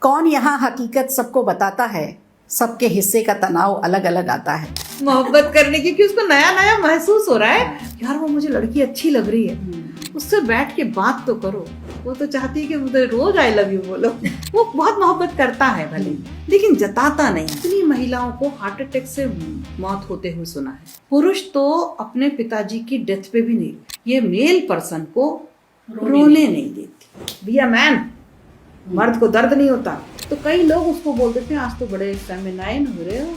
कौन यहाँ हकीकत सबको बताता है, सबके हिस्से का तनाव अलग अलग आता है। मोहब्बत करने की, क्योंकि उसको नया नया महसूस हो रहा है, यार वो मुझे लड़की अच्छी लग रही है, उससे बैठ के बात तो करो। वो तो चाहती है कि मुझे रोज आई लव यू बोलो। वो बहुत मोहब्बत करता है भले, लेकिन जताता नहीं। इतनी महिलाओं को हार्ट अटैक से मौत होते हुए सुना है। पुरुष तो अपने पिताजी की डेथ पे भी नहीं, ये मेल पर्सन को रोने नहीं देती। बी अ मैन, मर्द को दर्द नहीं होता। तो कई लोग उसको बोल देते हैं आज तो बड़े फेमिनाइन हो रहे हो,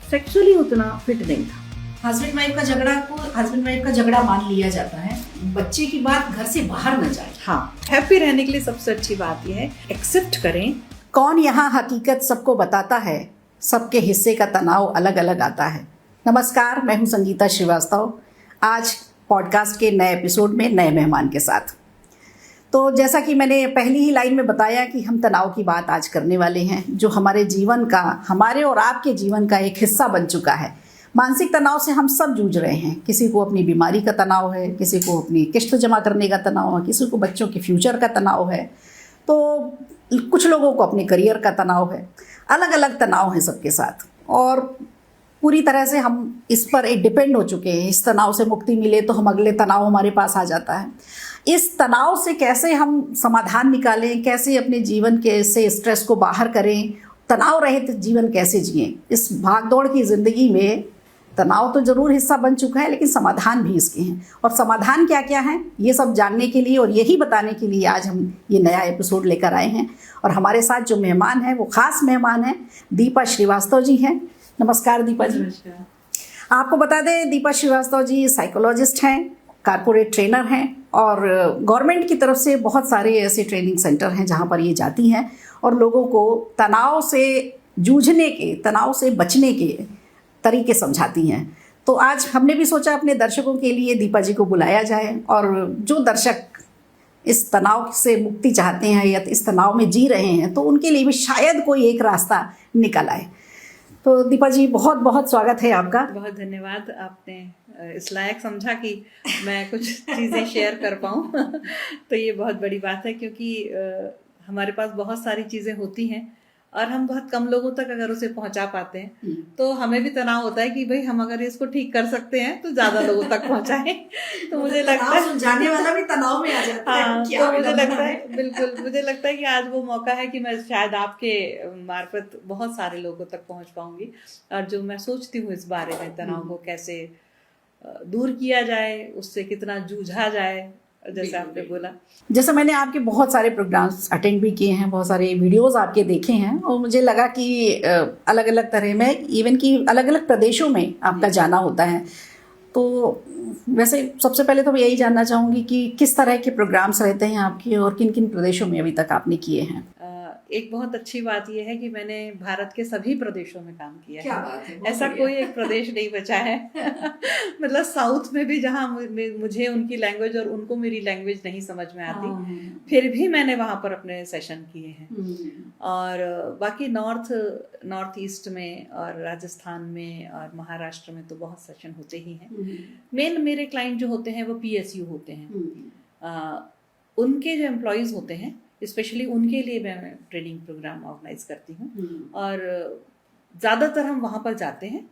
सेक्सुअली उतना फिट नहीं था। हस्बैंड वाइफ का झगड़ा को हस्बैंड वाइफ का झगड़ा मान लिया जाता है, बच्चे की बात घर से बाहर न जाए। हाँ, हैप्पी रहने के लिए सबसे अच्छी बात यह है एक्सेप्ट करें। कौन यहाँ हकीकत सबको बताता है, सबके हिस्से का तनाव अलग अलग आता है। नमस्कार, मैं हूँ संगीता श्रीवास्तव। आज पॉडकास्ट के नए एपिसोड में नए मेहमान के साथ। तो जैसा कि मैंने पहली ही लाइन में बताया कि हम तनाव की बात आज करने वाले हैं, जो हमारे जीवन का, हमारे और आपके जीवन का एक हिस्सा बन चुका है। मानसिक तनाव से हम सब जूझ रहे हैं। किसी को अपनी बीमारी का तनाव है, किसी को अपनी किश्त जमा करने का तनाव है, किसी को बच्चों के फ्यूचर का तनाव है, तो कुछ लोगों को अपने करियर का तनाव है। अलग अलग तनाव है सबके साथ, और पूरी तरह से हम इस पर एक डिपेंड हो चुके हैं। इस तनाव से मुक्ति मिले तो हम अगले तनाव हमारे पास आ जाता है। इस तनाव से कैसे हम समाधान निकालें, कैसे अपने जीवन के से स्ट्रेस को बाहर करें, तनाव रहित जीवन कैसे जिएं। इस भागदौड़ की ज़िंदगी में तनाव तो ज़रूर हिस्सा बन चुका है, लेकिन समाधान भी इसके हैं। और समाधान क्या क्या हैं, ये सब जानने के लिए और यही बताने के लिए आज हम ये नया एपिसोड लेकर आए हैं। और हमारे साथ जो मेहमान हैं वो ख़ास मेहमान हैं, दीपा श्रीवास्तव जी हैं। नमस्कार दीपा जी। आपको बता दें, दीपा श्रीवास्तव जी साइकोलॉजिस्ट हैं, कारपोरेट ट्रेनर हैं, और गवर्नमेंट की तरफ से बहुत सारे ऐसे ट्रेनिंग सेंटर हैं जहाँ पर ये जाती हैं और लोगों को तनाव से जूझने के, तनाव से बचने के तरीके समझाती हैं। तो आज हमने भी सोचा अपने दर्शकों के लिए दीपा जी को बुलाया जाए, और जो दर्शक इस तनाव से मुक्ति चाहते हैं या इस तनाव में जी रहे हैं, तो उनके लिए भी शायद कोई एक रास्ता निकल आए। तो दीपा जी, बहुत बहुत स्वागत है आपका। बहुत धन्यवाद, आपने इस लायक समझा कि मैं कुछ चीज़ें शेयर कर पाऊँ। तो ये बहुत बड़ी बात है, क्योंकि हमारे पास बहुत सारी चीज़ें होती हैं और हम बहुत कम लोगों तक अगर उसे पहुंचा पाते हैं, तो हमें भी तनाव होता है कि भाई हम अगर इसको ठीक कर सकते हैं तो ज़्यादा लोगों तक पहुंचाएं। तो मुझे लगता है जाने वाला भी तनाव में आ जाता है। हाँ, तो मुझे लगता है, बिल्कुल मुझे लगता है कि आज वो मौका है कि मैं शायद आपके मार्फत बहुत सारे लोगों तक पहुंच पाऊंगी। और जो मैं सोचती हूँ इस बारे में, तनाव को कैसे दूर किया जाए, उससे कितना जूझा जाए, जैसे आपने बोला। जैसे मैंने आपके बहुत सारे प्रोग्राम्स अटेंड भी किए हैं, बहुत सारे वीडियोस आपके देखे हैं, और मुझे लगा कि अलग अलग तरह में, इवन कि अलग अलग प्रदेशों में आपका जाना होता है। तो वैसे सबसे पहले तो मैं यही जानना चाहूँगी कि किस तरह के प्रोग्राम्स रहते हैं आपके, और किन किन प्रदेशों में अभी तक आपने किए हैं। एक बहुत अच्छी बात यह है कि मैंने भारत के सभी प्रदेशों में काम किया क्या है। बात है, ऐसा कोई एक प्रदेश नहीं बचा है। मतलब साउथ में भी, जहाँ मुझे उनकी लैंग्वेज और उनको मेरी लैंग्वेज नहीं समझ में आती, फिर भी मैंने वहाँ पर अपने सेशन किए हैं। और बाकी नॉर्थ ईस्ट में और राजस्थान में और महाराष्ट्र में तो बहुत सेशन होते ही हैं। मेन मेरे क्लाइंट जो होते हैं वो PSU होते हैं। उनके जो एम्प्लॉयज़ होते हैं, स्पेशली उनके लिए मैं ट्रेनिंग प्रोग्राम ऑर्गेनाइज करती हूँ। और ज़्यादातर हम वहाँ पर जाते हैं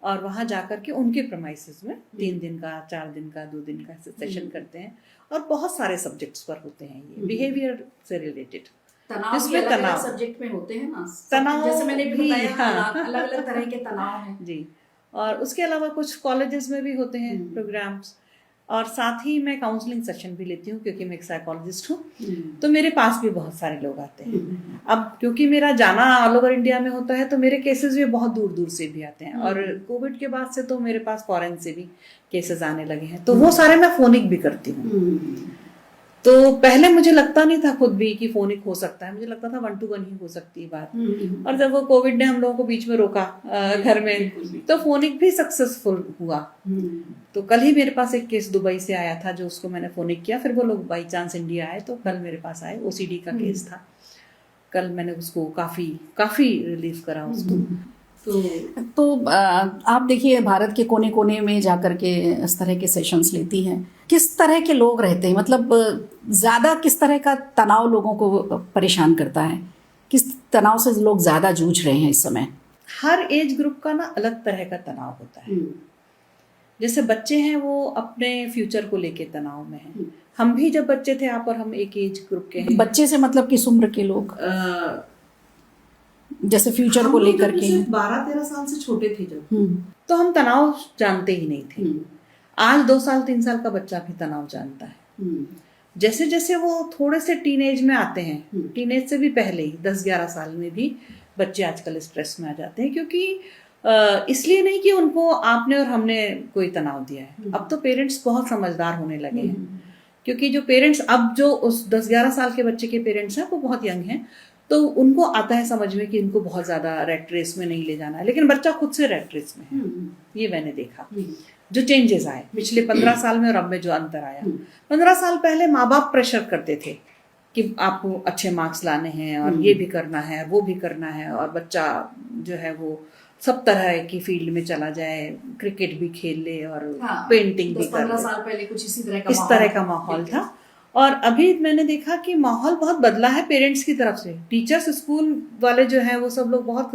और वहाँ जाकर के उनके प्रेमाइसेस में 3 दिन का, 4 दिन का, 2 दिन का सेशन करते हैं। और बहुत सारे सब्जेक्ट्स पर होते हैं ये, बिहेवियर से रिलेटेड। जिसमें तनाव सब्जेक्ट में होते हैं ना, तनाव जैसे मैंने भी बताया, हाँ, अलग अलग तरह के तनाव हैं जी। और उसके अलावा कुछ कॉलेजेस में भी होते हैं प्रोग्राम्स। और साथ ही मैं काउंसलिंग सेशन भी लेती हूँ, क्योंकि मैं एक साइकोलॉजिस्ट हूँ। तो मेरे पास भी बहुत सारे लोग आते हैं। अब क्योंकि मेरा जाना ऑल ओवर इंडिया में होता है, तो मेरे केसेस भी बहुत दूर दूर से भी आते हैं। और कोविड के बाद से तो मेरे पास फॉरेन से भी केसेस आने लगे हैं, तो वो सारे मैं फोनिक भी करती हूँ। तो पहले मुझे लगता नहीं था खुद भी कि फोनिक हो सकता है, मुझे लगता था 1 to 1 ही हो सकती है बात। और जब वो कोविड ने हम लोगों को बीच में रोका घर में, तो फोनिक भी सक्सेसफुल हुआ। तो कल ही मेरे पास एक केस दुबई से आया था, जो उसको मैंने फोनिक किया। फिर वो लोग बाई चांस इंडिया आए, तो कल मेरे पास आए। OCD का केस था, कल मैंने उसको काफी रिलीफ करा उसको। तो आप देखिए, भारत के कोने कोने में जाकर के इस तरह के सेशंस लेती हैं। किस तरह के लोग रहते हैं, मतलब ज़्यादा किस तरह का तनाव लोगों को परेशान करता है? किस तनाव से लोग ज़्यादा जूझ रहे हैं इस समय? हर एज ग्रुप का ना अलग तरह का तनाव होता है। जैसे बच्चे हैं वो अपने फ्यूचर को लेके तनाव में हैं। हम भी जब बच्चे थे, आप और हम एक एज ग्रुप के हैं। बच्चे से मतलब किस उम्र के लोग? जैसे फ्यूचर को लेकर के 12-13 साल से छोटे थे जब, तो हम तनाव जानते ही नहीं थे। आज 2 साल 3 साल का बच्चा भी तनाव जानता है। जैसे जैसे वो थोड़े से टीनेज में आते हैं, टीनेज से भी पहले ही 10-11 साल में भी बच्चे आजकल स्ट्रेस में आ जाते हैं, क्योंकि इसलिए नहीं कि उनको आपने और हमने कोई तनाव दिया है। अब तो पेरेंट्स बहुत समझदार होने लगे हैं, क्योंकि जो पेरेंट्स अब जो उस 10-11 साल के बच्चे के पेरेंट्स हैं वो बहुत यंग हैं, तो उनको आता है समझ में कि इनको बहुत ज़्यादा रेट रेस में नहीं ले जाना है। लेकिन बच्चा खुद से रेट रेस में है, ये मैंने देखा। जो चेंजेस आए पिछले 15 साल में और अब में जो अंतर आया, 15 साल पहले माँ बाप प्रेशर करते थे कि आपको अच्छे मार्क्स लाने हैं और ये भी करना है वो भी करना है, और बच्चा जो है वो सब तरह की फील्ड में चला जाए, क्रिकेट भी खेल ले और पेंटिंग भी कर ले। 15 साल पहले कुछ इस तरह का माहौल था। और अभी मैंने देखा कि माहौल बहुत बदला है पेरेंट्स की तरफ से। टीचर्स, स्कूल वाले जो हैं वो सब लोग बहुत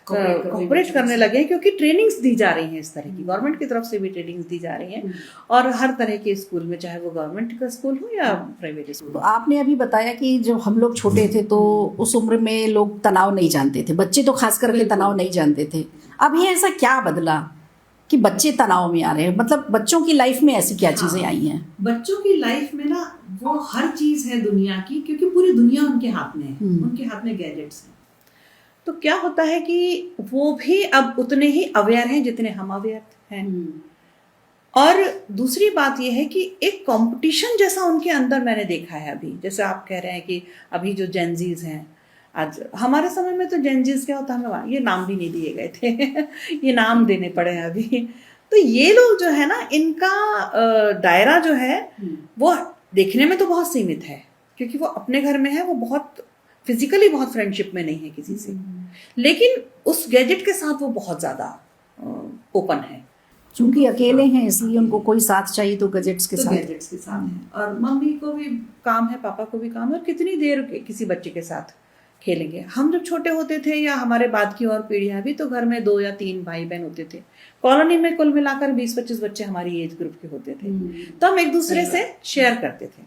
कोऑपरेट करने लगे हैं, क्योंकि ट्रेनिंग्स दी जा रही हैं इस तरह की, गवर्नमेंट की तरफ से भी ट्रेनिंग्स दी जा रही हैं, और हर तरह के स्कूल में, चाहे वो गवर्नमेंट का स्कूल हो या प्राइवेट स्कूल। तो आपने अभी बताया कि जब हम लोग छोटे थे तो उस उम्र में लोग तनाव नहीं जानते थे, बच्चे तो खास करके तनाव नहीं जानते थे। अभी ऐसा क्या बदला कि बच्चे तनाव में आ रहे हैं? मतलब बच्चों की लाइफ में ऐसी क्या चीजें आई हैं? बच्चों की लाइफ में ना वो हर चीज है दुनिया की, क्योंकि पूरी दुनिया उनके हाथ में है, उनके हाथ में गैजेट्स हैं। तो क्या होता है कि वो भी अब उतने ही अवेयर हैं जितने हम अवेयर हैं। और दूसरी बात यह है कि एक कंपटीशन जैसा उनके अंदर मैंने देखा है अभी। जैसे आप कह रहे हैं कि अभी जो जेनजीज हैं, आज हमारे समय में तो जेनजीज क्या होता, हमें ये नाम भी नहीं दिए गए थे ये नाम देने पड़े हैं अभी। तो ये लोग जो है ना, इनका दायरा जो है वो देखने में तो बहुत सीमित है, क्योंकि वो अपने घर में है, वो बहुत फिजिकली बहुत फ्रेंडशिप में नहीं है किसी से, लेकिन उस गैजेट के साथ वो बहुत ज्यादा ओपन है। क्योंकि अकेले हैं इसलिए उनको कोई साथ चाहिए, तो गैजेट्स के साथ है। और मम्मी को भी काम है, पापा को भी काम है, और कितनी देर किसी बच्चे के साथ खेलेंगे। हम जब छोटे होते थे, या हमारे बाद की और पीढ़ियां भी, तो घर में 2 या 3 भाई बहन होते थे। कॉलोनी में कुल मिलाकर 20-25 बच्चे हमारी एज ग्रुप के होते थे, तो हम एक दूसरे से शेयर करते थे।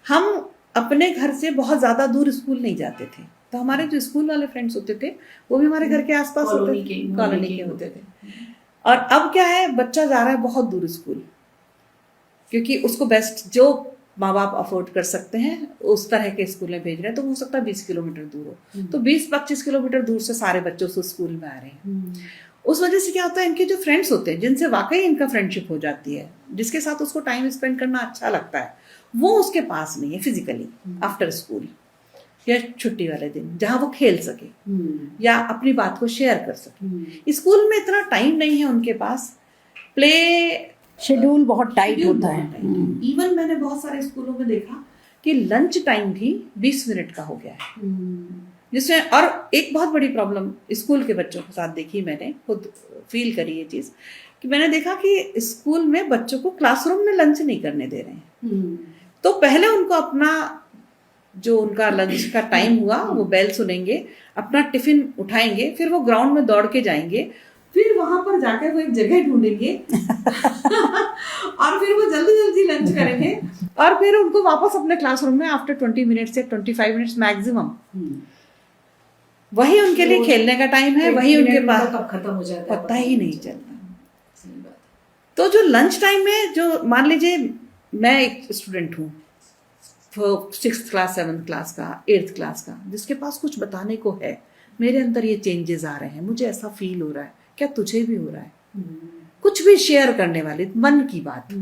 हम अपने घर से बहुत ज्यादा दूर स्कूल नहीं जाते थे, तो हमारे जो स्कूल वाले फ्रेंड्स होते थे वो भी हमारे घर के आसपास होते थे, कॉलोनी के होते थे। और अब क्या है, बच्चा जा रहा है बहुत दूर स्कूल, क्योंकि उसको बेस्ट जो माँ बाप अफोर्ड कर सकते हैं उस तरह के स्कूल में भेज रहे हैं, तो हो सकता है 20 किलोमीटर दूर हो, तो 20-25 किलोमीटर दूर से सारे बच्चे उस स्कूल में आ रहे हैं। उस वजह से क्या होता है, इनके जो फ्रेंड्स होते हैं, जिनसे वाकई इनका फ्रेंडशिप हो जाती है, जिसके साथ उसको टाइम स्पेंड करना अच्छा लगता है, वो उसके पास नहीं है फिजिकली आफ्टर स्कूल या छुट्टी वाले दिन, जहाँ वो खेल सके या अपनी बात को शेयर कर सके। स्कूल में इतना टाइम नहीं है उनके पास, प्ले शेड्यूल बहुत टाइट होता है। इवन मैंने बहुत सारे स्कूलों में देखा कि लंच टाइम भी 20 मिनट का हो गया है, जिसमें और एक बहुत बड़ी प्रॉब्लम स्कूल के बच्चों के साथ देखी, मैंने खुद फील करी ये चीज़, कि मैंने देखा कि स्कूल में बच्चों को क्लासरूम में लंच नहीं करने दे रहे हैं। तो पहले उनको अपना जो उनका लंच का टाइम हुआ, वो बेल सुनेंगे, अपना टिफिन उठाएंगे, फिर वो ग्राउंड में दौड़ के जाएंगे, फिर वहां पर जाकर वो एक जगह ढूंढेंगे और फिर वो जल्दी जल्दी लंच करेंगे, और फिर उनको वापस अपने क्लासरूम में आफ्टर 20 मिनट्स या 25 मिनट्स मैक्सिमम, वही उनके लिए खेलने का टाइम है, वही उनके पास कब खत्म हो जाता है पता ही नहीं चलता। तो जो लंच टाइम में, जो मान लीजिए मैं एक स्टूडेंट हूँ 6th क्लास 7th क्लास का 8th क्लास का, जिसके पास कुछ बताने को है, मेरे अंदर ये चेंजेस आ रहे हैं, मुझे ऐसा फील हो रहा है, क्या तुझे भी हो रहा है? कुछ भी शेयर करने वाली मन की बात,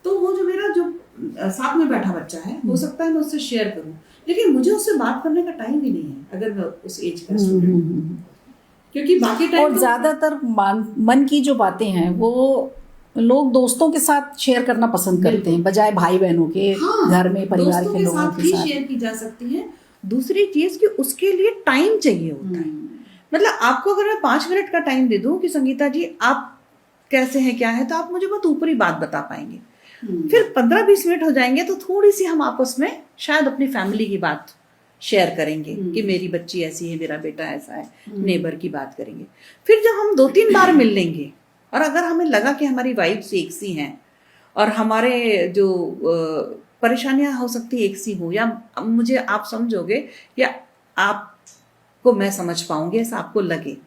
तो वो जो मेरा जो साथ में बैठा बच्चा है, हो सकता है मैं उससे शेयर करूं, लेकिन मुझे उससे बात करने का टाइम ही नहीं है अगर मैं उस एज का स्टूडेंट, क्योंकि बाकी टाइम और ज्यादातर मन की जो बातें हैं वो लोग दोस्तों के साथ शेयर करना पसंद करते हैं, बजाय भाई बहनों के। हाँ, घर में परिवार के लोगों के साथ शेयर की जा सकती है। दूसरी चीज कि उसके लिए टाइम चाहिए होता है। मतलब आपको अगर मैं 5 मिनट का टाइम दे दूं कि संगीता जी आप कैसे हैं, क्या है, तो आप मुझे बहुत ऊपरी बात बता पाएंगे। फिर 15-20 मिनट हो जाएंगे तो थोड़ी सी हम आपस में शायद अपनी फैमिली की बात शेयर करेंगे कि मेरी बच्ची ऐसी है, मेरा बेटा ऐसा है, नेबर की बात करेंगे। फिर जब हम 2-3 बार मिल लेंगे और अगर हमें लगा कि हमारी वाइब्स एक सी हैं और हमारे जो परेशानियां हो सकती एक सी हो, या मुझे आप समझोगे या आपको मैं समझ पाऊंगी, ऐसा आपको लगे,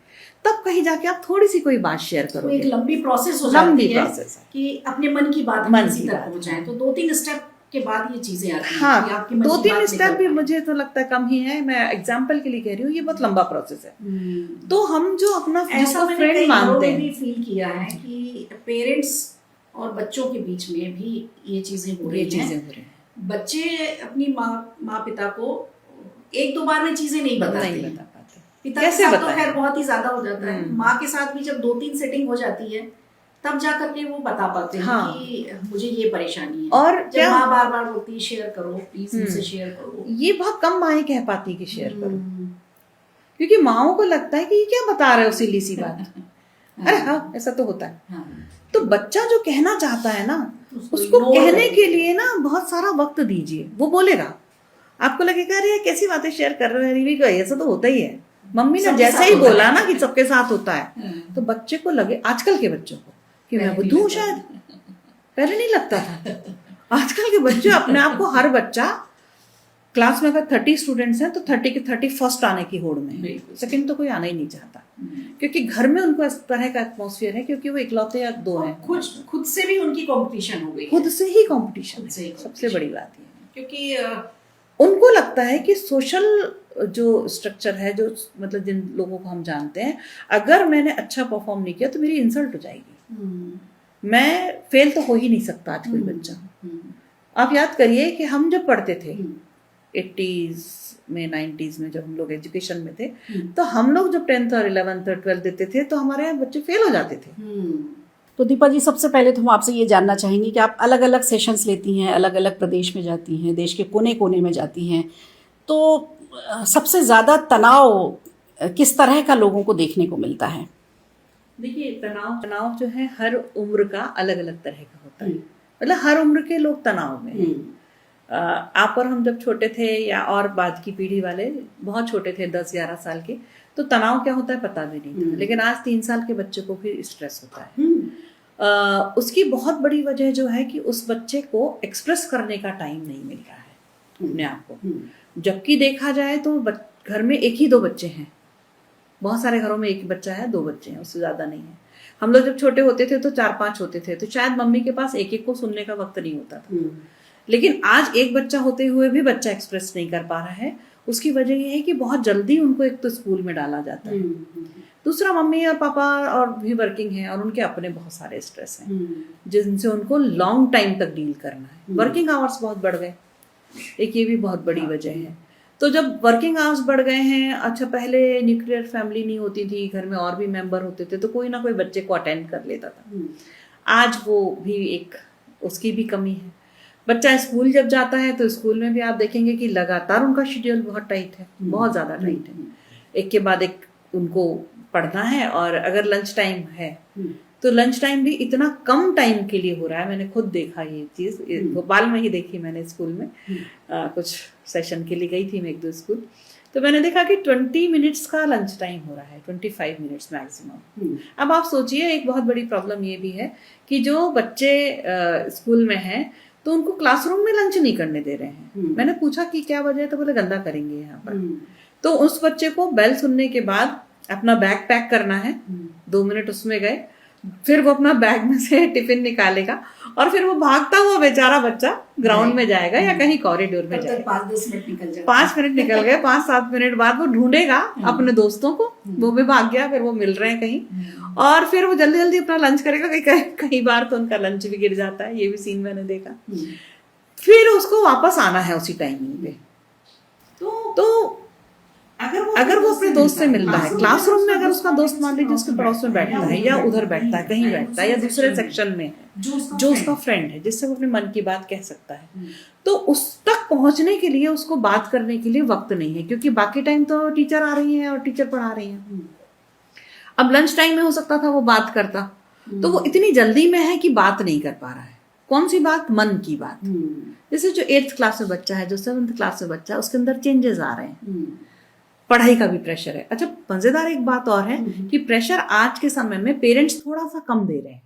तब कहीं जाके आप थोड़ी सी कोई बात शेयर करोगे। एक लंबी प्रोसेस हो जाती है कि अपने मन की बात किसी तक पहुंचाएं। तो 2-3 स्टेप के बाद ये चीजें आती हैं। हाँ, कि आपकी मन की 2-3 बात स्टेप भी निकल मुझे तो लगता है कम ही है। मैं एग्जाम्पल के लिए कह रही हूँ, ये बहुत लंबा प्रोसेस है। तो हम जो अपना ऐसा फ्रेंड मानते हैं, भी फील किया है कि पेरेंट्स और बच्चों के बीच में भी ये चीजें हो रही हैं। बच्चे अपनी माँ पिता को 1-2 बार में चीजें नहीं बता पाते। पिता के साथ तो खैर बहुत ही ज्यादा हो जाता है। माँ के साथ भी जब 2-3 सेटिंग हो जाती है तब जा करके वो बता पाते हैं कि मुझे ये परेशानी है। और जब माँ बार बार बोलती है शेयर करो, प्लीज मुझसे शेयर करो, ये बहुत कम माएँ कह पाती कि शेयर करो, क्योंकि माओं को लगता है कि ये क्या बता रहे हो सिली सी बात। अरे हाँ, ऐसा तो होता है। तो बच्चा जो कहना चाहता है ना, उसको कहने के लिए ना बहुत सारा वक्त दीजिए। वो बोलेगा, आपको लगेगा अरे कैसी बातें शेयर कर रहे हैं, ऐसा तो होता ही है, मम्मी ने जैसे ही बोला ना कि सबके साथ होता है, तो बच्चे को लगे, आजकल के बच्चों को, कि मैं बुद्धू हूँ शायद। पहले नहीं लगता था। आजकल के बच्चे अपने आप को, हर बच्चा क्लास में अगर 30 स्टूडेंट्स हैं तो 30 के 30 फर्स्ट आने की होड़ में, सेकंड तो कोई आना ही नहीं चाहता, क्योंकि घर में उनको इस तरह का एटमॉस्फेयर है, क्योंकि वो इकलौते या 2 हैं। खुद से भी उनकी कंपटीशन हो गई, खुद से ही कंपटीशन, सबसे बड़ी बात है। क्योंकि उनको लगता है कि सोशल जो स्ट्रक्चर है, जो मतलब जिन लोगों को हम जानते हैं, अगर मैंने अच्छा परफॉर्म नहीं किया तो मेरी इंसल्ट हो जाएगी, मैं फेल तो हो ही नहीं सकता आज कोई बच्चा। आप याद करिए कि हम जब पढ़ते थे 80s में, 90s में, जब हम लोग एजुकेशन में थे, तो हम लोग जब 10th और 11th और 12th देते थे तो हमारे यहाँ बच्चे फेल हो जाते थे। तो दीपा जी, सबसे पहले तो हम आपसे ये जानना चाहेंगे कि आप अलग अलग सेशंस लेती हैं, अलग अलग प्रदेश में जाती हैं, देश के कोने कोने में जाती हैं, तो सबसे ज़्यादा तनाव किस तरह का लोगों को देखने को मिलता है? देखिए, तनाव जो है हर उम्र का अलग अलग तरह का होता है। मतलब हर उम्र के लोग तनाव में हैं। आप और हम जब छोटे थे, या और बाद की पीढ़ी वाले बहुत छोटे थे, 10-11 साल के, तो तनाव क्या होता है पता भी नहीं था। लेकिन आज 3 साल के बच्चे को भी स्ट्रेस होता है। उसकी बहुत बड़ी वजह जो है कि उस बच्चे को एक्सप्रेस करने का टाइम नहीं मिल रहा है अपने आप को। जबकि देखा जाए तो घर में 1 ही 2 बच्चे हैं, बहुत सारे घरों में 1 बच्चा है, 2 बच्चे हैं, उससे ज्यादा नहीं है। हम लोग जब छोटे होते थे तो 4-5 होते थे, तो शायद मम्मी के पास एक को सुनने का वक्त नहीं होता था। लेकिन आज 1 बच्चा होते हुए भी बच्चा एक्सप्रेस नहीं कर पा रहा है। उसकी वजह ये है कि बहुत जल्दी उनको एक तो स्कूल में डाला जाता है, दूसरा मम्मी और पापा और भी वर्किंग है और उनके अपने बहुत सारे स्ट्रेस हैं जिनसे उनको लॉन्ग टाइम तक डील करना है। वर्किंग आवर्स बहुत बढ़ गए, एक ये भी बहुत बड़ी वजह है। तो जब वर्किंग आवर्स बढ़ गए हैं, अच्छा पहले न्यूक्लियर फैमिली नहीं होती थी, घर में और भी मेंबर होते थे, तो कोई ना कोई बच्चे को अटेंड कर लेता था। आज वो भी एक, उसकी भी कमी है। बच्चा स्कूल जब जाता है तो स्कूल में भी आप देखेंगे कि लगातार उनका शेड्यूल बहुत टाइट है, बहुत ज़्यादा टाइट है। एक के बाद एक उनको पढ़ना है, और अगर लंच टाइम है तो लंच टाइम भी इतना कम टाइम के लिए हो रहा है। मैंने खुद देखा ये चीज़, भोपाल में ही देखी मैंने स्कूल में। कुछ सेशन के लिए गई थी मैं 1-2 स्कूल, तो मैंने देखा कि 20 मिनट्स का लंच टाइम हो रहा है, 25 मिनट्स मैक्सिमम। अब आप सोचिए, एक बहुत बड़ी प्रॉब्लम ये भी है कि जो बच्चे स्कूल में हैं तो उनको क्लासरूम में लंच नहीं करने दे रहे हैं। मैंने पूछा कि क्या वजह है, तो बोले गंदा करेंगे यहाँ पर। तो उस बच्चे को बेल सुनने के बाद अपना बैग पैक करना है, 2 मिनट उसमें गए, फिर वो अपना बैग में से टिफिन निकालेगा और फिर वो भागता हुआ बेचारा बच्चा ग्राउंड में जाएगा या कहीं कॉरिडोर में जाएगा। 5-10 मिनट निकल जाएगा, 5 मिनट निकल गए, 5-7 मिनट बाद वो ढूंढेगा अपने दोस्तों को, वो भी भाग गया, फिर वो मिल रहे हैं कहीं, और फिर वो जल्दी जल्दी अपना लंच करेगा। कई बार तो उनका लंच भी गिर जाता है, ये भी सीन मैंने देखा। फिर उसको वापस आना है उसी टाइमिंग पे। तो अगर वो अपने दोस्त से मिलता है क्लासरूम में, अगर उसका दोस्त मान लीजिए उसके पड़ोस में बैठता है या उधर बैठता है, कहीं बैठता है, या दूसरे सेक्शन में है जो उसका फ्रेंड है जिससे वो अपने मन की बात कह सकता है, तो उस तक पहुंचने के लिए उसको बात करने के लिए वक्त नहीं है, क्योंकि बाकी टाइम तो टीचर आ रही है और टीचर पढ़ा रही है। अब लंच टाइम में हो सकता था वो बात करता, तो वो इतनी जल्दी में है कि बात नहीं कर पा रहा है। कौन सी बात? मन की बात। जैसे जो 8th क्लास में बच्चा है, जो 7th क्लास में बच्चा है, उसके अंदर चेंजेस आ रहे हैं, पढ़ाई का भी प्रेशर है। अच्छा, मजेदार एक बात और है कि प्रेशर आज के समय में पेरेंट्स थोड़ा सा कम दे रहे हैं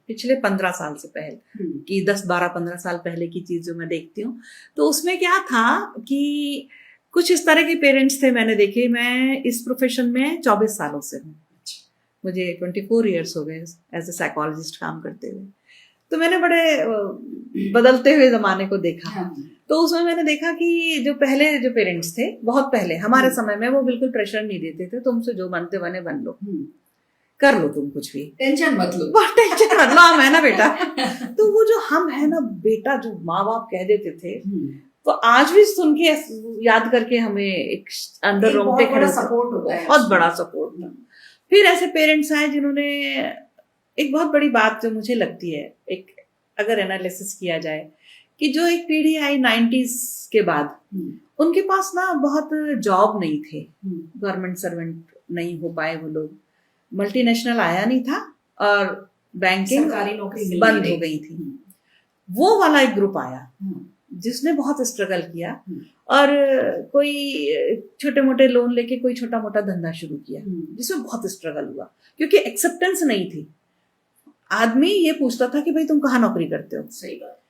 पिछले 15 साल से पहले कि 10-12-15 साल पहले की चीज जो मैं देखती हूँ, तो उसमें क्या था कि कुछ इस तरह के पेरेंट्स थे मैंने देखे। मैं इस प्रोफेशन में 24 सालों से हूँ, मुझे 24 इयर्स हो गए एज ए साइकोलॉजिस्ट काम करते हुए। तो मैंने बड़े बदलते हुए जमाने को देखा। तो उसमें मैंने देखा कि जो पहले जो पेरेंट्स थे, बहुत पहले हमारे समय में, वो बिल्कुल प्रेशर नहीं देते थे, तुमसे जो बनते बने बन लो, कर लो, तुम कुछ भी, टेंशन मत लो, टेंशन मत लो, हम है ना बेटा। तो वो जो हम है ना बेटा जो माँ बाप कह देते थे, तो आज भी सुन के याद करके हमें एक अंदर रोंगटे खड़े, सपोर्ट होता है, बहुत बड़ा सपोर्ट था। फिर ऐसे पेरेंट्स आए जिन्होंने, एक बहुत बड़ी बात जो मुझे लगती है, एक अगर एनालिसिस किया जाए कि जो एक पीढ़ी आई 90s के बाद, उनके पास ना बहुत जॉब नहीं थे, गवर्नमेंट सर्वेंट नहीं हो पाए वो लोग, मल्टीनेशनल आया नहीं था और बैंकिंग बंद हो गई थी। वो वाला एक ग्रुप आया जिसने बहुत स्ट्रगल किया और कोई छोटे मोटे लोन लेके कोई छोटा मोटा धंधा शुरू किया, जिसमें बहुत स्ट्रगल हुआ क्योंकि एक्सेप्टेंस नहीं थी। आदमी ये पूछता था कि भाई तुम कहाँ नौकरी करते हो। सही बात।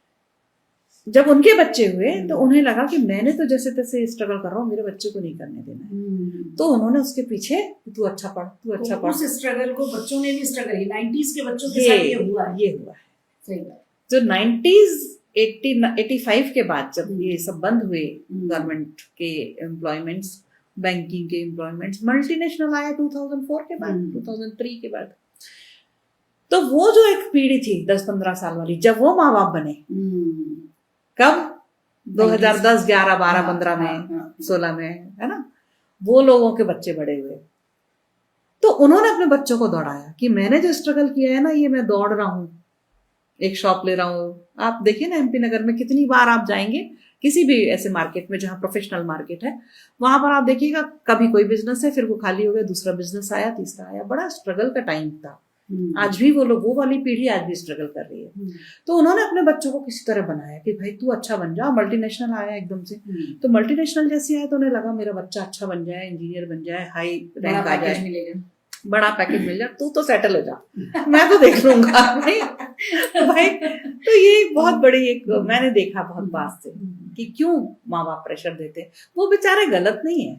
जब उनके बच्चे हुए तो उन्हें लगा कि मैंने तो जैसे तैसे स्ट्रगल कर रहा हूँ, मेरे बच्चे को नहीं करने देना है। तो उन्होंने उसके पीछे, तू अच्छा पढ़, तू अच्छा पढ़। उस स्ट्रगल को बच्चों ने भी स्ट्रगल की, 90s के बच्चों के साथ ये हुआ है। सही बात। जो 90s 85 के बाद जब ये सब बंद हुए, गवर्नमेंट के एम्प्लॉयमेंट्स, बैंकिंग के एम्प्लॉयमेंट्स, मल्टीनेशनल आया 2004 के बाद, 2003 के बाद। तो वो जो एक पीढ़ी थी 10-15 साल वाली, जब वो माँ बाप बने, कब 2010, 11, 12, 15 में, 16 में, है ना, वो लोगों के बच्चे बड़े हुए, तो उन्होंने अपने बच्चों को दौड़ाया कि मैंने जो स्ट्रगल किया है ना, ये मैं दौड़ रहा हूँ, एक शॉप ले रहा हूँ। आप देखिए ना MP नगर में कितनी बार आप जाएंगे किसी भी ऐसे मार्केट में जहाँ प्रोफेशनल मार्केट है, वहां पर आप देखिएगा कभी कोई बिजनेस है, फिर वो खाली हो गया, दूसरा बिजनेस आया, तीसरा आया। बड़ा स्ट्रगल का टाइम था। आज भी वो लोग, वो वाली पीढ़ी आज भी स्ट्रगल कर रही है। तो उन्होंने अपने बच्चों को किसी तरह बनाया कि भाई तू अच्छा बन जा। मल्टीनेशनल आया एकदम से, तो मल्टीनेशनल जैसे आया तो उन्हें लगा मेरा बच्चा अच्छा बन जाए, इंजीनियर बन जाए, हाई रैंक आ जाए, बड़ा पैकेज मिल जाए, तू तो सेटल हो जा, मैं तो देख लूंगा। भाई तो ये बहुत बड़ी एक मैंने देखा बहुत पास से कि क्यों माँ बाप प्रेशर देते। वो बेचारे गलत नहीं है,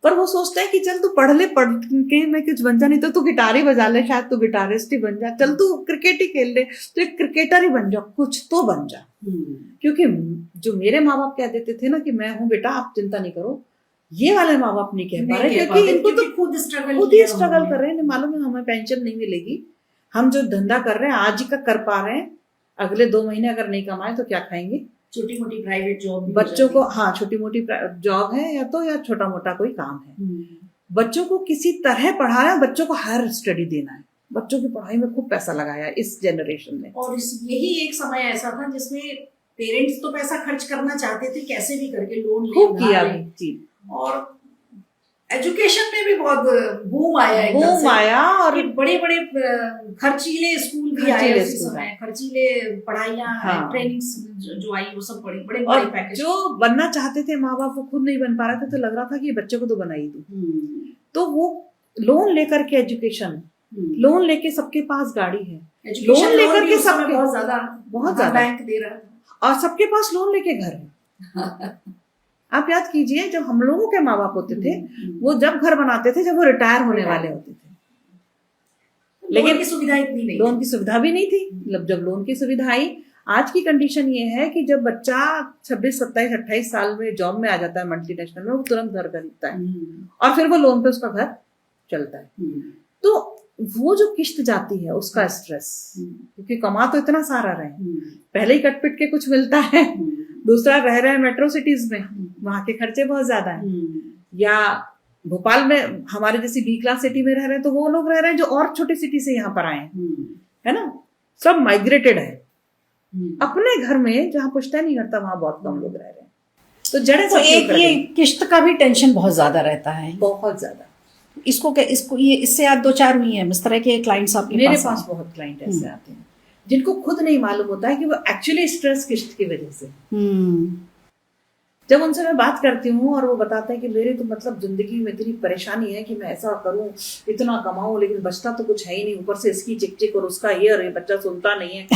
पर वो सोचते हैं कि चल तू पढ़ ले, पढ़ के मैं कुछ बन जा, नहीं तो तू गिटार ही बजा ले, शायद तू गिटारिस्ट ही बन जा, चल तू क्रिकेट ही खेल ले, तो एक क्रिकेटर ही बन जा, कुछ तो बन जा। क्योंकि जो मेरे माँ बाप कह देते थे ना कि मैं हूँ बेटा, आप चिंता नहीं करो, ये वाले माँ बाप नहीं कह पा रहे, क्योंकि इनको तो खुद ही स्ट्रगल कर रहे हैं। मालूम है हमें पेंशन नहीं मिलेगी, हम जो धंधा कर रहे हैं आज ही का कर पा रहे हैं, अगले 2 महीने अगर नहीं कमाए तो क्या खाएंगे। छोटी मोटी प्राइवेट जॉब बच्चों को, हाँ छोटी मोटी जॉब है या छोटा मोटा कोई काम है, बच्चों को किसी तरह पढ़ाया, बच्चों को हायर स्टडी देना है, बच्चों की पढ़ाई में खूब पैसा लगाया इस जनरेशन ने। और यही एक समय ऐसा था जिसमें पेरेंट्स तो पैसा खर्च करना चाहते थे, कैसे भी करके लोन खूब किया जी। और एजुकेशन में भी बहुत बूम आया, और बड़े बड़े खर्चीले स्कूल भी आए उसी समय, खर्चीले पढ़ाइयाँ, ट्रेनिंग्स जो आई वो सब बड़े बड़े पैकेज। जो बनना चाहते थे माँ बाप वो खुद नहीं बन पा रहे थे, तो लग रहा था कि बच्चे को तो बना ही दूं। तो वो लोन लेकर के एजुकेशन, लोन लेके सबके पास गाड़ी है, लोन लेकर के सबके बहुत ज्यादा बैंक दे रहा था, और सबके पास लोन लेके घर है। आप याद कीजिए जब हम लोगों के माँ बाप होते थे, वो जब घर बनाते थे जब वो रिटायर होने वाले होते थे, लेकिन की सुविधा इतनी नहीं, लोन की सुविधा भी नहीं थी। मतलब जब लोन की सुविधा आई, आज की कंडीशन ये है कि जब बच्चा 26, 27, 28 साल में जॉब में आ जाता है मल्टीनेशनल में, वो तुरंत घर खरीदता है और फिर वो लोन पे उसका घर चलता है। तो वो जो किश्त जाती है उसका स्ट्रेस, क्योंकि कमा तो इतना सारा रहे, पहले ही कट पिट के कुछ मिलता है, दूसरा रह रहे हैं मेट्रो सिटीज में, वहां के खर्चे बहुत ज्यादा हैं, या भोपाल में हमारे जैसी B क्लास सिटी में रह रहे हैं, तो वो लोग रह रहे हैं जो और छोटी सिटी से यहाँ पर आए हैं, है ना, सब माइग्रेटेड है। अपने घर में जहाँ पुश्तैनी नहीं करता वहां बहुत कम लोग रह रहे हैं, तो जड़े तो एक ये किश्त का भी टेंशन बहुत ज्यादा रहता है, बहुत ज्यादा। इसको ये इससे याद 2-4 हुई है इस तरह के क्लाइंट्स आपके मेरे पास बहुत क्लाइंट ऐसे आते हैं जिनको खुद नहीं मालूम होता है कि वो एक्चुअली स्ट्रेस किसकी वजह से। जब उनसे मैं बात करती हूँ और वो बताते हैं कि मेरे तो मतलब जिंदगी में इतनी परेशानी है कि मैं ऐसा करूँ, इतना कमाऊं, लेकिन बचता तो कुछ है ही नहीं, ऊपर से इसकी चिक चिक और उसका ये, और ये बच्चा सुनता नहीं है।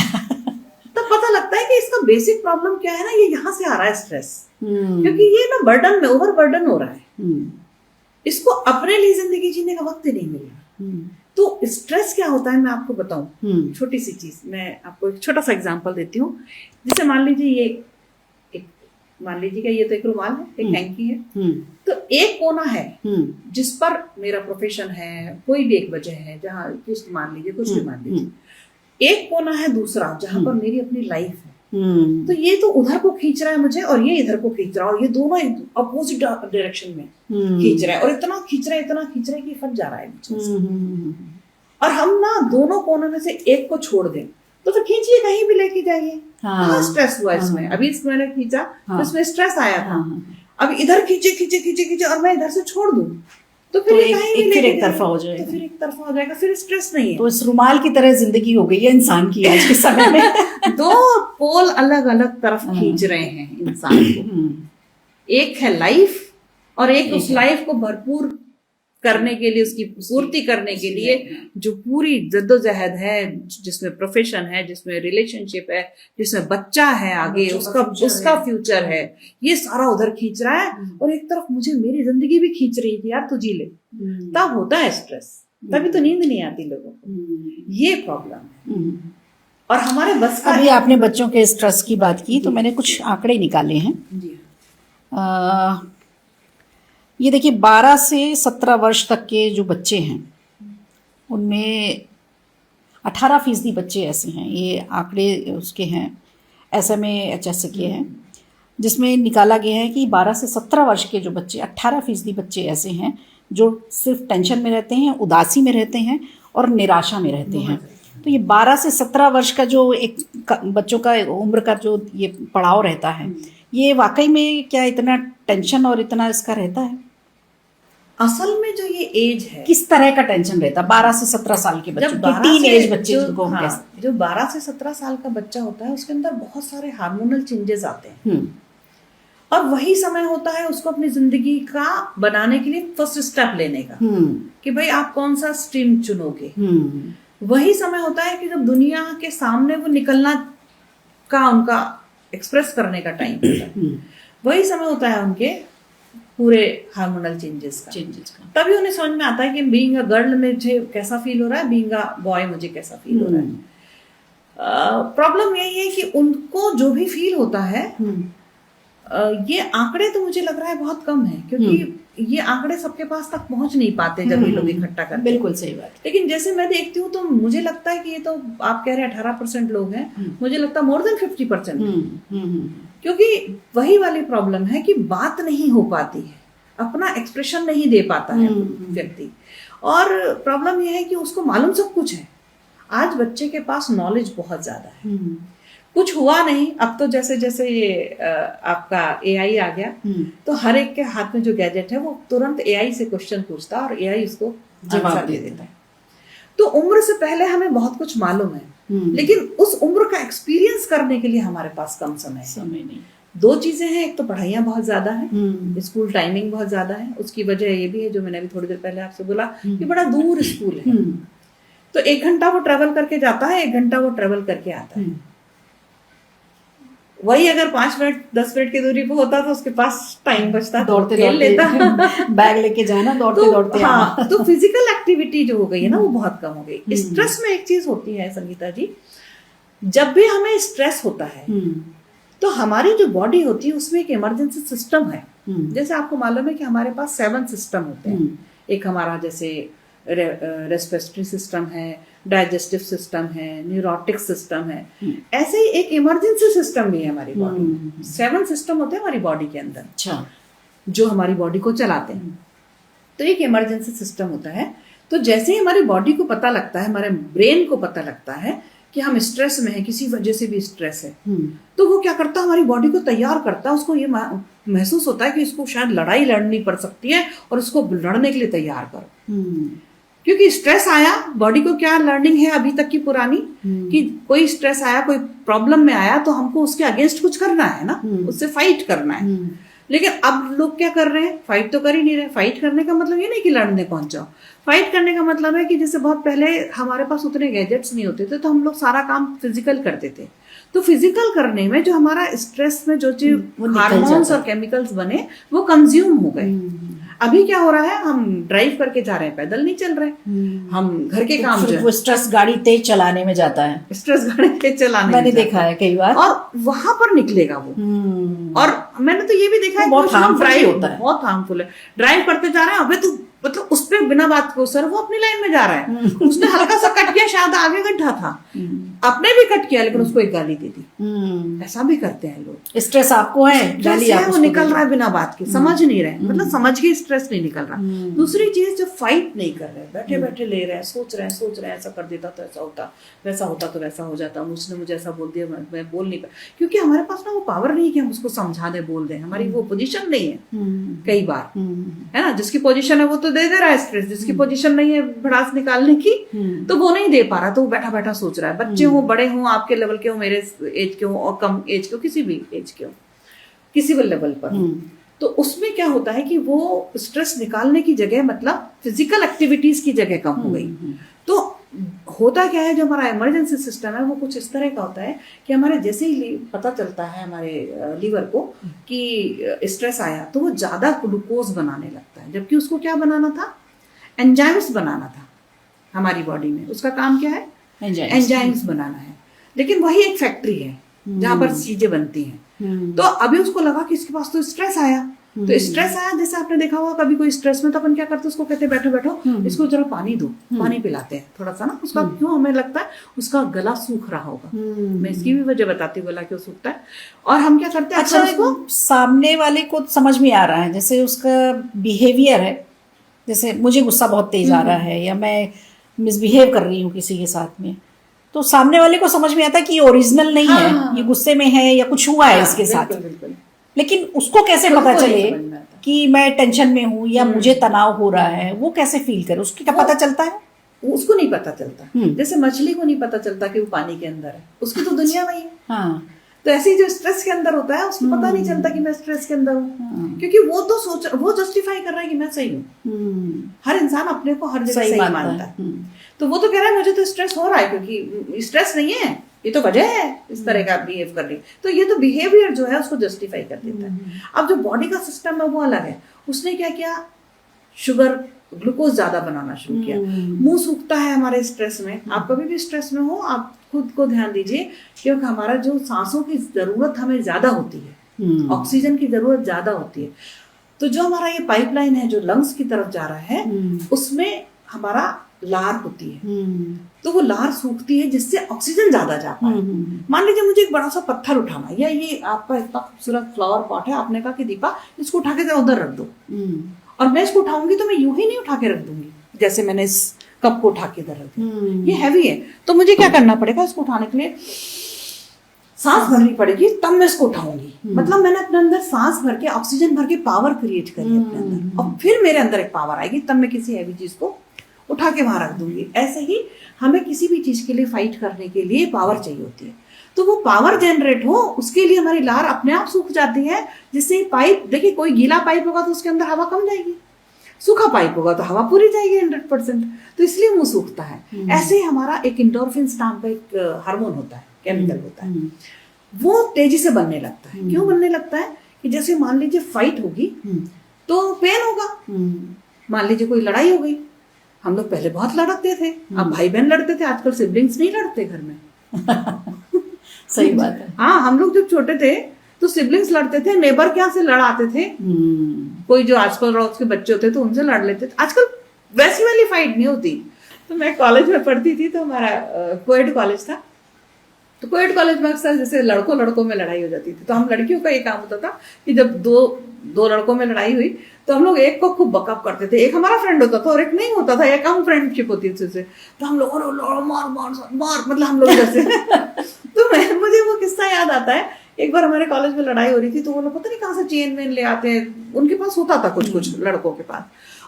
तब पता लगता है कि इसका बेसिक प्रॉब्लम क्या है ना, ये यहाँ से आ रहा है स्ट्रेस, क्योंकि ये ना बर्डन में ओवर बर्डन हो रहा है, इसको अपने लिए जिंदगी जीने का वक्त ही नहीं मिल रहा। तो स्ट्रेस क्या होता है मैं आपको बताऊं, छोटी सी चीज मैं आपको एक छोटा सा एग्जांपल देती हूँ। जैसे मान लीजिए मान लीजिए कि ये तो एक रुमाल है, एक हैंकी है, तो एक कोना है जिस पर मेरा प्रोफेशन है, कोई भी एक वजह है जहाँ कुछ मान लीजिए, कुछ भी मान लीजिए, एक कोना है दूसरा जहां पर मेरी अपनी लाइफ है। तो ये तो उधर को खींच रहा है मुझे और ये इधर को खींच रहा है, और ये दोनों अपोजिट डायरेक्शन में खींच रहा है, और इतना खींच रहा है कि फट जा रहा है मुझे। और हम ना दोनों कोनों में से एक को छोड़ दें तो फिर खींचिए, कहीं भी लेके जाइए। हाँ, स्ट्रेस हुआ इसमें, अभी इसमें मैंने खींचा तो इसमें स्ट्रेस आया था, अब इधर खींचे और मैं इधर से छोड़ दूं तो फिर एक तरफा हो जाएगा, तो फिर एक तरफा हो जाएगा, फिर स्ट्रेस नहीं है। तो इस रुमाल की तरह जिंदगी हो गई है इंसान की आज के समय में। दो पोल अलग अलग तरफ खींच रहे हैं इंसान को, एक है लाइफ और एक उस लाइफ को भरपूर करने के लिए, उसकी पूर्ति करने के लिए जो पूरी जद्दोजहद है, जिसमें प्रोफेशन है, जिसमें रिलेशनशिप है, जिसमें बच्चा है आगे, उसका फ्यूचर है, ये सारा उधर खींच रहा है, और एक तरफ मुझे मेरी जिंदगी भी खींच रही थी, यार तू जी ले। तब होता है स्ट्रेस, तभी तो नींद नहीं आती लोगों को, ये प्रॉब्लम है। और हमारे बस का, अभी आपने बच्चों के स्ट्रेस की बात की तो मैंने कुछ आंकड़े निकाले हैं। ये देखिए 12 से 17 वर्ष तक के जो बच्चे हैं उनमें 18% बच्चे ऐसे हैं, ये आंकड़े उसके हैं SMAHS के हैं, जिसमें निकाला गया है कि 12 से 17 वर्ष के जो बच्चे 18% बच्चे ऐसे हैं जो सिर्फ टेंशन में रहते हैं, उदासी में रहते हैं और निराशा में रहते हैं। तो ये 12 से 17 वर्ष का जो एक बच्चों का उम्र का जो ये पड़ाव रहता है, ये वाकई में क्या इतना टेंशन और इतना इसका रहता है? असल में जो ये एज है, किस तरह का टेंशन रहता है 12 से 17 साल के बच्चों की, टीन एज बच्चे जिनको हम कहते हैं। जो 12 से 17 साल का बच्चा होता है उसके अंदर बहुत सारे हार्मोनल चेंजेस आते हैं, और वही समय होता है उसको अपनी जिंदगी का बनाने के लिए फर्स्ट स्टेप लेने का, कि भाई आप कौन सा स्ट्रीम चुनोगे। वही समय होता है कि जब दुनिया के सामने वो निकलना का, उनका एक्सप्रेस करने का टाइम होता है। वही समय होता है उनके पूरे हार्मोनल चेंजेस का। तभी उन्हें समझ में आता है कि बीइंग अ गर्ल मुझे कैसा फील हो रहा है, बीइंग अ बॉय मुझे कैसा फील हो रहा है। प्रॉब्लम यही है कि उनको जो भी फील होता है, ये आंकड़े तो मुझे लग रहा है बहुत कम है, क्योंकि ये आंकड़े सबके पास तक पहुंच नहीं पाते जब ये लोग इकट्ठा करते हैं। बिल्कुल सही बात। लेकिन जैसे मैं देखती हूँ तो मुझे लगता है कि ये तो आप कह रहे हैं 18% लोग हैं, मुझे लगता है मोर देन 50%, क्योंकि वही वाली प्रॉब्लम है कि बात नहीं हो पाती है, अपना एक्सप्रेशन नहीं दे पाता है व्यक्ति। और प्रॉब्लम यह है कि उसको मालूम सब कुछ है। आज बच्चे के पास नॉलेज बहुत ज्यादा है, कुछ हुआ नहीं। अब तो जैसे जैसे ये आपका AI आ गया, तो हर एक के हाथ में जो गैजेट है वो तुरंत AI से क्वेश्चन पूछता है और AI उसको जवाब दे देता है। तो उम्र से पहले हमें बहुत कुछ मालूम है, लेकिन उस उम्र का एक्सपीरियंस करने के लिए हमारे पास कम समय नहीं। दो चीजें हैं, एक तो पढ़ाइयाँ बहुत ज्यादा है, स्कूल टाइमिंग बहुत ज्यादा है। उसकी वजह ये भी है जो मैंने अभी थोड़ी देर पहले आपसे बोला कि बड़ा दूर स्कूल है, तो 1 घंटा वो ट्रेवल करके जाता है, 1 घंटा वो ट्रेवल करके आता है। वही अगर 5 मिनट 10 मिनट की दूरी पे होता तो उसके पास टाइम बचता, दौड़ते खेल लेता, बैग लेके जाना, दौड़ते दौड़ते। हाँ, तो फिजिकल एक्टिविटी जो हो गई है ना वो बहुत कम हो गई। स्ट्रेस में एक चीज होती है संगीता जी, जब भी हमें स्ट्रेस होता है तो हमारी जो बॉडी होती है उसमें एक इमरजेंसी सिस्टम है। जैसे आपको मालूम है कि हमारे पास 7 सिस्टम होते हैं। एक हमारा जैसे रेस्पिरेटरी सिस्टम है, डाइजेस्टिव सिस्टम है, न्यूरोटिक सिस्टम है, ऐसे ही एक इमरजेंसी सिस्टम भी है हमारी बॉडी। 7 सिस्टम होते हैं हमारी बॉडी के अंदर, अच्छा, जो हमारी बॉडी को चलाते हैं। तो एक इमरजेंसी सिस्टम होता है। तो जैसे ही हमारी बॉडी को पता लगता है, हमारे ब्रेन को पता लगता है कि हम स्ट्रेस में हैं, किसी वजह से भी स्ट्रेस है, तो वो क्या करता है, हमारी बॉडी को तैयार करता है। उसको ये महसूस होता है कि इसको शायद लड़ाई लड़नी पड़ सकती है और उसको लड़ने के लिए तैयार करो। क्योंकि स्ट्रेस आया, बॉडी को क्या लर्निंग है अभी तक की पुरानी, कि कोई स्ट्रेस आया, कोई प्रॉब्लम में आया तो हमको उसके अगेंस्ट कुछ करना है ना, उससे फाइट करना है। लेकिन अब लोग क्या कर रहे हैं, फाइट तो कर ही नहीं रहे। फाइट करने का मतलब ये नहीं कि लड़ने पहुंच जाओ। फाइट करने का मतलब है कि जैसे बहुत पहले हमारे पास उतने गैजेट्स नहीं होते थे, तो हम लोग सारा काम फिजिकल करते थे। तो फिजिकल करने में जो हमारा स्ट्रेस में जो चीज हार्मोन्स और केमिकल्स बने वो कंज्यूम हो गए। अभी क्या हो रहा है, हम ड्राइव करके जा रहे हैं, पैदल नहीं चल रहे, हम घर के काम जो वो स्ट्रेस गाड़ी तेज चलाने में जाता है, स्ट्रेस गाड़ी तेज चलाने मैंने देखा है कई बार, और वहां पर निकलेगा वो। और मैंने तो ये भी देखा है बहुत हार्मफुल होता है, बहुत हार्मफुल है। ड्राइव करते जा रहे हैं, अबे तू मतलब उस पे बिना बात को, सर वो अपनी लाइन में जा रहा है, उसने हल्का सा कट किया, शायद आगे गड्ढा था, आपने भी कट किया लेकिन उसको एक गाली दे दी। ऐसा भी करते हैं लोग। स्ट्रेस आपको है, गाली आप वो निकल रहा है बिना बात के, समझ नहीं रहे, मतलब समझ के स्ट्रेस नहीं निकल रहा। दूसरी चीज, जो फाइट नहीं कर रहे, बैठे बैठे ले रहे हैं, सोच रहे हैं ऐसा कर देता तो ऐसा होता, वैसा होता तो वैसा हो जाता, उसने मुझे ऐसा बोल दिया, मैं बोल नहीं पाया, क्योंकि हमारे पास ना वो पावर नहीं है कि हम उसको समझा दे, बोल दें, हमारी वो पोजीशन नहीं है कई बार, है ना। जिसकी पोजीशन है वो तो दे रहा है स्ट्रेस, जिसकी पोजीशन नहीं है भड़ास निकालने की तो वो नहीं दे पा रहा, तो वो बैठा बैठा सोच रहा है। बच्चे हो, बड़े हो, आपके लेवल के हो, मेरे एज के हो और कम एज के हो, किसी भी एज के हो, किसी भी लेवल पर, तो उसमें क्या होता है कि वो स्ट्रेस निकालने की जगह, मतलब फिजिकल एक्टिविटीज की जगह कम हो गई। तो होता क्या है, जो हमारा इमरजेंसी सिस्टम है वो कुछ इस तरह का होता है कि हमारे जैसे ही पता चलता है हमारे लीवर को कि स्ट्रेस आया, तो वो ज्यादा ग्लूकोज बनाने लगता है, जबकि उसको क्या बनाना था, एंजाइम्स बनाना था हमारी बॉडी में। उसका काम क्या है, एंजाइम्स बनाना है। लेकिन वही एक फैक्ट्री है जहां पर चीजें बनती हैं। तो अभी उसको लगा कि इसके पास तो स्ट्रेस आया, तो स्ट्रेस आया, जैसे आपने देखा होगा कभी कोई स्ट्रेस में, तो अपन क्या करते हैं, उसको कहते हैं बैठो बैठो इसको जरा पानी दो, पानी पिलाते हैं थोड़ा सा ना, उसका क्यों हमें लगता है उसका गला सूख रहा होगा। मैं इसकी भी वजह बताती हूँ गला क्यों सूखता है। और हम क्या करते हैं, अच्छा, उसको सामने वाले को समझ में आ रहा है, जैसे उसका बिहेवियर है, जैसे मुझे गुस्सा बहुत तेज आ रहा है या मैं मिसबिहेव कर रही हूँ किसी के साथ में, तो सामने वाले को समझ में आता है कि ये ओरिजिनल नहीं है, ये गुस्से में है या कुछ हुआ है इसके साथ। लेकिन उसको कैसे पता चले कि मैं टेंशन में हूँ या मुझे तनाव हो रहा है, वो कैसे फील करे, उसको क्या पता चलता है? उसको नहीं पता चलता। जैसे मछली को नहीं पता चलता कि वो पानी के अंदर है, उसकी तो दुनिया वही है। हाँ। तो ऐसे ही जो स्ट्रेस के अंदर होता है उसको पता नहीं चलता कि मैं स्ट्रेस के अंदर हूँ, क्योंकि वो तो वो जस्टिफाई कर रहा है कि मैं सही हूँ। हर इंसान अपने को हर जगह सही मानता है। तो वो तो कह रहा है मुझे तो स्ट्रेस हो रहा है, क्योंकि स्ट्रेस नहीं है, ये तो वजह है इस तरह का बिहेव कर रही। तो ये तो बिहेवियर जो है उसको जस्टिफाई कर देता है। अब जो बॉडी का सिस्टम है वो अलग है। उसने क्या किया, शुगर, ग्लूकोज ज्यादा बनाना शुरू किया। मुंह सूखता है हमारे स्ट्रेस में। आप कभी भी स्ट्रेस में हो, आप खुद को ध्यान दीजिए, क्योंकि हमारा जो सांसों की जरूरत हमें ज्यादा होती है, ऑक्सीजन की जरूरत ज्यादा होती है। तो जो हमारा ये पाइपलाइन है जो लंग्स की तरफ जा रहा है, उसमें हमारा लार होती है, तो वो लार सूखती है जिससे ऑक्सीजन ज्यादा जा पाए। मान लीजिए मुझे एक बड़ा सा पत्थर उठाना है, या ये आपका इतना खूबसूरत फ्लावर पॉट है, आपने कहा कि दीपा इसको उठा के उधर रख दो, और मैं इसको उठाऊंगी तो मैं यूं ही नहीं उठा के रख दूंगी जैसे मैंने इस कप को उठा के इधर रख दिया, ये हैवी है, तो मुझे क्या करना पड़ेगा, इसको उठाने के लिए सांस भरनी पड़ेगी, तब मैं इसको उठाऊंगी। मतलब मैंने अपने अंदर सांस भर के, ऑक्सीजन भर के पावर क्रिएट करी अपने अंदर, और फिर मेरे अंदर एक पावर आएगी, तब मैं किसी हैवी चीज को उठा के वहां रख दूंगी। ऐसे ही हमें किसी भी चीज के लिए फाइट करने के लिए पावर चाहिए होती है। तो वो पावर जनरेट हो, उसके लिए हमारी लार अपने आप सूख जाती है, जिससे पाइप, देखिए कोई गीला पाइप होगा तो उसके अंदर हवा कम जाएगी, सूखा पाइप होगा तो हवा पूरी जाएगी 100%, तो इसलिए मुंह सूखता है। ऐसे ही हमारा एक इंडोर्फिन नाम का एक हार्मोन होता है, केमिकल होता है, वो तेजी से बनने लगता है। क्यों बनने लगता है कि जैसे मान लीजिए फाइट होगी तो पेन होगा, मान लीजिए कोई लड़ाई हो गई, हम लोग पहले बहुत लड़ते थे, अब भाई बहन लड़ते थे, आजकल सिबलिंग्स नहीं लड़ते घर में। सही बात है। हाँ, हम लोग जब छोटे थे तो सिबलिंग्स लड़ते थे, नेबर क्या से लड़ाते थे, कोई जो आसपास पड़ोस के बच्चे होते थे उनसे लड़ लेते थे। आजकल वैसी वाली फाइट नहीं होती। तो मैं कॉलेज में पढ़ती थी, तो हमारा कोएड कॉलेज था, तो कोएड कॉलेज में अक्सर जैसे लड़कों में लड़ाई हो जाती थी, तो हम लड़कियों का ये काम होता था कि जब दो लड़कों में लड़ाई हुई तो हम लोग एक को खूब बकअप करते थे, एक हमारा फ्रेंड होता था और एक नहीं होता था, एक हम फ्रेंडशिप होती थी उससे, तो हम लोग मार मतलब हम लोग जैसे तो मुझे वो किस्सा याद आता है। एक बार हमारे कॉलेज में लड़ाई हो रही थी, तो वो लोग पता नहीं कहाँ से चेन वेन ले आते हैं, उनके पास होता था कुछ लड़कों के पास,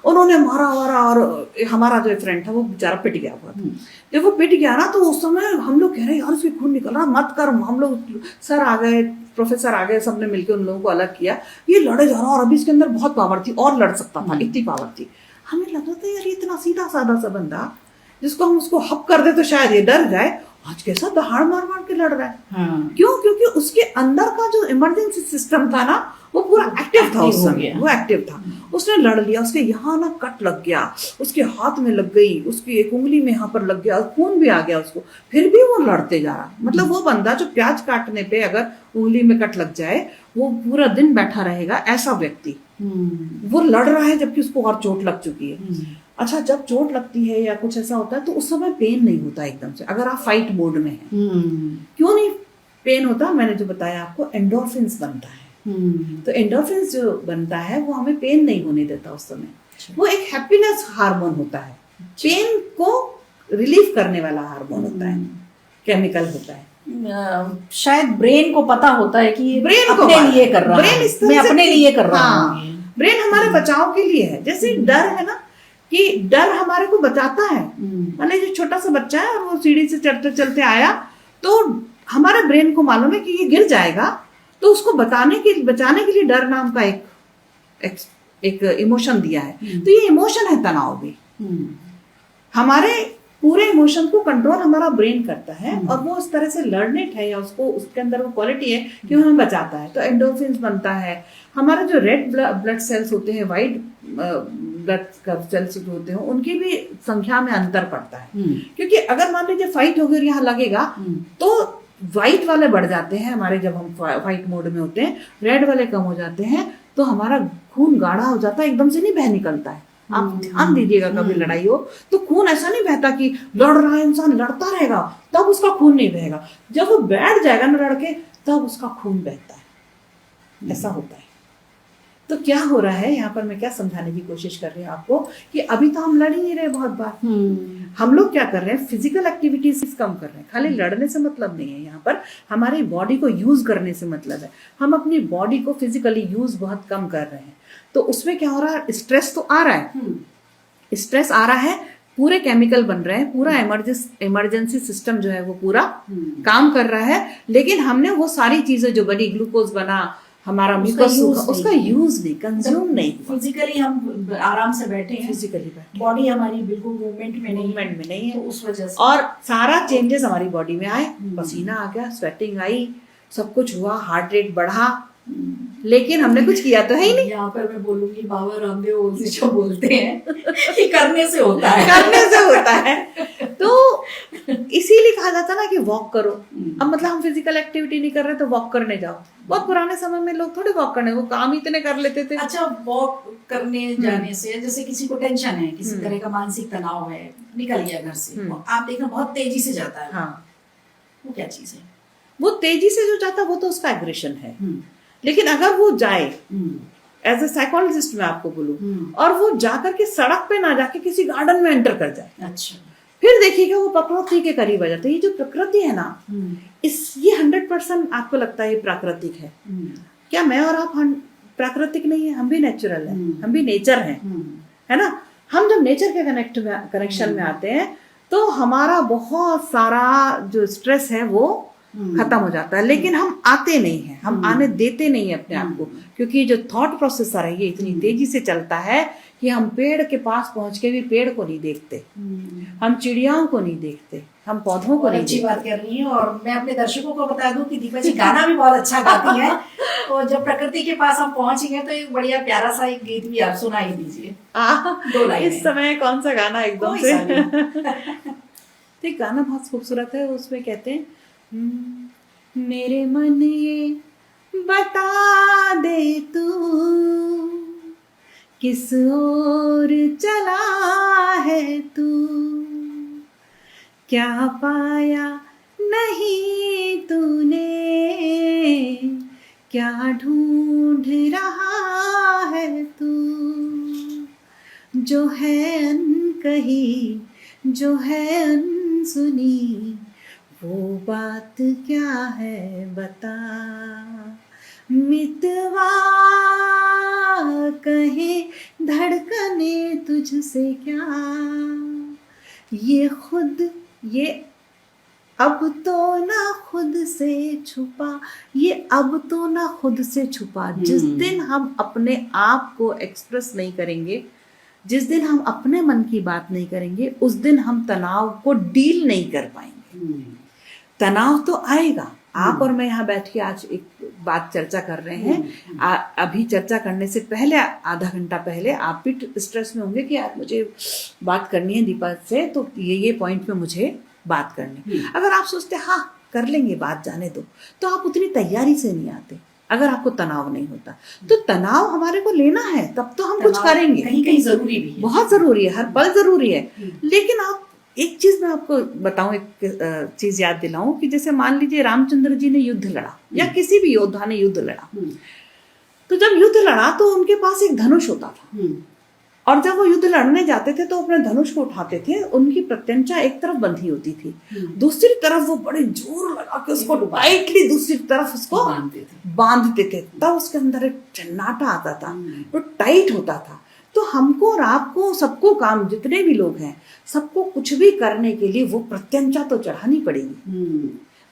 उन्होंने मारा वारा, और हमारा जो फ्रेंड था वो बेचारा पिट गया हुआ था। जब वो पिट गया ना तो उस समय हम लोग कह रहे यार उसके खून निकल रहा, मत कर। हम लोग सर आ गए, प्रोफेसर आ गए, सबने मिलकर उन लोगों को अलग किया। ये लड़े जा रहा, और अभी इसके अंदर बहुत पावर थी और लड़ सकता था, इतनी पावर थी। हमें लग रहा था यार इतना सीधा साधा सा बंदा, जिसको हम उसको हप कर दे तो शायद ये डर जाए, आज कैसा दहाड़ मार मार के लड़ रहा है। क्यों? क्योंकि उसके अंदर का जो इमरजेंसी सिस्टम था ना वो पूरा एक्टिव था उस समय, वो एक्टिव था। उसने लड़ लिया, उसके यहाँ ना कट लग गया, उसके हाथ में लग गई, उसकी एक उंगली में यहाँ पर लग गया, खून भी आ गया उसको, फिर भी वो लड़ते जा रहा। मतलब वो बंदा जो प्याज काटने पे अगर उंगली में कट लग जाए वो पूरा दिन बैठा रहेगा, ऐसा व्यक्ति वो लड़ रहा है जबकि उसको और चोट लग चुकी है। अच्छा, जब चोट लगती है या कुछ ऐसा होता है तो उस समय पेन नहीं होता एकदम से, अगर आप फाइट मोड में हैं। क्यों नहीं पेन होता? मैंने जो बताया आपको, एंडोर्फिन्स बनता है। तो एंडोर्फिन्स जो बनता है वो हमें पेन नहीं होने देता उस समय। वो एक हैप्पीनेस हार्मोन होता है, पेन को रिलीफ करने वाला हार्मोन होता है, केमिकल होता है। शायद ब्रेन को पता होता है कि ब्रेन अपने लिए कर रहा है, मैं अपने लिए कर रहा हूँ। ब्रेन हमारे बचाव के लिए है। जैसे डर है ना, कि डर हमारे को बचाता है। मान लीजिए छोटा सा बच्चा है और वो सीढ़ी से चलते चलते आया, तो हमारे ब्रेन को मालूम है कि ये गिर जाएगा, तो उसको बचाने के लिए डर नाम का एक इमोशन दिया है। तो ये इमोशन है तनाव भी। हमारे पूरे इमोशन को कंट्रोल हमारा ब्रेन करता है, और वो उस तरह से लर्नेट है, या उसको उसके अंदर वो क्वालिटी है कि वो हमें बचाता है। तो एंडोर्फिन्स बनता है। हमारे जो रेड ब्लड सेल्स होते हैं, वाइट ब्लड सेल्स जो होते हैं, उनकी भी संख्या में अंतर पड़ता है। क्योंकि अगर मान लीजिए फाइट हो गई और यहाँ लगेगा तो व्हाइट वाले बढ़ जाते हैं हमारे, जब हम फाइट मोड में होते हैं, रेड वाले कम हो जाते हैं, तो हमारा खून गाढ़ा हो जाता है, एकदम से नहीं बह निकलता है। आप ध्यान दीजिएगा, कभी लड़ाई हो तो खून ऐसा नहीं बहता कि लड़ रहा है इंसान, लड़ता रहेगा तब उसका खून नहीं बहेगा, जब वो बैठ जाएगा ना लड़के तब उसका खून बहता है, ऐसा होता है। तो क्या हो रहा है यहाँ पर, मैं क्या समझाने की कोशिश कर रही हूँ आपको, कि अभी तो हम लड़ ही नहीं रहे बहुत बार। हम लोग क्या कर रहे हैं, फिजिकल एक्टिविटीज कम कर रहे हैं। खाली लड़ने से मतलब नहीं है, यहाँ पर हमारी बॉडी को यूज करने से मतलब है। हम अपनी बॉडी को फिजिकली यूज बहुत कम कर रहे हैं, तो उसमें क्या हो रहा है, स्ट्रेस तो आ रहा है, स्ट्रेस आ रहा है, पूरे केमिकल बन रहे हैं, पूरा इमरजेंसी सिस्टम जो है वो पूरा काम कर रहा है, लेकिन हमने वो सारी चीजें जो बनी, ग्लूकोज बना, हमारा उसका यूज नहीं, कंज्यूम नहीं। फिजिकली हम आराम से बैठे हैं, फिजिकली बैठे, बॉडी हमारी बिल्कुल मूवमेंट में नहीं है, तो उस वजह से और सारा चेंजेस हमारी बॉडी में आए, पसीना आ गया, स्वेटिंग आई, सब कुछ हुआ, हार्ट रेट बढ़ा, लेकिन हमने कुछ किया तो है ही नहीं। यहाँ पर मैं बोलूंगी बाबा रामदेव जो बोलते हैं कि करने से होता है, करने से होता है। तो इसीलिए कहा जाता है ना कि वॉक करो। अब मतलब हम फिजिकल एक्टिविटी नहीं कर रहे तो वॉक करने जाओ। बहुत पुराने समय में लोग थोड़े वॉक करने, वो काम ही इतने कर लेते थे। अच्छा, वॉक करने जाने से, जैसे किसी को टेंशन है, किसी तरह का मानसिक तनाव है, निकल गया घर से, आप देखना बहुत तेजी से जाता है। हाँ, वो क्या चीज है? वो तेजी से जो जाता है वो तो उसका एग्रेशन है। लेकिन अगर वो जाए, एज ए साइकोलॉजिस्ट मैं आपको बोलूं, और वो जाकर के सड़क पे ना जाके किसी गार्डन में एंटर कर जाए, अच्छा, फिर देखिएगा वो प्रकृति के करीब आ जाता है। ये जो प्रकृति है ना, ये 100% आपको लगता है ये प्राकृतिक है क्या? मैं और आप प्राकृतिक नहीं है, हम भी नेचुरल है, हम भी नेचर है ना। हम जब नेचर के कनेक्शन में आते हैं तो हमारा बहुत सारा जो स्ट्रेस है वो खत्म हो जाता है। लेकिन हम आते नहीं हैं, हम आने देते नहीं है अपने आप को, क्योंकि जो थॉट प्रोसेसर है ये इतनी तेजी से चलता है कि हम पेड़ के पास पहुंच के भी पेड़ को नहीं देखते, हम चिड़ियाओं को नहीं देखते, हम पौधों को नहीं देखते। अच्छी बात कर रही है। और मैं अपने दर्शकों को बता दूं कि दीपा जी गाना भी बहुत अच्छा गाती हैं। तो जब प्रकृति के पास हम पहुंचेंगे तो एक बढ़िया प्यारा सा एक गीत भी आप सुना ही दीजिए, 2 लाइन। इस समय कौन सा गाना एकदम से तो गाना बहुत खूबसूरत है। उसमें कहते हैं, मेरे मन ये बता दे तू किस ओर चला है तू, क्या पाया नहीं तूने, क्या ढूंढ रहा है तू, जो है अनकही, जो है अनसुनी, वो बात क्या है बता, मितवा कहे धड़कने तुझसे क्या, ये अब तो ना खुद से छुपा, ये अब तो ना खुद से छुपा। जिस दिन हम अपने आप को एक्सप्रेस नहीं करेंगे, जिस दिन हम अपने मन की बात नहीं करेंगे, उस दिन हम तनाव को डील नहीं कर पाएंगे। तनाव तो आएगा। आप और मैं यहाँ बैठ के आज एक बात चर्चा कर रहे हैं, अभी चर्चा करने से पहले आधा घंटा पहले आप भी स्ट्रेस में होंगे कि यार मुझे बात करनी है दीपा से, तो ये पॉइंट पे मुझे बात करनी। अगर आप सोचते हाँ कर लेंगे बात, जाने दो, तो आप उतनी तैयारी से नहीं आते। अगर आपको तनाव नहीं होता तो तनाव हमारे को लेना है, तब तो हम कुछ करेंगे। कहीं कहीं जरूरी भी है, बहुत जरूरी है, हर पल जरूरी है। लेकिन आप एक चीज मैं आपको बताऊं, एक चीज याद दिलाऊं कि जैसे मान लीजिए रामचंद्र जी ने युद्ध लड़ा या किसी भी योद्धा ने युद्ध लड़ा, तो जब युद्ध लड़ा तो उनके पास एक धनुष होता था, और जब वो युद्ध लड़ने जाते थे तो अपने धनुष को उठाते थे, उनकी प्रत्यंचा एक तरफ बंधी होती थी, दूसरी तरफ वो बड़े जोर लगा के उसको टाइटली दूसरी तरफ उसको बांधते थे, तब उसके अंदर एक चन्नाटा आता था, वो टाइट होता था। तो हमको और आपको, सबको काम, जितने भी लोग हैं, सबको कुछ भी करने के लिए वो प्रत्यंचा तो चढ़ानी पड़ेगी,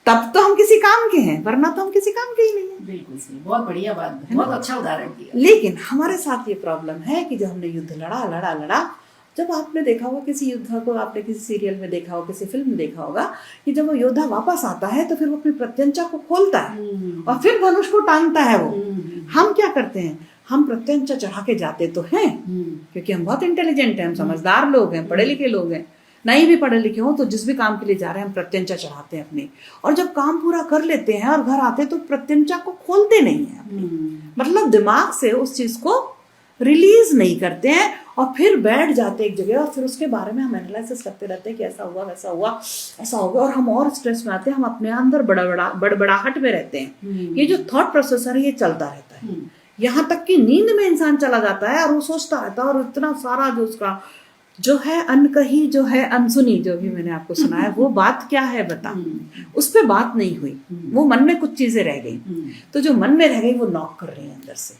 तब तो हम किसी काम के हैं, वरना तो हम किसी काम के ही नहीं हैं। बिल्कुल सही, बहुत बढ़िया बात, बहुत अच्छा उदाहरण दिया। लेकिन हमारे साथ ये प्रॉब्लम है कि जब हमने युद्ध लड़ा, जब आपने देखा होगा किसी योद्धा को, आपने किसी सीरियल में देखा होगा, किसी फिल्म में देखा होगा कि जब वो योद्धा वापस आता है तो फिर वो अपनी प्रत्यंचा को खोलता है और फिर धनुष को टांगता है। वो हम क्या करते हैं, हम प्रत्यंचा चढ़ा के जाते तो हैं क्योंकि हम बहुत इंटेलिजेंट हैं, हम समझदार लोग हैं, पढ़े लिखे लोग हैं। नहीं भी पढ़े लिखे हो तो जिस भी काम के लिए जा रहे हैं हम प्रत्यंचा चढ़ाते हैं अपनी, और जब काम पूरा कर लेते हैं और घर आते तो प्रत्यंचा को खोलते नहीं है अपनी, मतलब दिमाग से उस चीज को रिलीज नहीं करते हैं, और फिर बैठ जाते एक जगह और फिर उसके बारे में हम एनालिसिस करते रहते हैं कि ऐसा हुआ, वैसा हुआ, ऐसा हो गया, और हम और स्ट्रेस में आते हैं, हम अपने अंदर बड़बड़ाहट में रहते हैं। ये जो थॉट प्रोसेसर है ये चलता रहता है, यहाँ तक कि नींद में इंसान चला जाता है और वो सोचता रहता है, और इतना सारा जो उसका जो है अनकही, जो है अनसुनी, जो भी मैंने आपको सुनाया, वो बात क्या है बता, उस पर बात नहीं हुई, वो मन में कुछ चीजें रह गई, तो जो मन में रह गई वो नॉक कर रही है अंदर से,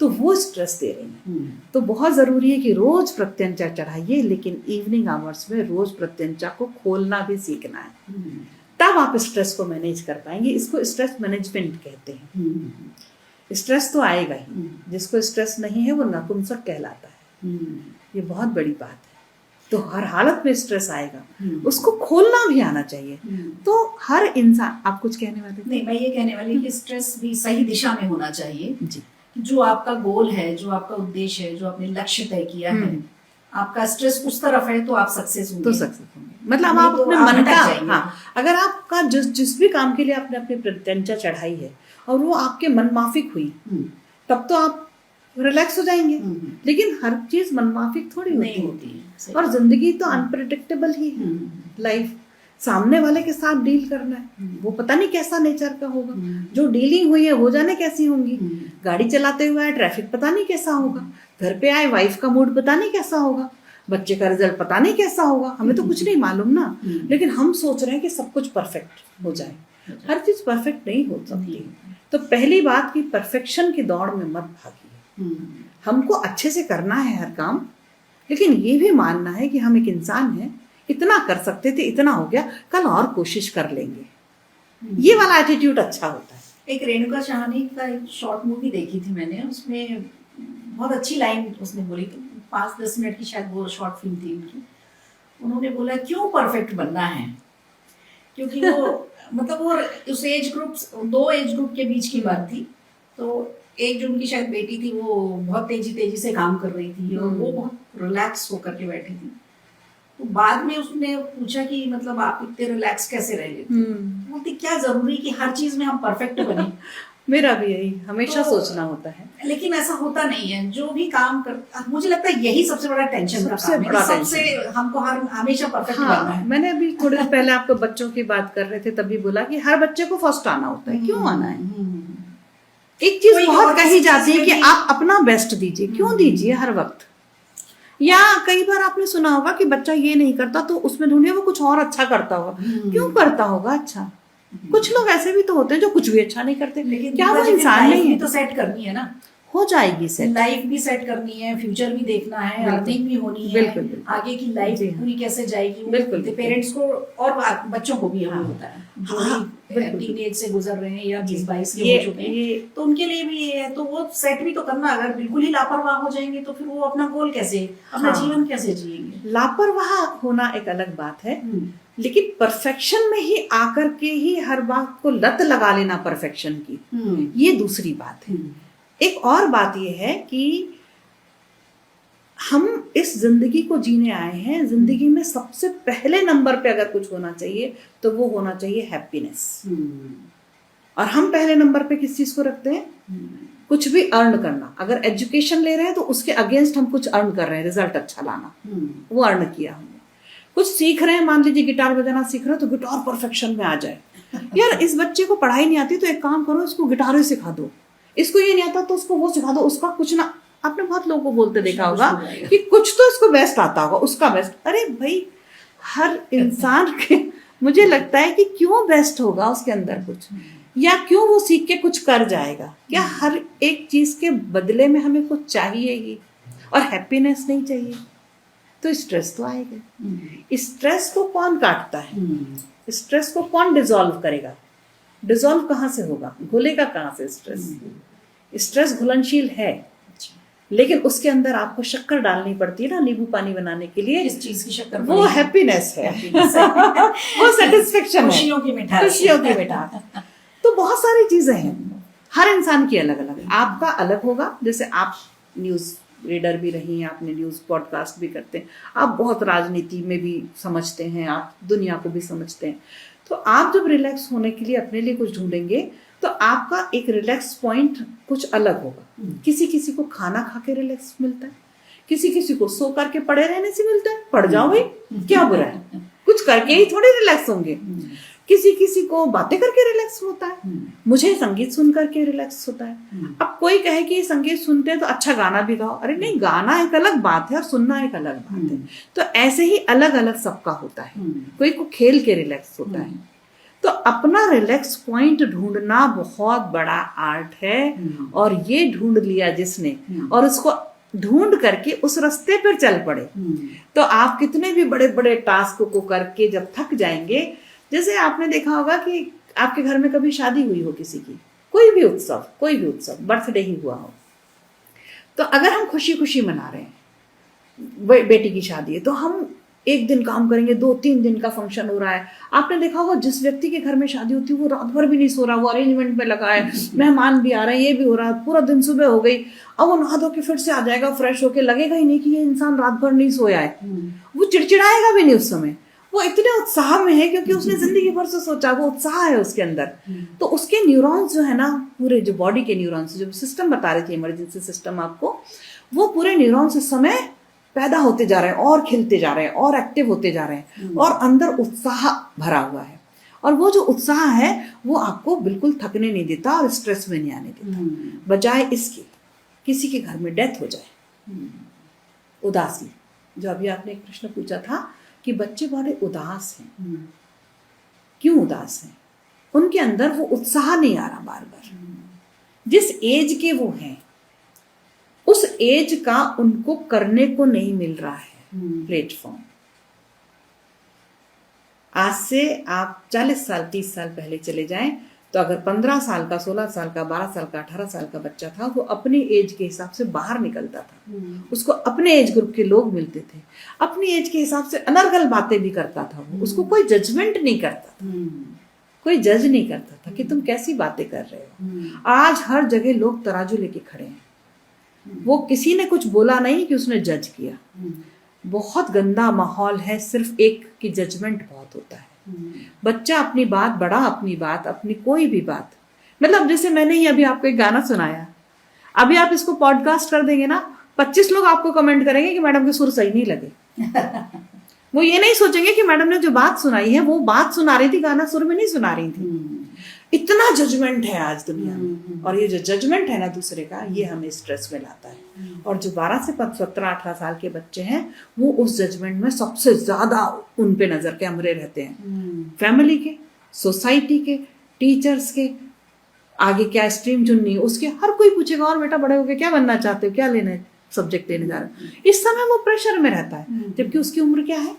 तो वो स्ट्रेस दे रही है। तो बहुत जरूरी है कि रोज प्रत्यंचा चढ़ाइए, लेकिन इवनिंग आवर्स में रोज प्रत्यंचा को खोलना भी सीखना है, तब आप स्ट्रेस को मैनेज कर पाएंगे। इसको स्ट्रेस मैनेजमेंट कहते हैं। स्ट्रेस तो आएगा ही, जिसको स्ट्रेस नहीं है वो नपुंसक कहलाता है, ये बहुत बड़ी बात है। तो हर हालत में स्ट्रेस आएगा, उसको खोलना भी आना चाहिए। तो हर इंसान, आप कुछ कहने वाले? नहीं, मैं ये कहने वाली कि स्ट्रेस भी सही दिशा में होना चाहिए जी। जो आपका गोल है, जो आपका उद्देश्य है, जो आपने लक्ष्य तय किया है, आपका स्ट्रेस उस तरफ है तो आप सक्सेस होंगे, तो सक्सेस होंगे। मतलब आप अपने मन का, हाँ, अगर आपका जिस भी काम के लिए आपने अपनी प्रत्यंचा चढ़ाई है और वो आपके मन माफिक हुई, तब तो आप रिलैक्स हो जाएंगे। लेकिन हर चीज मनमाफिक थोड़ी होती है, और जिंदगी तो अनप्रेडिक्टेबल ही है। लाइफ सामने वाले के साथ डील करना है, वो पता नहीं कैसा नेचर का होगा, जो डीलिंग हुई है वो जाने कैसी होंगी। गाड़ी चलाते हुए आए, ट्रैफिक पता नहीं कैसा होगा, घर पे आए वाइफ का मूड पता नहीं कैसा होगा, बच्चे का रिजल्ट पता नहीं कैसा होगा, हमें तो कुछ नहीं मालूम ना। लेकिन हम सोच रहे हैं कि सब कुछ परफेक्ट हो जाए, हर चीज परफेक्ट नहीं हो सकती। तो पहली बात कि परफेक्शन की दौड़ में मत भागिए। हमको अच्छे से करना है हर काम, लेकिन ये भी मानना है कि हम एक इंसान हैं, इतना कर सकते थे, इतना हो गया, कल और कोशिश कर लेंगे। ये वाला एटीट्यूड अच्छा होता है। एक रेणुका चाहनी का एक शॉर्ट मूवी देखी थी मैंने, उसमें बहुत अच्छी लाइन उसने बोली थी, 5-10 मिनट की शायद वो शॉर्ट फिल्म थी उनकी। उन्होंने बोला क्यों परफेक्ट बनना है, क्योंकि वो मतलब वो उस एज ग्रुप, 2 एज ग्रुप के बीच की बात थी। तो एक जो उनकी शायद बेटी थी वो बहुत तेजी से काम कर रही थी और वो बहुत रिलैक्स होकर के बैठी थी। तो बाद में उसने पूछा कि मतलब आप इतने रिलैक्स कैसे रह लेते? बोलती क्या जरूरी कि हर चीज में हम परफेक्ट बने। मेरा भी यही हमेशा सोचना होता है, लेकिन ऐसा होता नहीं है। जो भी काम कर, मुझे लगता है यही सबसे बड़ा टेंशन का काम है, सबसे हमको हमेशा परफेक्ट बनना है। मैंने अभी थोड़ी देर पहले आपको बच्चों की बात कर रहे थे, तभी बोला कि हर बच्चे को फर्स्ट आना होता है। क्यों आना है? एक चीज बहुत कही जाती है कि आप अपना बेस्ट दीजिए। क्यों दीजिए हर वक्त? या कई बार आपने सुना होगा कि बच्चा ये नहीं करता तो उसमें ढूंढिए वो कुछ और अच्छा करता होगा। क्यों करता होगा अच्छा? कुछ लोग ऐसे भी तो होते हैं जो कुछ भी अच्छा नहीं करते, लेकिन क्या वो इंसान नहीं है? तो सेट करनी है ना, हो जाएगी सेट, लाइफ भी सेट करनी है, फ्यूचर भी देखना है, बिल्कुल। अर्निंग भी होनी है, बिल्कुल। आगे की लाइफ जी हाँ। पूरी कैसे जाएगी, बिल्कुल। पेरेंट्स को और बच्चों को भी हाँ। होता है जो हाँ, भी टीनेज से गुजर रहे हैं या 20-22 के ये हो चुके हैं, तो उनके लिए भी ये है, तो वो सेट भी तो करना। अगर बिल्कुल ही लापरवाह हो जाएंगे तो फिर वो अपना गोल कैसे, अपना हाँ। जीवन कैसे जिएंगे। लापरवाह होना एक अलग बात है, लेकिन परफेक्शन में ही आकर के ही हर बात को लत लगा लेना परफेक्शन की, ये दूसरी बात है। एक और बात यह है कि हम इस जिंदगी को जीने आए हैं, जिंदगी में सबसे पहले नंबर पे अगर कुछ होना चाहिए तो वो होना चाहिए हैप्पीनेस। और हम पहले नंबर पे किस चीज को रखते हैं? कुछ भी अर्न करना। अगर एजुकेशन ले रहे हैं तो उसके अगेंस्ट हम कुछ अर्न कर रहे हैं, रिजल्ट अच्छा लाना, वो अर्न किया हमने। कुछ सीख रहे हैं, मान लीजिए गिटार बजाना सीख रहे हो तो गिटार परफेक्शन में आ जाए। यार इस बच्चे को पढ़ाई नहीं आती तो एक काम करो, इसको गिटार ही सिखा दो, इसको ये नहीं आता तो उसको वो सिखा दो, उसका कुछ ना। आपने बहुत लोगों को बोलते देखा होगा कि कुछ तो इसको बेस्ट आता होगा, उसका बेस्ट। अरे भाई हर इंसान के मुझे लगता है कि क्यों बेस्ट होगा उसके अंदर कुछ, या क्यों वो सीख के कुछ कर जाएगा? क्या हर एक चीज के बदले में हमें कुछ चाहिए ही, और हैप्पीनेस नहीं चाहिए तो स्ट्रेस तो आएगा। स्ट्रेस को कौन काटता है? स्ट्रेस को कौन डिसॉल्व करेगा? डिसॉल्व कहाँ से होगा? घुलेगा कहाँ से स्ट्रेस? स्ट्रेस घुलनशील है, लेकिन उसके अंदर आपको शक्कर डालनी पड़ती है ना, नींबू पानी बनाने के लिए। इस चीज की शक्कर वो हैप्पीनेस है, वो सेटिस्फेक्शन है, खुशियों की मिठास। खुशियों की मिठास। तो बहुत सारी चीजें हैं, हर इंसान की अलग अलग। आपका अलग होगा, जैसे आप न्यूज रीडर भी रही हैं, आपने न्यूज पॉडकास्ट भी करते हैं, आप बहुत राजनीति में भी समझते हैं, आप दुनिया को भी समझते हैं। तो आप जब रिलैक्स होने के लिए अपने लिए कुछ ढूंढेंगे तो आपका एक रिलैक्स पॉइंट कुछ अलग होगा। किसी किसी को खाना खा के रिलैक्स मिलता है, किसी किसी को सो करके पड़े रहने से मिलता है। पड़ जाओ भाई, क्या बुरा है, कुछ करके ही थोड़े रिलैक्स होंगे। किसी किसी को बातें करके रिलैक्स होता है, मुझे संगीत सुन करके रिलैक्स होता है। अब कोई कहे कि संगीत सुनते हैं तो अच्छा गाना भी गाओ, अरे नहीं, गाना एक अलग बात है और सुनना एक अलग बात है। तो ऐसे ही अलग अलग सबका होता है। कोई को खेल के रिलैक्स होता है। तो अपना रिलैक्स पॉइंट ढूंढना बहुत बड़ा आर्ट है, और ये ढूंढ लिया जिसने और उसको ढूंढ करके उस रास्ते पर चल पड़े, तो आप कितने भी बड़े बड़े टास्क को करके जब थक जाएंगे, जैसे आपने देखा होगा कि आपके घर में कभी शादी हुई हो किसी की, कोई भी उत्सव, बर्थडे ही हुआ हो, तो अगर हम खुशी खुशी मना रहे हैं, बेटी की शादी है, तो हम एक दिन काम करेंगे, 2-3 दिन का फंक्शन हो रहा है। आपने देखा होगा जिस व्यक्ति के घर में शादी होती है वो रात भर भी नहीं सो रहा, वो अरेंजमेंट में लगा है, मेहमान भी आ रहे हैं, ये भी हो रहा है, पूरा दिन सुबह हो गई, अब वो नहा धो के फिर से आ जाएगा फ्रेश होके, लगेगा ही नहीं कि ये इंसान रात भर नहीं सोया है। वो चिड़चिड़ाएगा भी नहीं उस समय, वो इतने उत्साह में है क्योंकि उसने जिंदगी भर से सोचा, वो उत्साह है उसके अंदर। तो उसके न्यूरॉन्स जो है ना, पूरे जो बॉडी के न्यूरॉन्स, जो सिस्टम बता रही थी इमरजेंसी सिस्टम आपको, वो पूरे न्यूरॉन्स इस समय पैदा होते जा रहे हैं और खिलते जा रहे हैं और एक्टिव होते जा रहे हैं, और अंदर उत्साह भरा हुआ है। और वो जो उत्साह है वो आपको बिल्कुल थकने नहीं देता और स्ट्रेस में नहीं आने देता। बजाय इसके किसी के घर में डेथ हो जाए, उदासी, जो अभी आपने एक प्रश्न पूछा था कि बच्चे बड़े उदास हैं, क्यों उदास हैं? उनके अंदर वो उत्साह नहीं आ रहा बार बार। जिस एज के वो हैं उस एज का उनको करने को नहीं मिल रहा है प्लेटफॉर्म। आज से आप 40 साल 30 साल पहले चले जाएं तो अगर 15 साल का, 16 साल का, 12 साल का, 18 साल का बच्चा था, वो अपनी एज के हिसाब से बाहर निकलता था, उसको अपने एज ग्रुप के लोग मिलते थे, अपनी एज के हिसाब से अनर्गल बातें भी करता था वो, उसको कोई जजमेंट नहीं करता था, कोई जज नहीं करता था कि तुम कैसी बातें कर रहे हो। आज हर जगह लोग तराजू लेके खड़े हैं, वो किसी ने कुछ बोला नहीं कि उसने जज किया। बहुत गंदा माहौल है, सिर्फ एक की जजमेंट बहुत होता है। बच्चा अपनी बात, बड़ा अपनी बात, अपनी कोई भी बात, मतलब जैसे मैंने ही अभी आपको एक गाना सुनाया, अभी आप इसको पॉडकास्ट कर देंगे ना, 25 लोग आपको कमेंट करेंगे कि मैडम के सुर सही नहीं लगे। वो ये नहीं सोचेंगे कि मैडम ने जो बात सुनाई है वो बात सुना रही थी, गाना सुर में नहीं सुना रही थी। इतना जजमेंट है आज दुनिया में, और ये जो जजमेंट है ना दूसरे का, ये हमें स्ट्रेस में लाता है। और जो 12 से 17-18 साल के बच्चे हैं वो उस जजमेंट में सबसे ज्यादा उन पे नजर कैमरे रहते हैं, फैमिली के, सोसाइटी के, टीचर्स के, आगे क्या स्ट्रीम चुननी है उसके, हर कोई पूछेगा और बेटा बड़े होके क्या बनना चाहते हो, क्या लेना है, सब्जेक्ट लेने जा रहे हो। इस समय वो प्रेशर में रहता है, जबकि उसकी उम्र क्या है,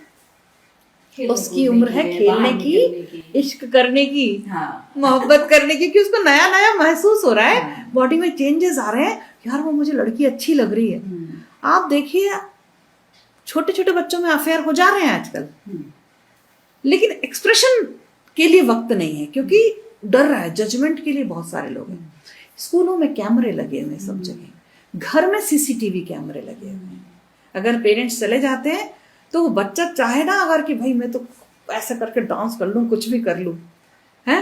उसकी उम्र है खेलने की, इश्क करने की, मोहब्बत करने की, कि उसको नया नया महसूस हो रहा है, बॉडी में चेंजेस आ रहे हैं, यार वो मुझे लड़की अच्छी लग रही है। आप देखिए छोटे छोटे बच्चों में अफेयर हो जा रहे हैं आजकल, लेकिन एक्सप्रेशन के लिए वक्त नहीं है, क्योंकि डर रहा है, जजमेंट के लिए बहुत सारे लोग हैं। स्कूलों में कैमरे लगे हुए हैं सब जगह, घर में सीसीटीवी कैमरे लगे हुए हैं। अगर पेरेंट्स चले जाते हैं तो वो बच्चा चाहे ना अगर कि भाई मैं तो ऐसा करके डांस कर लूं, कुछ भी कर लूं, है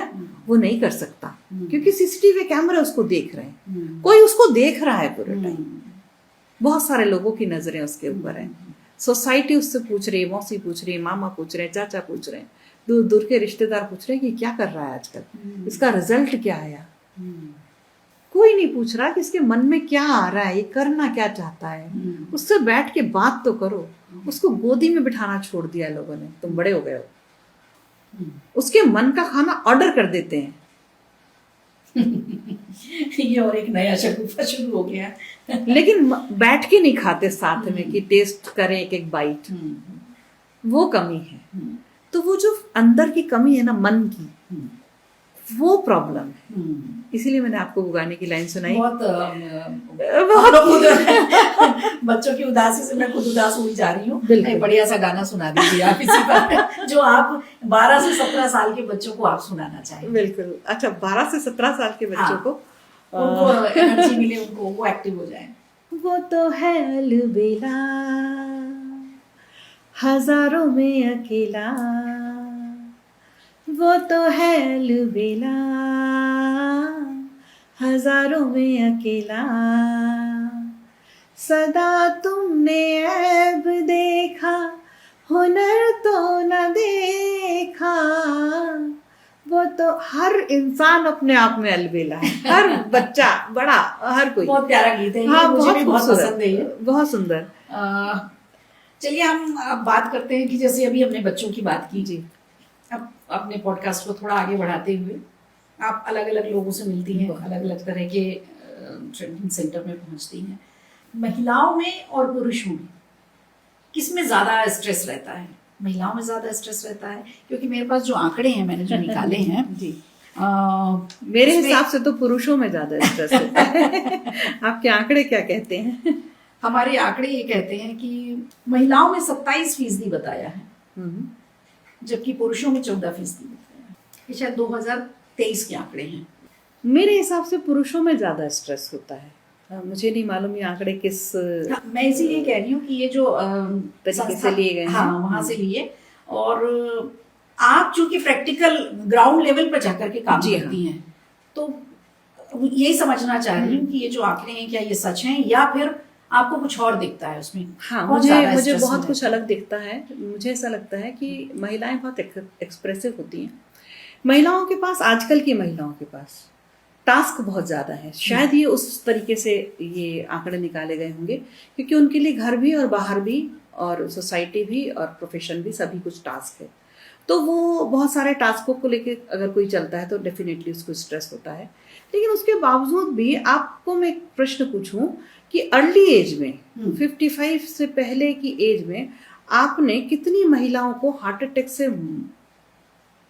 वो नहीं कर सकता, क्योंकि सीसीटीवी कैमरे उसको देख रहे हैं, कोई उसको देख रहा है पूरे टाइम, बहुत सारे लोगों की नजरें उसके ऊपर है। सोसाइटी उससे पूछ रही है, मौसी पूछ रही है, मामा पूछ रहे हैं, चाचा पूछ रहे हैं, दूर दूर के रिश्तेदार पूछ रहे हैं कि क्या कर रहा है आजकल, इसका रिजल्ट क्या आया। कोई नहीं पूछ रहा कि इसके मन में क्या आ रहा है, ये करना क्या चाहता है। उससे बैठ के बात तो करो। उसको गोदी में बिठाना छोड़ दिया लोगों ने, तुम बड़े हो गए हो। उसके मन का खाना ऑर्डर कर देते हैं। ये और एक नया शगुफा शुरू हो गया। लेकिन बैठ के नहीं खाते साथ में कि टेस्ट करें एक एक बाइट, वो कमी है। तो वो जो अंदर की कमी है ना, मन की, वो प्रॉब्लम है। इसीलिए मैंने आपको गाने की लाइन सुनाई। बहुत बच्चों की उदासी से मैं खुद उदास हुई जा रही हूँ। एक बढ़िया सा गाना सुना दीजिए आप इसी पर, जो आप 12 से 17 साल के बच्चों को आप सुनाना चाहिए। बिल्कुल। अच्छा, 12 से 17 साल के बच्चों को उनको एनर्जी मिले, उनको वो एक्टिव हो जाए। वो तो है अलबेला हजारों में अकेला, वो तो है अलबेला हजारों में अकेला, सदा तुमने ऐब देखा, हुनर तो न देखा। वो तो हर इंसान अपने आप में अलबेला है, हर बच्चा बड़ा, हर कोई। बहुत प्यारा गीत है। हाँ, मुझे भी बहुत पसंद है ये, बहुत सुंदर। चलिए हम अब बात करते हैं कि जैसे अभी हमने बच्चों की बात की जी, अब अपने पॉडकास्ट को थोड़ा आगे बढ़ाते हुए आप अलग अलग लोगों से मिलती हैं, अलग अलग तरह के ट्रेनिंग सेंटर में पहुंचती हैं। महिलाओं में और पुरुषों में किसमें ज़्यादा स्ट्रेस रहता है? महिलाओं में ज़्यादा स्ट्रेस रहता है, क्योंकि मेरे पास जो आंकड़े हैं, मैंने जो निकाले हैं जी, मेरे हिसाब से तो पुरुषों में ज़्यादा स्ट्रेस होता है। आपके आंकड़े क्या कहते हैं? हमारे आंकड़े ये कहते हैं कि महिलाओं में 27% बताया है, जबकि पुरुषों में 14% बताया है। ये शायद 2023 के आंकड़े हैं। मेरे हिसाब से पुरुषों में ज्यादा स्ट्रेस होता है। मुझे नहीं मालूम ये आंकड़े किस मैं इसीलिए कह रही हूँ कि ये जो तरीके से लिए गए हैं, हाँ, वहां से लिए। और आप चूंकि प्रैक्टिकल ग्राउंड लेवल पर जाकर के काम करती हैं, तो यही समझना चाह रही हूँ कि ये जो आंकड़े हैं क्या ये सच हैं, या फिर आपको कुछ और दिखता है उसमें? हाँ, मुझे बहुत कुछ अलग दिखता है। मुझे ऐसा लगता है कि महिलाएं बहुत एक्सप्रेसिव होती हैं। महिलाओं के पास, आजकल की महिलाओं के पास टास्क बहुत ज़्यादा है। शायद ये उस तरीके से ये आंकड़े निकाले गए होंगे, क्योंकि उनके लिए घर भी और बाहर भी और सोसाइटी भी और प्रोफेशन भी सभी कुछ टास्क है। तो वो बहुत सारे टास्कों को लेके अगर कोई चलता है तो डेफिनेटली उसको स्ट्रेस होता है। लेकिन उसके बावजूद भी आपको मैं एक प्रश्न पूछूं कि अर्ली एज में 55 से पहले की एज में आपने कितनी महिलाओं को हार्ट अटैक से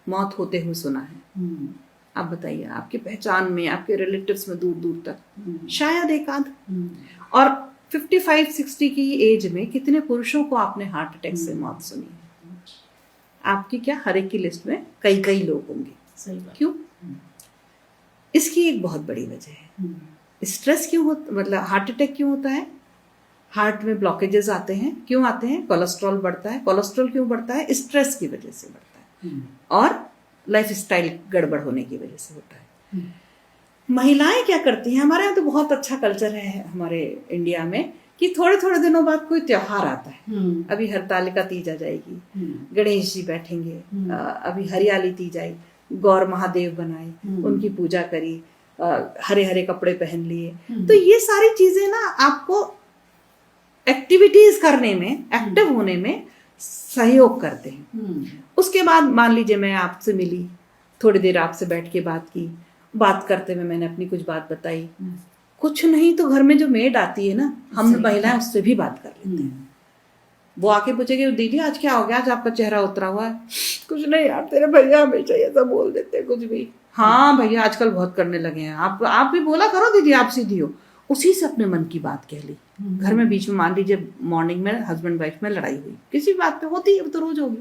मौत होते हुए सुना है? आप बताइए, आपकी पहचान में, आपके रिलेटिव्स में, दूर दूर तक शायद एक आध। और 55-60 की एज में कितने पुरुषों को आपने हार्ट अटैक से मौत सुनी है? आपकी क्या, हर एक की लिस्ट में कई कई लोग होंगे। सही बात। क्यों? इसकी एक बहुत बड़ी वजह है। स्ट्रेस क्यों होता, मतलब हार्ट अटैक क्यों होता है? हार्ट में ब्लॉकेजेस आते हैं। क्यों आते हैं? कोलेस्ट्रॉल बढ़ता है। कोलेस्ट्रॉल क्यों बढ़ता है? स्ट्रेस की वजह से बढ़ता है और लाइफस्टाइल गड़बड़ होने की वजह से होता है। महिलाएं क्या करती हैं, हमारे यहाँ तो बहुत अच्छा कल्चर है हमारे इंडिया में कि थोड़े थोड़े दिनों बाद कोई त्योहार आता है। अभी हरतालिका तीज आ जाएगी, गणेश जी बैठेंगे, अभी हरियाली तीज आई, गौर महादेव बनाए, उनकी पूजा करी, हरे हरे कपड़े पहन लिए। तो ये सारी चीजें ना आपको एक्टिविटीज करने में, एक्टिव होने में सहयोग करते हैं। उसके बाद मान लीजिए मैं आपसे मिली, थोड़ी देर आपसे बैठ के बात की, बात करते हुए मैंने अपनी कुछ बात बताई। कुछ नहीं तो घर में जो मेड आती है ना, हम महिलाएं उससे भी बात कर लेते हैं। वो आके पूछेगी दीदी आज क्या हो गया, आज आपका चेहरा उतरा हुआ है। कुछ नहीं यार, तेरे भैया हमेशा ऐसा बोल देते हैं कुछ भी। हाँ भैया आजकल बहुत करने लगे हैं, आप भी बोला करो दीदी, आप सीधी हो। उसी से अपने मन की बात कह ली। घर में बीच में मान लीजिए मॉर्निंग में हस्बैंड वाइफ में लड़ाई हुई, किसी बात पे होती है, तो रोज होगी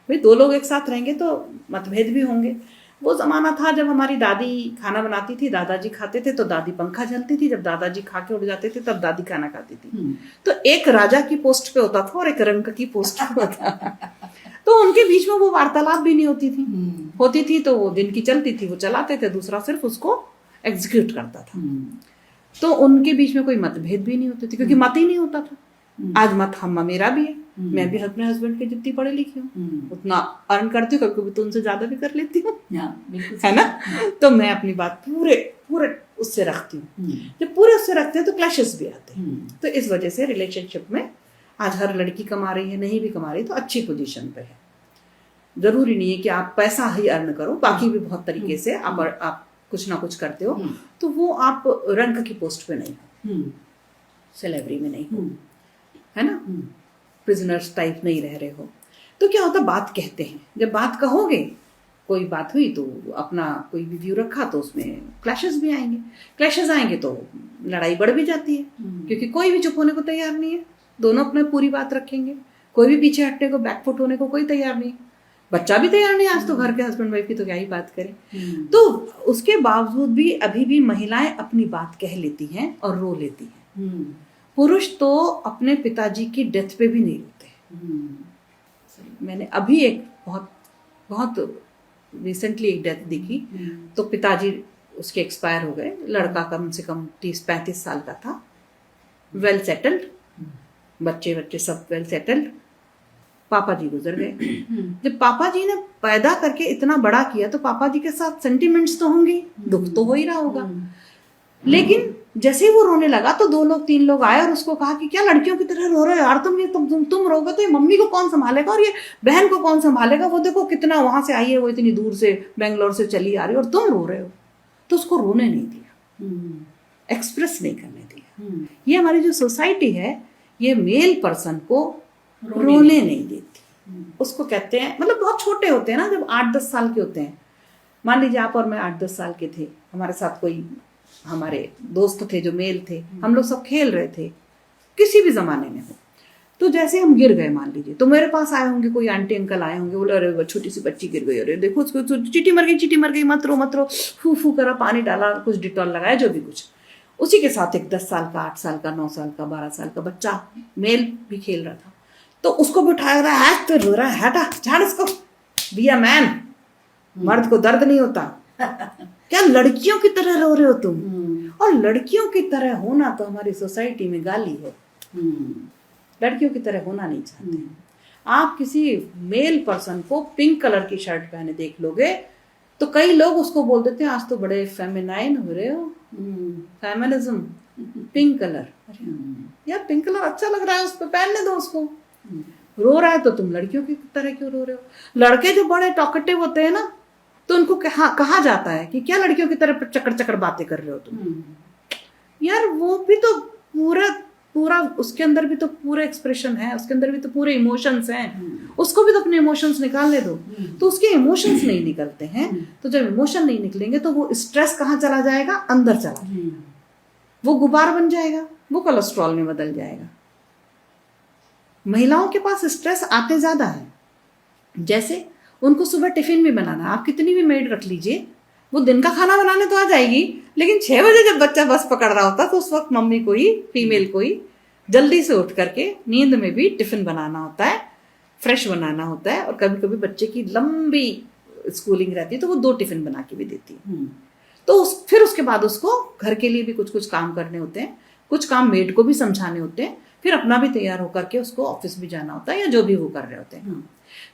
भाई, दो लोग एक साथ रहेंगे तो मतभेद भी होंगे। वो जमाना था जब हमारी दादी खाना बनाती थी, दादाजी खाते थे, तो दादी पंखा झलती थी, जब दादाजी खा के उठ जाते थे तब दादी खाना खाती थी। तो एक राजा की पोस्ट पे होता था और एक रंक की पोस्ट पे होता था। तो उनके बीच में वो वार्तालाप भी नहीं होती थी। होती थी तो वो दिन की चलती थी, वो चलाते थे, दूसरा सिर्फ उसको एग्जीक्यूट करता था। तो उनके बीच में कोई मतभेद भी नहीं होते थे, क्योंकि मत ही नहीं होता था। आज मत हम मेरा भी है, मैं भी अपने हस्बैंड के जितनी पढ़ी लिखी हूँ उतना अर्न करती हूँ, कभी तो उनसे ज्यादा भी कर लेती हूँ, है ना। तो मैं अपनी बात पूरे उससे रखती हूँ। जब पूरे उससे रखते हैं तो क्लैशेस भी आते हैं। तो इस वजह से रिलेशनशिप में आज हर लड़की कमा रही है, नहीं भी कमा रही तो अच्छी पोजीशन पे है। जरूरी नहीं है कि आप पैसा ही अर्न करो, बाकी भी बहुत तरीके से आप कुछ ना कुछ करते हो, तो वो आप रंक की पोस्ट पे नहीं हो, सेलेब्रिटी में नहीं हो, है ना, प्रिजनर्स टाइप नहीं रह रहे हो। तो क्या होता, बात कहते हैं। जब बात कहोगे, कोई बात हुई तो अपना कोई भी व्यू रखा तो उसमें क्लैशेस भी आएंगे। क्लैशेस आएंगे तो लड़ाई बढ़ भी जाती है, क्योंकि कोई भी चुप होने को तैयार नहीं है। दोनों अपने पूरी बात रखेंगे, कोई भी पीछे हटने को, बैकफुट होने को कोई तैयार नहीं। बच्चा भी तैयार नहीं, आज तो घर के हस्बैंड वाइफ की तो क्या ही बात करें। तो उसके बावजूद भी अभी भी महिलाएं अपनी बात कह लेती हैं और रो लेती हैं। पुरुष तो अपने पिताजी की डेथ पे भी नहीं रोते। मैंने अभी एक बहुत रिसेंटली एक डेथ देखी, तो पिताजी उसके एक्सपायर हो गए। लड़का कम से कम 30-35 साल का था, वेल सेटल्ड, बच्चे सब वेल सेटल्ड। पापा जी गुजर गए। जब पापा जी ने पैदा करके इतना बड़ा किया तो पापा जी के साथ सेंटिमेंट्स तो होंगे, दुख तो हो ही रहा होगा। लेकिन जैसे ही वो रोने लगा तो 2-3 लोग आए और उसको कहा कि क्या लड़कियों की तरह रो रहे हो यार, तुम रोगे तो ये मम्मी को कौन संभालेगा और ये बहन को कौन संभालेगा, वो देखो कितना वहां से आई है, वो इतनी दूर से बेंगलोर से चली आ रही है और तुम रो रहे हो। तो उसको रोने नहीं दिया, एक्सप्रेस नहीं करने दिया। ये हमारी जो सोसाइटी है, ये मेल पर्सन को रोने नहीं देती। उसको कहते हैं, मतलब बहुत छोटे होते हैं ना, जब 8-10 साल के होते हैं। मान लीजिए आप और मैं 8-10 साल के थे, हमारे साथ कोई हमारे दोस्त थे जो मेल थे, हम लोग सब खेल रहे थे, किसी भी जमाने में हो। तो जैसे हम गिर गए मान लीजिए, तो मेरे पास आए होंगे कोई आंटी अंकल आए होंगे, बोले अरे छोटी सी बच्ची गिर गई, अरे देखो उसको चीटी मर गई, मत रो, फू करा, पानी डाला, कुछ डिटॉल लगाया, जो भी कुछ। उसी के साथ एक 10 साल का, 8 साल का, 9 साल का, 12 साल का बच्चा मेल भी खेल रहा था। तो उसको भी उठाया रहा है, तो रो रहा है, हटा झाड़ इसको, बी अ मैन, मर्द को दर्द नहीं होता। क्या लड़कियों की तरह रो रहे हो तुम? और लड़कियों की तरह होना तो हमारी सोसाइटी में गाली है। लड़कियों की तरह होना नहीं चाहते। आप किसी मेल पर्सन को पिंक कलर की शर्ट पहने देख लोगे तो कई लोग उसको बोल देते हैं आज तो बड़े फेमिनाइन हो रहे हो, फेमिनिज्म, पिंक कलर। यार पिंक कलर अच्छा लग रहा है, उस पर पहनने दो उसको। रो रहा है तो तुम लड़कियों की तरह क्यों रो रहे हो? लड़के जो बड़े टॉकेटिव होते हैं ना, तो उनको कहा जाता है कि क्या लड़कियों की तरह चक्कर बातें कर रहे हो तुम। यार वो भी तो पूरा उसके अंदर भी तो पूरा एक्सप्रेशन है, उसके अंदर भी तो पूरे इमोशंस हैं, उसको भी तो अपने इमोशंस निकालने दो। तो उसके इमोशंस नहीं निकलते हैं, तो जब इमोशन नहीं निकलेंगे तो वो स्ट्रेस कहाँ चला जाएगा? अंदर चला जाएगा, वो गुबार बन जाएगा, वो कोलेस्ट्रॉल में बदल जाएगा। महिलाओं के पास स्ट्रेस आते ज्यादा है। जैसे उनको सुबह टिफिन भी बनाना, आप कितनी भी मेड रख लीजिए, वो दिन का खाना बनाने तो आ जाएगी, लेकिन 6 बजे जब बच्चा बस पकड़ रहा होता तो उस वक्त मम्मी को ही, फीमेल को ही जल्दी से उठ करके नींद में भी टिफिन बनाना होता है, फ्रेश बनाना होता है। और कभी कभी बच्चे की लंबी स्कूलिंग रहती है तो वो 2 टिफिन बना के भी देती है। तो फिर उसके बाद उसको घर के लिए भी कुछ काम करने होते हैं, कुछ काम मेड को भी समझाने होते हैं, फिर अपना भी तैयार होकर के उसको ऑफिस भी जाना होता है या जो भी वो कर रहे होते हैं।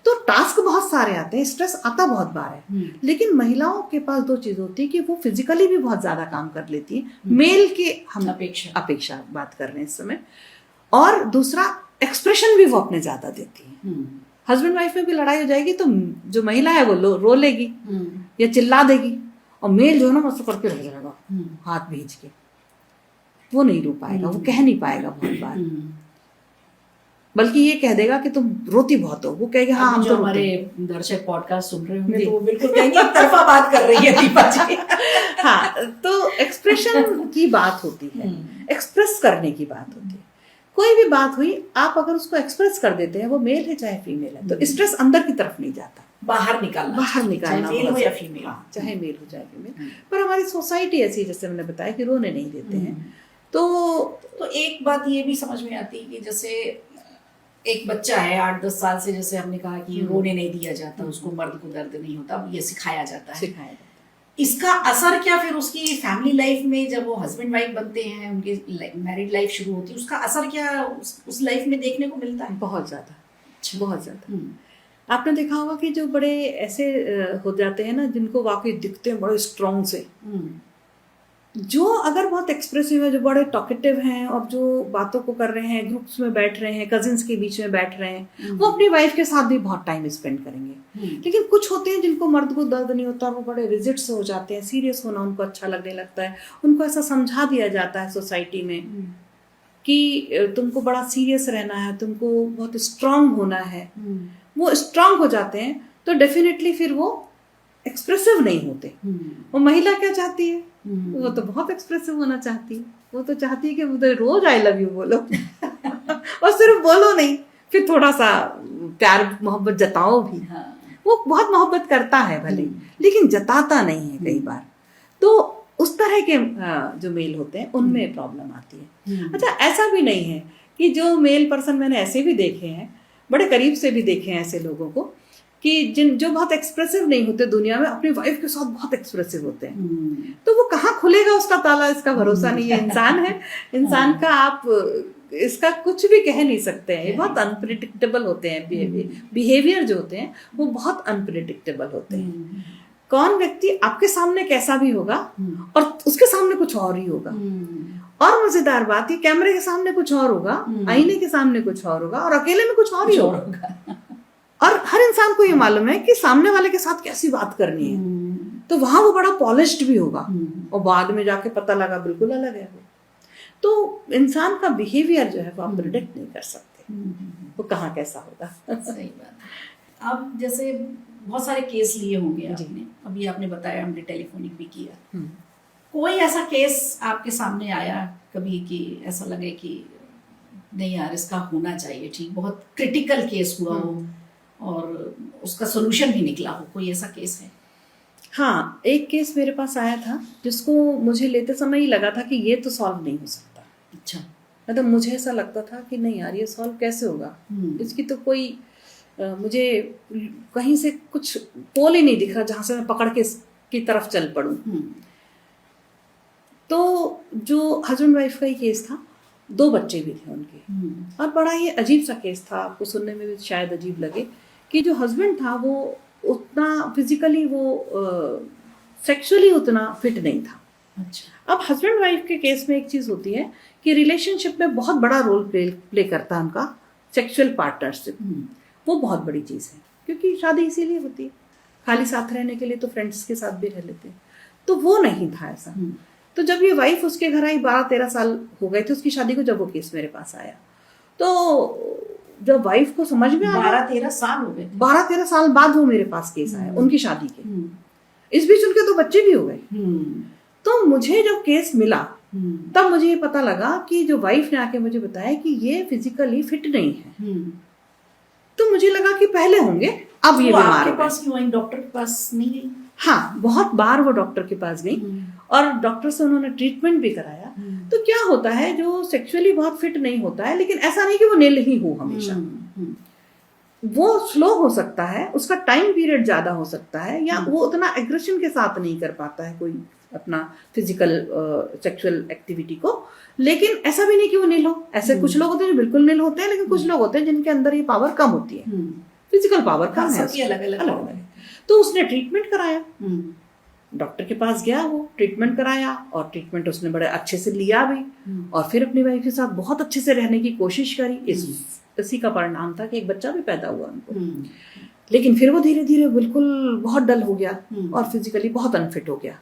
तो टास्क बहुत सारे आते हैं, स्ट्रेस आता बहुत बार है। लेकिन महिलाओं के पास 2 चीज होती है कि वो फिजिकली भी बहुत ज्यादा काम कर लेती है, मेल के हम अपेक्षा बात कर रहे हैं इस समय, और दूसरा एक्सप्रेशन भी वो अपने ज्यादा देती है। हस्बैंड वाइफ में भी लड़ाई हो जाएगी तो जो महिला है वो रो लेगी, या चिल्ला देगी, और मेल जो है ना मस्त करके रह जाएगा हाथ भेज के, वो नहीं रो पाएगा, वो कह नहीं पाएगा बहुत बार, बल्कि ये कह देगा कि तुम रोती बहुत हो। वो कहेगा हाँ हम तो हमारे दर्शक पॉडकास्ट सुन रहे होंगे तो वो बिल्कुल कहेंगे एक तरफा बात कर रही है दीपा जी। हाँ, तो एक्सप्रेशन की बात होती है, एक्सप्रेस करने की बात होती है। कोई भी बात हुई, आप अगर उसको एक्सप्रेस कर देते हैं, वो मेल है चाहे फीमेल है, तो स्ट्रेस अंदर की तरफ नहीं जाता, बाहर निकालना, चाहे मेल हो या फीमेल, चाहे मेल हो चाहे फीमेल। पर हमारी सोसाइटी ऐसी, जैसे मैंने बताया, कि रोने नहीं देते हैं। तो एक बात ये भी समझ में आती है कि जैसे एक बच्चा है 8-10 साल से, जैसे हमने कहा कि रोने नहीं दिया जाता, उसको मर्द को दर्द नहीं होता, ये सिखाया जाता है। इसका असर क्या फिर उसकी फैमिली लाइफ में, जब वो हस्बैंड वाइफ बनते हैं, उनकी मैरिड लाइफ शुरू होती है, उसका असर क्या उस लाइफ में देखने को मिलता है? बहुत ज़्यादा। आपने देखा होगा कि जो बड़े ऐसे हो जाते हैं ना, जिनको वाकई दिखते हैं बड़े स्ट्रॉन्ग से, जो अगर बहुत एक्सप्रेसिव है, जो बड़े टॉकेटिव हैं, और जो बातों को कर रहे हैं, ग्रुप्स में बैठ रहे हैं, कजिन्स के बीच में बैठ रहे हैं, वो अपनी वाइफ के साथ भी बहुत टाइम स्पेंड करेंगे। लेकिन कुछ होते हैं जिनको मर्द को दर्द नहीं होता, वो बड़े रिजिड से हो जाते हैं, सीरियस होना उनको अच्छा लगने लगता है, उनको ऐसा समझा दिया जाता है सोसाइटी में कि तुमको बड़ा सीरियस रहना है, तुमको बहुत स्ट्रांग होना है। वो स्ट्रांग हो जाते हैं तो डेफिनेटली फिर वो एक्सप्रेसिव नहीं होते। वो महिला क्या चाहती है? वो तो बहुत एक्सप्रेसिव होना चाहती है, वो तो चाहती है कि वो रोज आई लव यू बोलो और सिर्फ बोलो नहीं, फिर थोड़ा सा प्यार मोहब्बत जताओ भी। वो बहुत मोहब्बत करता है भले, लेकिन जताता नहीं है कई बार। तो उस तरह के जो मेल होते हैं उनमें प्रॉब्लम आती है। अच्छा, ऐसा भी नहीं है कि जो मेल पर्सन, मैंने ऐसे भी देखे हैं, बड़े करीब से भी देखे हैं ऐसे लोगों को, कि जो बहुत एक्सप्रेसिव नहीं होते दुनिया में, अपनी वाइफ के साथ बहुत एक्सप्रेसिव होते हैं। तो वो कहाँ खुलेगा उसका ताला, इसका भरोसा नहीं है। इंसान है, इंसान का आप इसका कुछ भी कह नहीं सकते हैं। ये बहुत अनप्रिडिक्टेबल होते हैं, बिहेवियर जो होते हैं वो बहुत अनप्रिडिक्टेबल होते हैं। कौन व्यक्ति आपके सामने कैसा भी होगा और उसके सामने कुछ और ही होगा। और मजेदार बात, ये कैमरे के सामने कुछ और होगा, आईने के सामने कुछ और होगा, और अकेले में कुछ और ही होगा। और हर इंसान को ये मालूम है कि सामने वाले के साथ कैसी बात करनी है, तो वहां वो बड़ा पॉलिश्ड भी होगा, और बाद में जाके पता लगा बिल्कुल अलग है वो। तो इंसान का बिहेवियर जो है वो आप प्रिडिक्ट नहीं कर सकते, वो कहाँ कैसा होगा। सही बात है। अब जैसे बहुत सारे केस लिए होंगे आपने, अभी आपने बताया, हमने टेलीफोनिक भी किया, कोई ऐसा केस आपके सामने आया कभी कि ऐसा लगे कि नहीं यार इसका होना चाहिए, ठीक, बहुत क्रिटिकल केस हुआ हो और उसका सोल्यूशन भी निकला हो, कोई ऐसा केस है? हाँ, एक केस मेरे पास आया था जिसको मुझे लेते समय ही लगा था कि ये तो सॉल्व नहीं हो सकता। अच्छा। मतलब मुझे ऐसा लगता था कि नहीं यार, ये सॉल्व कैसे होगा, इसकी तो कोई मुझे कहीं से कुछ पोल ही नहीं दिख रहा जहां से मैं पकड़ के की तरफ चल पड़ूं। तो जो हस्बैंड वाइफ का ही केस था, 2 बच्चे भी थे उनके, और बड़ा ही अजीब सा केस था, आपको सुनने में भी शायद अजीब लगे, कि जो हस्बैंड था वो उतना फिजिकली, वो सेक्सुअली उतना फिट नहीं था। अच्छा। अब हस्बैंड वाइफ के केस में एक चीज होती है कि रिलेशनशिप में बहुत बड़ा रोल प्ले करता है उनका सेक्सुअल पार्टनरशिप। वो बहुत बड़ी चीज है, क्योंकि शादी इसीलिए होती है, खाली साथ रहने के लिए तो फ्रेंड्स के साथ भी रह लेते हैं। तो वो नहीं था ऐसा। तो जब ये वाइफ उसके घर आई, 12-13 साल हो गए थे उसकी शादी को जब वो केस मेरे पास आया, तो जब वाइफ को समझ में आया, 12-13 साल हो गए, 12-13 साल बाद वो मेरे पास केस आया उनकी शादी के। इस बीच उनके 2 बच्चे भी हो गए। तो मुझे जब केस मिला तब मुझे ये पता लगा कि जो वाइफ ने आके मुझे बताया कि ये फिजिकली फिट नहीं है। तो मुझे लगा कि पहले होंगे, अब ये बीमार हो गए। डॉक्टर के पास नहीं गई? हाँ, बहुत बार वो डॉक्टर के पास गई और डॉक्टर से उन्होंने ट्रीटमेंट भी कराया। तो क्या होता है, जो सेक्सुअली बहुत फिट नहीं होता है, लेकिन ऐसा नहीं कि वो निल ही हो हमेशा, वो स्लो हो सकता है, उसका टाइम पीरियड ज्यादा हो सकता है, या वो उतना एग्रेशन के साथ नहीं कर पाता है कोई अपना फिजिकल सेक्सुअल एक्टिविटी को। लेकिन ऐसा भी नहीं कि वो निल हो। ऐसे कुछ लोग होते हैं जो बिल्कुल निल होते हैं, लेकिन कुछ लोग होते हैं जिनके अंदर ये पावर कम होती है, फिजिकल पावर कम है, अलग। तो उसने ट्रीटमेंट कराया, डॉक्टर के पास गया, वो ट्रीटमेंट कराया, और ट्रीटमेंट उसने बड़े अच्छे से लिया भी, और फिर अपनी वाइफ के साथ बहुत अच्छे से रहने की कोशिश करी। इसी का परिणाम था कि एक बच्चा भी पैदा हुआ उनको। लेकिन फिर वो धीरे धीरे बिल्कुल बहुत डल हो गया और फिजिकली बहुत अनफिट हो गया।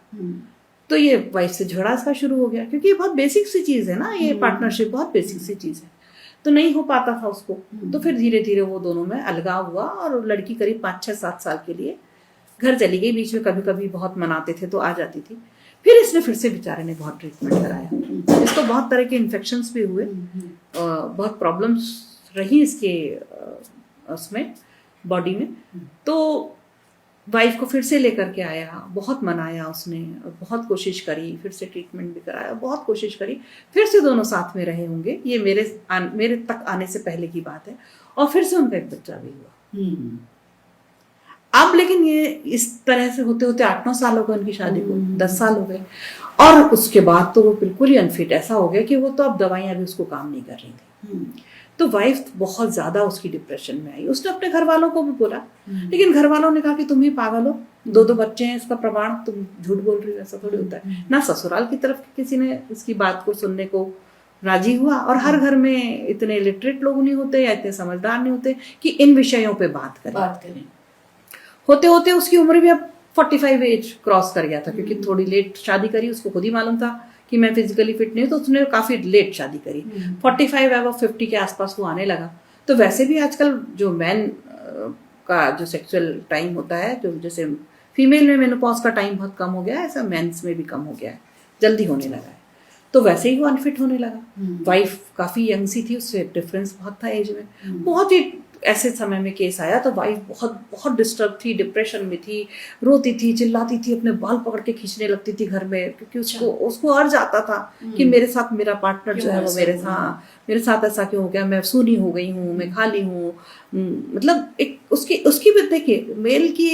तो ये वाइफ से झगड़ा इसका शुरू हो गया, क्योंकि ये बहुत बेसिक सी चीज़ है ना, ये पार्टनरशिप बहुत बेसिक सी चीज़ है। तो नहीं हो पाता था उसको। तो फिर धीरे धीरे वो दोनों में अलगाव हुआ और लड़की करीब 5-6-7 साल के लिए घर चली गई। बीच में कभी कभी बहुत मनाते थे तो आ जाती थी। फिर इसने फिर से बेचारे ने बहुत ट्रीटमेंट कराया। इसको बहुत तरह के इन्फेक्शंस भी हुए, बहुत प्रॉब्लम्स रही इसके उसमें बॉडी में। तो वाइफ को फिर से लेकर के आया, बहुत मनाया उसने और बहुत कोशिश करी, फिर से ट्रीटमेंट भी कराया, बहुत कोशिश करी, फिर से दोनों साथ में रहे होंगे। ये मेरे तक आने से पहले की बात है। और फिर से उनका एक बच्चा भी हुआ। अब लेकिन ये इस तरह से होते होते 8-9 साल हो गए उनकी शादी को, 10 साल हो गए। और उसके बाद तो वो बिल्कुल ही अनफिट ऐसा हो गया कि वो तो अब दवाइयां भी उसको काम नहीं कर रही थी। तो वाइफ बहुत ज्यादा उसकी डिप्रेशन में आई। उसने अपने घर वालों को भी बोला, लेकिन घर वालों ने कहा कि तुम ही पागल हो, 2 बच्चे हैं, इसका प्रमाण, तुम झूठ बोल रही हो, ऐसा थोड़ी होता है ना। ससुराल की तरफ किसी ने इसकी बात को सुनने को राजी हुआ। और हर घर में इतने लिटरेट लोग नहीं होते या इतने समझदार नहीं होते कि इन विषयों पे बात करें। होते होते उसकी उम्र भी अब 45 एज क्रॉस कर गया था, क्योंकि थोड़ी लेट शादी करी। उसको खुद ही मालूम था कि मैं फिजिकली फिट नहीं हूँ, तो उसने काफी लेट शादी करी। 45 अब 50 के आसपास वो आने लगा। तो वैसे भी आजकल जो मैन का जो सेक्सुअल टाइम होता है, जो जैसे फीमेल में मेनोपॉज का टाइम बहुत कम हो गया है, ऐसा मेंस में भी कम हो गया है, जल्दी होने लगा है। तो वैसे ही वो अनफिट होने लगा। वाइफ काफी यंग सी थी, उससे डिफरेंस बहुत था एज में। बहुत ही ऐसे समय में केस आया तो वाइफ बहुत बहुत डिस्टर्ब थी, डिप्रेशन में थी, रोती थी, चिल्लाती थी, अपने बाल पकड़ के खींचने लगती थी घर में, क्योंकि उसको अर्ज आता था कि मेरे साथ मेरा पार्टनर जो है वो मेरे साथ ऐसा क्यों हो गया, मैं सूनी हो गई हूँ, मैं खाली हूँ। मतलब एक उसकी भी देखिए, मेल की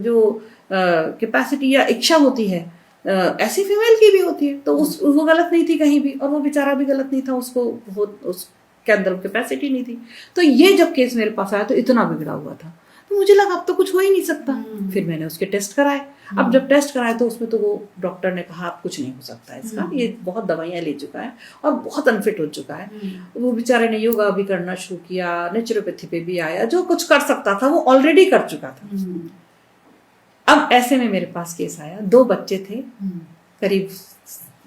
जो कैपेसिटी या इच्छा होती है, ऐसी फीमेल की भी होती है। तो वो गलत नहीं थी कहीं भी, और वो बेचारा भी गलत नहीं था, उसको के अंदर कैपेसिटी नहीं थी। तो ये जब केस मेरे पास आया तो इतना बिगड़ा हुआ था, तो मुझे लगा अब तो कुछ हो ही नहीं सकता। फिर मैंने उसके टेस्ट कराए। अब जब टेस्ट कराए तो उसमें तो वो डॉक्टर ने कहा अब कुछ नहीं हो सकता इसका, ये बहुत दवाइयां ले चुका है और बहुत अनफिट हो चुका है। वो बेचारे ने योगा भी करना शुरू किया, नेचुरोपैथी पे भी आया, जो कुछ कर सकता था वो ऑलरेडी कर चुका था। अब ऐसे में मेरे पास केस आया। 2 बच्चे थे, करीब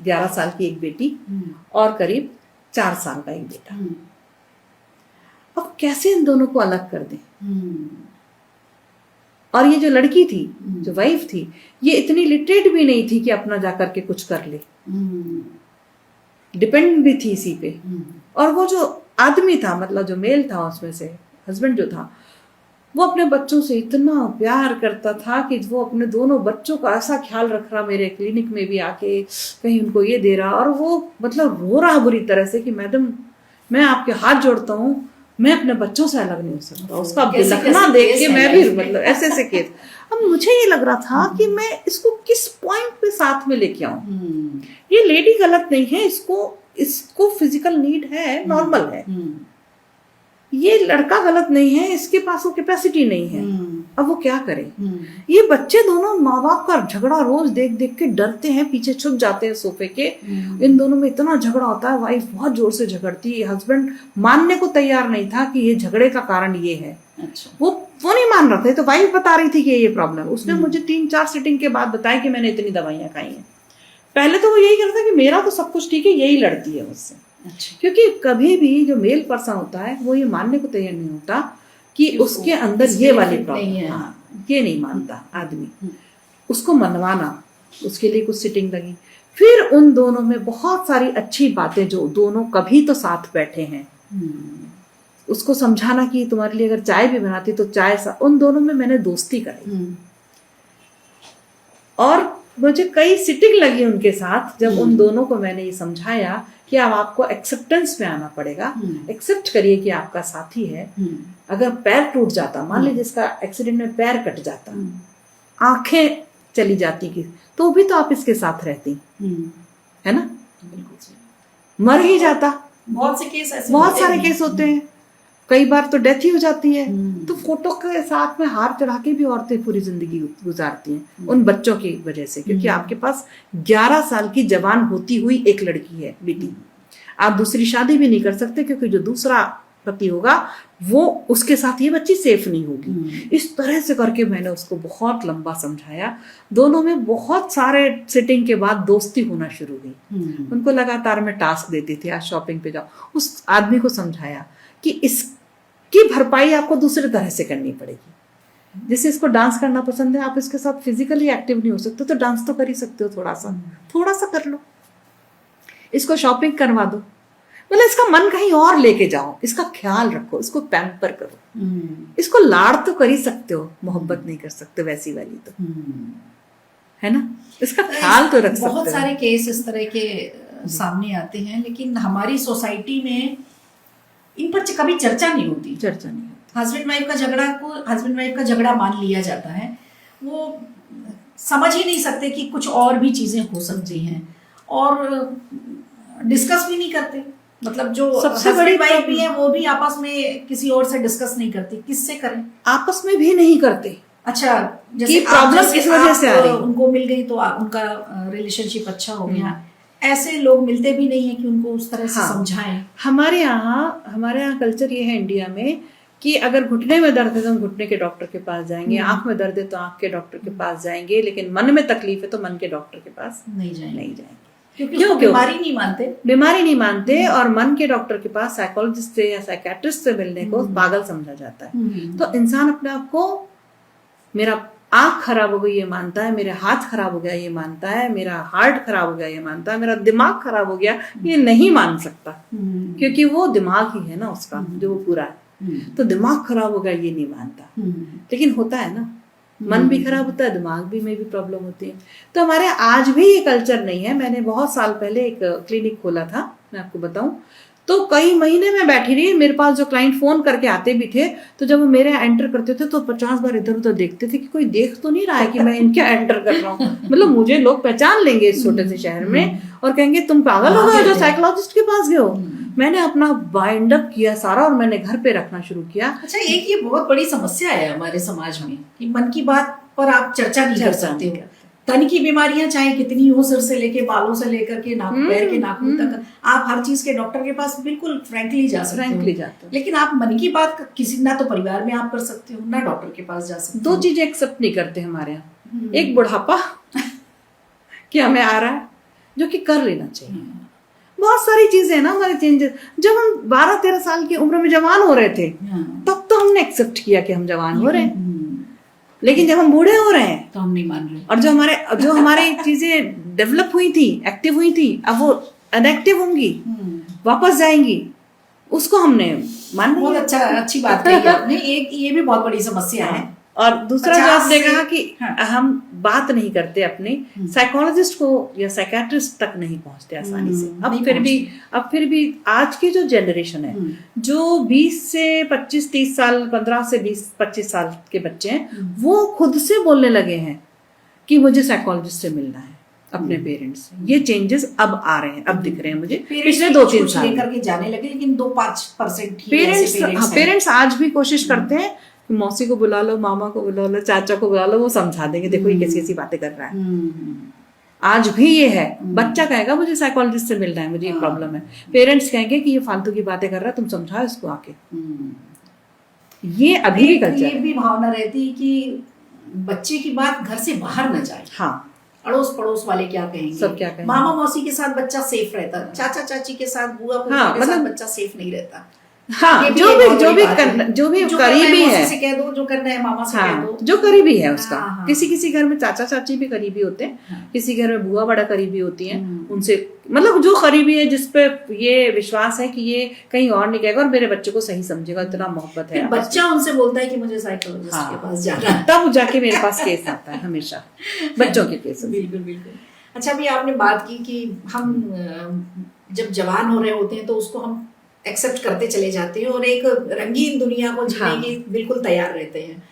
11 साल की एक बेटी और करीब 4 साल का एक बेटा। अब कैसे इन दोनों को अलग कर दें। और ये जो लड़की थी, जो वाइफ थी, ये इतनी लिटरेट भी नहीं थी कि अपना जाकर के कुछ कर ले, डिपेंड भी थी इसी पे। और वो जो आदमी था, मतलब जो मेल था उसमें से, हस्बैंड जो था, वो अपने बच्चों से इतना प्यार करता था कि वो अपने दोनों बच्चों का ऐसा ख्याल रख रहा, मेरे क्लिनिक में भी आके कहीं उनको ये दे रहा, और वो मतलब रो रहा बुरी तरह से कि मैडम मैं आपके हाथ जोड़ता हूँ, मैं अपने बच्चों से अलग नहीं हो सकता। उसका बिलखना देख के मैं भी मतलब ऐसे केस। अब मुझे ये लग रहा था कि मैं इसको किस पॉइंट पे साथ में लेके आऊं। ये लेडी गलत नहीं है, इसको फिजिकल नीड है, नॉर्मल है। ये लड़का गलत नहीं है, इसके पास वो कैपेसिटी नहीं है। अब वो क्या करे। ये बच्चे दोनों माँ बाप का झगड़ा रोज देख देख के डरते हैं, पीछे छुप जाते हैं सोफे के। इन दोनों में इतना झगड़ा होता है, वाइफ बहुत जोर से झगड़ती है, हस्बैंड मानने को तैयार नहीं था कि ये झगड़े का कारण ये है। अच्छा। वो नहीं मान रहे थे, तो वाइफ बता रही थी कि ये प्रॉब्लम। उसने मुझे 3-4 सिटिंग के बाद बताया कि मैंने इतनी दवाइयां खाई हैं। पहले तो वो यही करता कि मेरा तो सब कुछ ठीक है, यही लड़ती है मुझसे। अच्छा। क्योंकि कभी भी जो मेल पर्सन होता है वो ये मानने को तैयार नहीं होता कि उसके अंदर ये वाली प्रॉब्लम है। ये नहीं मानता आदमी। उसको मनवाना, उसके लिए कुछ सिटिंग लगी। फिर उन दोनों में बहुत सारी अच्छी बातें, जो दोनों कभी तो साथ बैठे हैं, उसको समझाना कि तुम्हारे लिए अगर चाय भी बनाती तो चाय उन दोनों में मैंने दोस्ती कराई। और मुझे कई सिटिंग लगी उनके साथ, जब उन दोनों को मैंने ये समझाया कि अब आपको एक्सेप्टेंस में आना पड़ेगा। एक्सेप्ट करिए कि आपका साथी है। अगर पैर टूट जाता, मान लीजिए जिसका एक्सीडेंट में पैर कट जाता, आंखें चली जाती की, तो भी तो आप इसके साथ रहती, है ना। मर ही जाता। बहुत सारे केस होते हैं, कई बार तो डेथ ही हो जाती है। तो फोटो के साथ में हार चढ़ा के भी औरतें पूरी जिंदगी गुजारती हैं उन बच्चों की वजह से, क्योंकि आपके पास 11 साल की जवान होती हुई एक लड़की है, बेटी। आप दूसरी शादी भी नहीं कर सकते, क्योंकि जो दूसरा पति होगा वो उसके साथ ये बच्ची सेफ नहीं होगी। इस तरह से करके मैंने उसको बहुत लंबा समझाया। दोनों में बहुत सारे सिटिंग के बाद दोस्ती होना शुरू हुई। उनको लगातार मैं टास्क देती थी, आज शॉपिंग पे जाओ। उस आदमी को समझाया कि इसकी भरपाई आपको दूसरे तरह से करनी पड़ेगी। जैसे इसको डांस करना पसंद है, आप इसके साथ फिजिकली एक्टिव नहीं हो सकते तो डांस तो कर ही सकते हो, थोड़ा सा कर लो। इसको शॉपिंग करवा दो, मतलब इसका मन कहीं और लेके जाओ, इसका ख्याल रखो, इसको पैम्पर करो। इसको लाड़ तो कर ही सकते हो, मोहब्बत नहीं कर सकते वैसी वाली तो, है ना। इसका ख्याल तो रख सकते हो। बहुत सारे केस इस तरह के सामने आते हैं, लेकिन हमारी सोसाइटी में इन पर कभी चर्चा नहीं होती। हस्बैंड वाइफ का झगड़ा मान लिया जाता है। वो समझ ही नहीं सकते कि कुछ और भी चीजें हो सकती हैं, और डिस्कस भी नहीं करते। मतलब जो सबसे बड़ी वाइफ भी है वो भी आपस में किसी और से डिस्कस नहीं करती। किससे करें? आपस में भी नहीं करते। अच्छा, जैसे प्रॉब्लम किस वजह से आ रही है? उनको मिल गई तो उनका रिलेशनशिप अच्छा हो गया। ऐसे लोग मिलते भी नहीं है कि उनको उस तरह से समझाएं। हमारे यहाँ कल्चर ये है इंडिया में कि अगर घुटने में दर्द है तो हम घुटने के डॉक्टर के पास जाएंगे, आंख में दर्द है तो आंख के डॉक्टर के पास जाएंगे, लेकिन मन में तकलीफ है तो मन के डॉक्टर के पास नहीं जाएंगे। क्यों? बीमारी नहीं मानते। और मन के डॉक्टर के पास साइकोलॉजिस्ट से या साइकेट्रिस्ट से मिलने को पागल समझा जाता है। तो इंसान अपने आप को, मेरा आंख खराब हो गई ये मानता है, मेरे हाथ खराब हो गया ये मानता है, मेरा हार्ट खराब हो गया ये मानता है, मेरा दिमाग खराब हो गया ये नहीं मान सकता, क्योंकि वो दिमाग ही है ना उसका जो पूरा है। तो दिमाग खराब हो गया ये नहीं मानता, लेकिन होता है ना, मन भी खराब होता है, दिमाग भी में भी प्रॉब्लम होती है। तो हमारे आज भी ये कल्चर नहीं है। मैंने बहुत साल पहले एक क्लिनिक खोला था, मैं आपको बताऊं, तो कई महीने में बैठी रही। मेरे पास जो क्लाइंट फोन करके आते भी थे, तो जब वो मेरे एंटर करते थे तो 50 बार इधर उधर देखते थे कि कोई देख तो नहीं रहा है कि मैं इनके एंटर कर रहा हूँ। मतलब मुझे लोग पहचान लेंगे इस छोटे से शहर में और कहेंगे तुम पागल हो गए जो साइकोलॉजिस्ट के पास गए हो। मैंने अपना बाइंड अप किया सारा और मैंने घर पे रखना शुरू किया। अच्छा, एक ये बहुत बड़ी समस्या है हमारे समाज में कि मन की बात पर आप चर्चा नहीं कर सकते हो। तन की बीमारियां चाहे कितनी हो, सिर से लेके बालों से लेकर के पैर के नाखून तक, आप हर चीज के डॉक्टर के पास बिल्कुल फ्रैंकली जा सकते हो। लेकिन आप मन की बात किसी ना तो परिवार में आप कर सकते हो, ना डॉक्टर के पास जा सकते हो। 2 चीजें एक्सेप्ट नहीं करते हमारे यहाँ। एक बुढ़ापा कि हमें आ रहा है, जो कि कर लेना चाहिए। बहुत सारी चीजें हैं ना हमारे चेंजेस। जब हम 12-13 साल की उम्र में जवान हो रहे थे तब तो हमने एक्सेप्ट किया कि हम जवान हो रहे हैं, लेकिन जब हम बूढ़े हो रहे हैं तो हम नहीं मान रहे। और जो हमारे चीजें डेवलप हुई थी, एक्टिव हुई थी, अब वो अनएक्टिव होंगी, वापस जाएंगी, उसको हमने मान लिया। बहुत अच्छी बात कही आपने। एक ये भी बहुत बड़ी समस्या है। और दूसरा जो आपने कहा कि हम बात नहीं करते अपने साइकोलॉजिस्ट को या साइकेट्रिस्ट तक नहीं पहुंचते आसानी से। अब फिर भी आज की जो जनरेशन है, जो 20 से 25-30 साल, 15 से 20-25 साल के बच्चे हैं, वो खुद से बोलने लगे हैं कि मुझे साइकोलॉजिस्ट से मिलना है अपने पेरेंट्स से। ये चेंजेस अब आ रहे हैं, अब दिख रहे हैं मुझे पिछले 2-3 साल लेकर के जाने लगे, लेकिन 2-5% पेरेंट्स आज भी कोशिश करते हैं। मौसी को बुला लो, मामा को बुला लो, चाचा को बुला लो, वो समझा देंगे, देखो ये कैसी कैसी बातें कर रहा है। आज भी ये है। बच्चा कहेगा मुझे साइकोलॉजिस्ट से मिलना है, मुझे ये प्रॉब्लम है। पेरेंट्स कहेंगे कि ये फालतू की बातें कर रहा है, तुम समझाओ इसको आके। ये अभी भी कल्चर है। ये भी भावना रहती है कि बच्चे की बात घर से बाहर न जाए। हाँ, अड़ोस पड़ोस वाले क्या कहेंगे, सब क्या कहेंगे। मामा मौसी के साथ बच्चा सेफ रहता, चाचा चाची के साथ, बुआ फूफा के साथ बच्चा सेफ नहीं रहता। हाँ, जो भी करीबी है से कह दो, जो करना है मामा से कह दो, जो करीबी है उसका। किसी घर में चाचा चाची भी करीबी होते हैं, किसी घर में बुआ बड़ा करीबी होती हैं, उनसे मतलब जो करीबी है, जिसपे ये विश्वास है कि ये कहीं और नहीं कहेगा और मेरे बच्चे को सही समझेगा, इतना मोहब्बत है। बच्चा उनसे बोलता है कि मुझे साइकोलॉजिस्ट के पास जाना है, तब जाके मेरे पास केस आता है हमेशा, बच्चों के केस। बिल्कुल। अच्छा, अभी आपने बात की कि हम जब जवान हो रहे होते हैं तो उसको हम एक्सेप्ट करते चले जाते हैं और एक रंगीन दुनिया को जीने की बिल्कुल तैयार रहते हैं।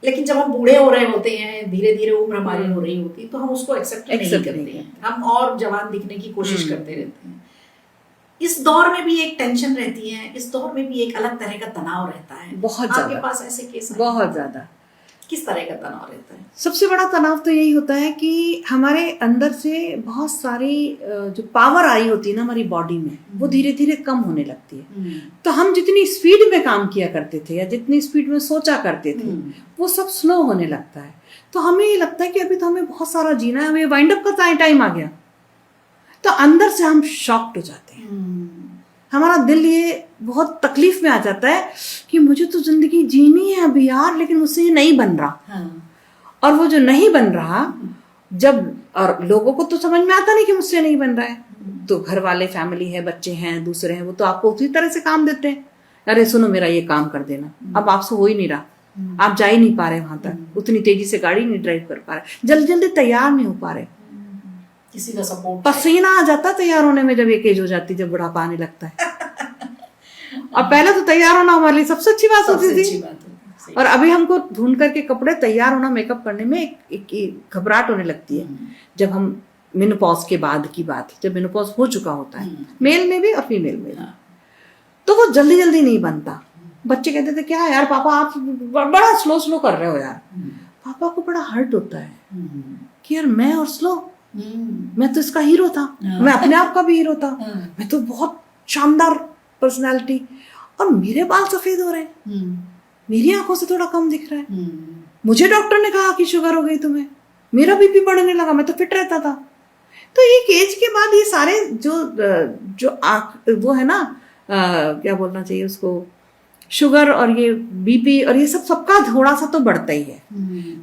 लेकिन जब हम बूढ़े हो रहे होते हैं, धीरे धीरे उम्र हमारी हो रही होती है, तो हम उसको एक्सेप्ट नहीं करते हैं। हम और जवान दिखने की कोशिश करते रहते हैं। इस दौर में भी एक टेंशन रहती है, इस दौर में भी एक अलग तरह का तनाव रहता है। बहुत ज्यादा। आपके पास ऐसे केस? बहुत ज्यादा। किस तरह का तनाव रहता है? सबसे बड़ा तनाव तो यही होता है कि हमारे अंदर से बहुत सारी जो पावर आई होती है ना हमारी बॉडी में, वो धीरे धीरे कम होने लगती है। तो हम जितनी स्पीड में काम किया करते थे या जितनी स्पीड में सोचा करते थे, वो सब स्लो होने लगता है। तो हमें ये लगता है कि अभी तो हमें बहुत सारा जीना है, हमें वाइंड अप का टाइम आ गया। तो अंदर से हम शॉक्ड हो जाते हैं, हमारा दिल ये बहुत तकलीफ में आ जाता है कि मुझे तो जिंदगी जीनी है अभी यार, लेकिन मुझसे ये नहीं बन रहा। और वो जो नहीं बन रहा, जब और लोगों को तो समझ में आता नहीं कि मुझसे नहीं बन रहा है, तो घर वाले, फैमिली है, बच्चे हैं, दूसरे हैं, वो तो आपको उसी तरह से काम देते हैं। अरे सुनो मेरा ये काम कर देना, अब आपसे हो ही नहीं रहा, आप जा ही नहीं पा रहे वहां तक, उतनी तेजी से गाड़ी नहीं ड्राइव कर पा रहे, जल्दी जल्दी तैयार नहीं हो पा रहे, किसी का सपोर्ट, पसीना आ जाता तैयार होने में जब एक एज हो जाती, जब बुढ़ापा आने लगता है। और पहले तो तैयार होना हमारे लिए सबसे अच्छी बात होती थी, और अभी हमको ढूंढ करके कपड़े, तैयार होना, मेकअप करने में एक घबराहट होने लगती है। जब हम मेनोपॉज के बाद की बात, जब मेनोपॉज हो चुका होता है, मेल में भी और फीमेल में भी, तो वो जल्दी जल्दी नहीं बनता। बच्चे कहते थे क्या यार पापा आप बड़ा स्लो स्लो कर रहे हो यार। पापा को बड़ा हर्ट होता है कि यार मैं और स्लो, मैं तो इसका हीरो था, मैं अपने आप का भी हीरो था, मैं तो बहुत शानदार पर्सनालिटी, और मेरे बाल सफेद हो रहे हैं, मेरी आंखों से थोड़ा कम दिख रहा है, मुझे डॉक्टर ने कहा कि शुगर हो गई तुम्हें, मेरा बीपी बढ़ने लगा, मैं तो फिट रहता था। तो एक एज के बाद ये सारे जो वो है ना, क्या बोलना चाहिए उसको, शुगर और ये बीपी और ये सब, सबका थोड़ा सा तो बढ़ता ही है।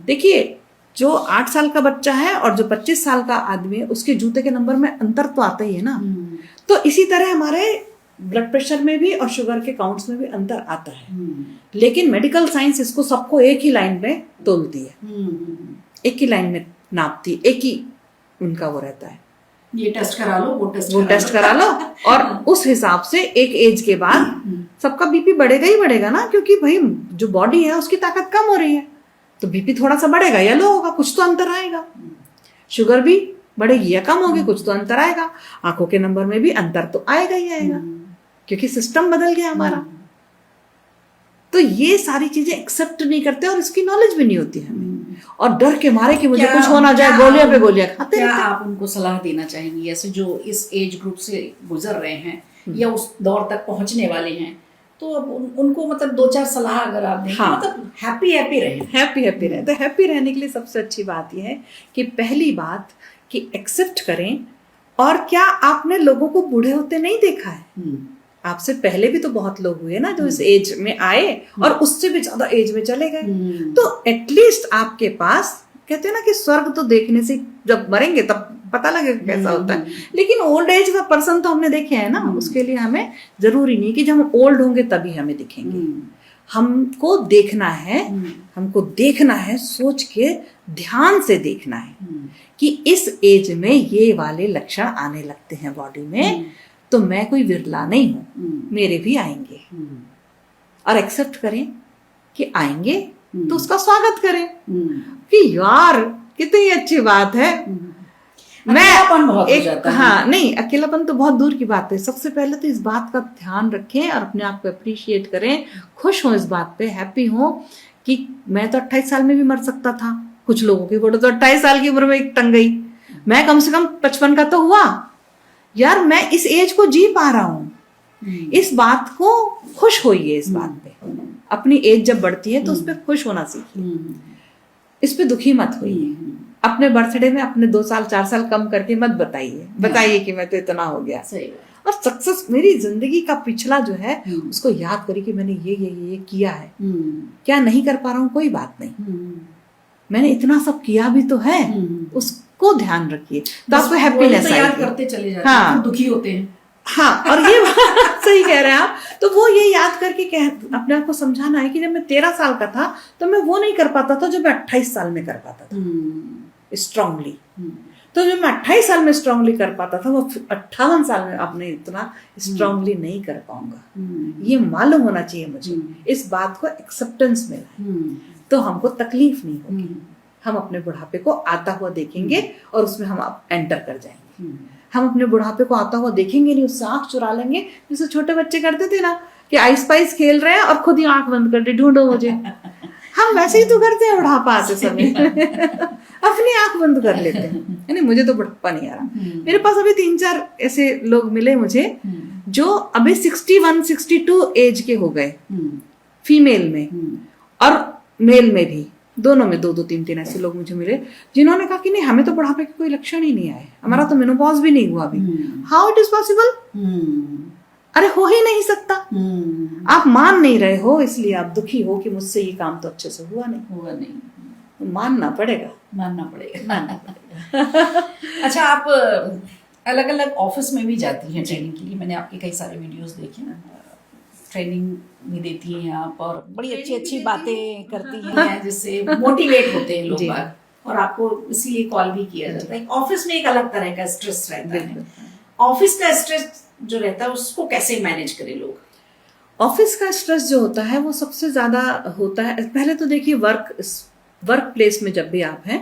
देखिए जो 8 साल का बच्चा है और जो 25 साल का आदमी है, उसके जूते के नंबर में अंतर तो आता ही है ना। तो इसी तरह हमारे ब्लड प्रेशर में भी और शुगर के काउंट्स में भी अंतर आता है। लेकिन मेडिकल साइंस इसको सबको एक ही लाइन में तोलती है, एक ही लाइन में नापती, एक ही उनका वो रहता है, ये टेस्ट करा लो, वो टेस्ट करा लो, और उस हिसाब से एक एज के बाद सबका बीपी बढ़ेगा ही बढ़ेगा ना, क्योंकि भाई जो बॉडी है उसकी ताकत कम हो रही है, तो बीपी थोड़ा सा बढ़ेगा या लो होगा, कुछ तो अंतर आएगा। शुगर भी बढ़ेगी या कम होगी, कुछ तो अंतर आएगा। आंखों के नंबर में भी अंतर तो आएगा ही आएगा, क्योंकि सिस्टम बदल गया हमारा। तो ये सारी चीजें एक्सेप्ट नहीं करते और इसकी नॉलेज भी नहीं होती हमें, और डर के मारे कि मुझे कुछ हो ना जाए, गोलियां पे गोलियां खाते हैं। क्या आप उनको सलाह देना चाहेंगी, ऐसे जो इस एज ग्रुप से गुजर रहे हैं या उस दौर तक पहुंचने वाले हैं, तो अब उनको मतलब 2-4 सलाह अगर आप दें, मतलब हैप्पी रहे। तो हैप्पी रहने के लिए सबसे अच्छी बात यह है कि पहली बात कि एक्सेप्ट करें। और क्या आपने लोगों को बूढ़े होते नहीं देखा है? आपसे पहले भी तो बहुत लोग हुए ना जो इस एज में आए और उससे भी ज्यादा एज में चले गए। तो एटलीस्ट आपके पास, कहते हैं ना कि स्वर्ग तो देखने से, जब मरेंगे तब पता लगेगा कैसा होता है, लेकिन ओल्ड एज का पर्सन तो हमने देखे हैं ना। उसके लिए हमें जरूरी नहीं कि जब हम ओल्ड होंगे तभी हमें दिखेंगे। हमको देखना है, सोच के ध्यान से देखना है कि इस एज में ये वाले लक्षण आने लगते हैं बॉडी में, तो मैं कोई विरला नहीं हूं, मेरे भी आएंगे। और एक्सेप्ट करें कि आएंगे, तो उसका स्वागत करें कि यार कितनी अच्छी बात है। अकेलापन बहुत हो जाता है। हाँ, नहीं, अकेलापन तो बहुत दूर की बात है। सबसे पहले तो इस बात का ध्यान रखें और अपने आप को अप्रिशिएट करें, खुश हो इस बात पे, हैप्पी हो कि मैं तो 28 साल में भी मर सकता था। कुछ लोगों की फोटो तो 28 साल की उम्र में टंग गई, मैं कम से कम 55 का तो हुआ यार, मैं इस एज को जी पा रहा हूं। इस बात को खुश होइए, इस बात पे। अपनी एज जब बढ़ती है तो उस पर खुश होना सीखिए, इस पे दुखी मत होइए। अपने बर्थडे में अपने 2 साल 4 साल कम करके मत बताइए कि मैं तो इतना हो गया। और सक्सेस, मेरी जिंदगी का पिछला जो है उसको याद करिए कि मैंने ये किया है। क्या नहीं कर पा रहा हूँ, कोई बात नहीं, मैंने इतना सब किया भी तो है, उसको ध्यान रखिए, तो आपको हैप्पीनेस आएगी। याद करते चले जाते हैं, हाँ, दुखी होते हैं। हाँ, और ये सही कह रहे हैं आप। तो वो ये याद करके अपने आप को समझाना है कि जब मैं 13 साल का था तो मैं वो नहीं कर पाता था जो मैं 28 साल में कर पाता था स्ट्रांगली। तो जो मैं 28 साल में स्ट्रांगली कर पाता था, वो 58 साल में अपने इतना स्ट्रांगली नहीं कर पाऊंगा। ये मालूम होना चाहिए मुझे, इस बात को एक्सेप्टेंस मिला है, तो हमको तकलीफ नहीं होगी। हम अपने बुढ़ापे को आता हुआ देखेंगे और उसमें हम एंटर कर जाएंगे। हम अपने बुढ़ापे को आता हुआ देखेंगे नहीं, उससे आंख चुरा लेंगे, जैसे छोटे बच्चे करते थे ना कि आइस पाइस खेल रहे हैं और खुद ही आंख बंद कर दी, ढूंढो मुझे। हम वैसे ही तो करते हैं बुढ़ापा आते समय अपनी आंख बंद कर लेते हैं, यानी मुझे तो बुढ़ापा नहीं आ रहा। मेरे पास अभी 3-4 ऐसे लोग मिले मुझे जो अभी 61-62 एज के हो गए, फीमेल में और मेल में भी, दोनों में 2-3 ऐसे लोग मुझे मिले जिन्होंने कहा कि नहीं हमें तो बुढ़ापे के कोई लक्षण ही नहीं आए, हमारा तो मेनोपॉज भी नहीं हुआ अभी। How it is possible? अरे हो ही नहीं सकता। आप मान नहीं रहे हो इसलिए आप दुखी हो कि मुझसे ये काम तो अच्छे से हुआ नहीं। मानना पड़ेगा। अच्छा, आप अलग अलग ऑफिस में भी जाती हैं ट्रेनिंग के लिए, मैंने आपके कई सारे वीडियोस देखे ना, ट्रेनिंग भी देती हैं आप और बड़ी अच्छी अच्छी बातें करती हैं जिससे मोटिवेट होते हैं लोग बाग, और आपको इसीलिए कॉल भी किया जाता है। ऑफिस में एक अलग तरह का स्ट्रेस रहता है, ऑफिस का स्ट्रेस जो रहता है उसको कैसे मैनेज करें लोग? ऑफिस का स्ट्रेस जो होता है वो सबसे ज्यादा होता है, पहले तो देखिए वर्क प्लेस में जब भी आप हैं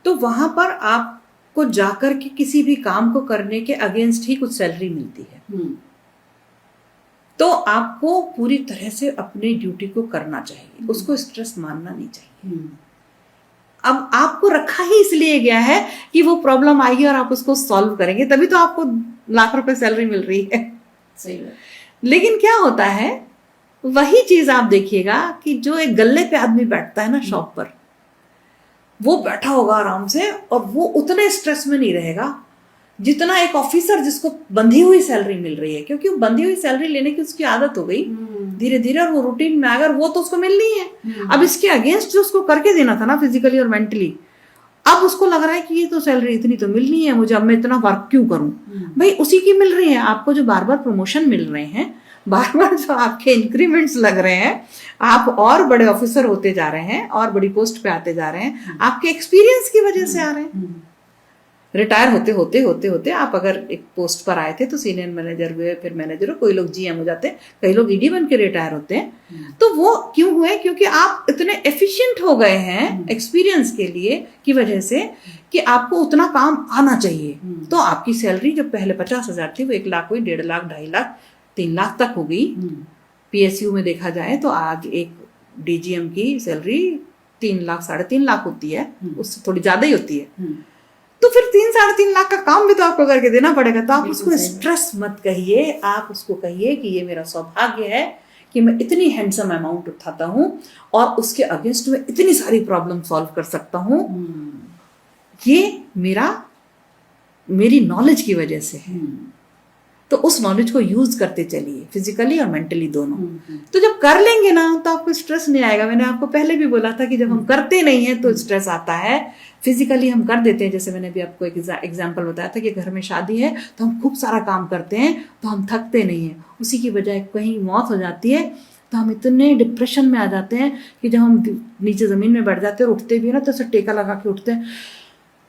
तो वहां पर आपको जाकर के किसी भी काम को करने के अगेंस्ट ही कुछ सैलरी मिलती है, तो आपको पूरी तरह से अपनी ड्यूटी को करना चाहिए, उसको स्ट्रेस मानना नहीं चाहिए। अब आपको रखा ही इसलिए गया है कि वो प्रॉब्लम आएगी और आप उसको सॉल्व करेंगे, तभी तो आपको लाख रुपए सैलरी मिल रही है। सही है। लेकिन क्या होता है, वही चीज आप देखिएगा कि जो एक गल्ले पे आदमी बैठता है ना शॉप पर, वो बैठा होगा आराम से और वो उतने स्ट्रेस में नहीं रहेगा जितना एक ऑफिसर जिसको बंधी हुई सैलरी मिल रही है, क्योंकि वो बंधी हुई सैलरी लेने की उसकी आदत हो गई धीरे धीरे, और वो रूटीन में अगर वो तो उसको मिलनी है। अब इसके अगेंस्ट जो उसको करके देना था ना फिजिकली और मेंटली, अब उसको लग रहा है कि ये तो सैलरी इतनी तो मिलनी है मुझे, अब मैं इतना वर्क क्यों करूं? भाई उसी की मिल रही है आपको, जो बार बार प्रमोशन मिल रहे हैं, बार बार जो आपके इंक्रीमेंट्स लग रहे हैं, आप और बड़े ऑफिसर होते जा रहे हैं और बड़ी पोस्ट पे आते जा रहे हैं, आपके एक्सपीरियंस की वजह से आ रहे हैं। रिटायर होते आप अगर एक पोस्ट पर आए थे तो सीनियर मैनेजर हुए, फिर मैनेजर हो, कोई लोग जीएम हो जाते हैं, कई लोग ईडी बन के रिटायर होते हैं। तो वो क्यों हुए? क्योंकि आप इतने एफिशिएंट हो गए हैं एक्सपीरियंस के लिए की वजह से कि आपको उतना काम आना चाहिए। तो आपकी सैलरी जो पहले 50,000 थी वो 1 लाख हुई, 1.5 लाख, 2.5 लाख, 3 लाख तक हो गई। पीएसयू में देखा जाए तो आज एक डीजीएम की सैलरी 3 लाख 3.5 लाख होती है, उससे थोड़ी ज्यादा ही होती है। तो फिर 3-3.5 लाख का काम भी तो आपको करके देना पड़ेगा। तो आप उसको स्ट्रेस मत कहिए, आप उसको कहिए कि ये मेरा सौभाग्य है कि मैं इतनी हैंडसम अमाउंट उठाता हूँ और उसके अगेंस्ट में इतनी सारी प्रॉब्लम सॉल्व कर सकता हूँ। ये मेरी नॉलेज की वजह से है। तो उस नॉलेज को यूज करते चलिए, फिजिकली और मेंटली दोनों। तो जब कर लेंगे ना तो आपको स्ट्रेस नहीं आएगा। मैंने आपको पहले भी बोला था कि जब हम करते नहीं है तो स्ट्रेस आता है। फिजिकली हम कर देते हैं, जैसे मैंने भी आपको एक एग्जांपल बताया था कि घर में शादी है तो हम खूब सारा काम करते हैं तो हम थकते नहीं हैं, उसी की बजाय कहीं मौत हो जाती है तो हम इतने डिप्रेशन में आ जाते हैं कि जब हम नीचे जमीन में बैठ जाते हैं और उठते भी है ना तो ऐसे टेका लगा के उठते हैं,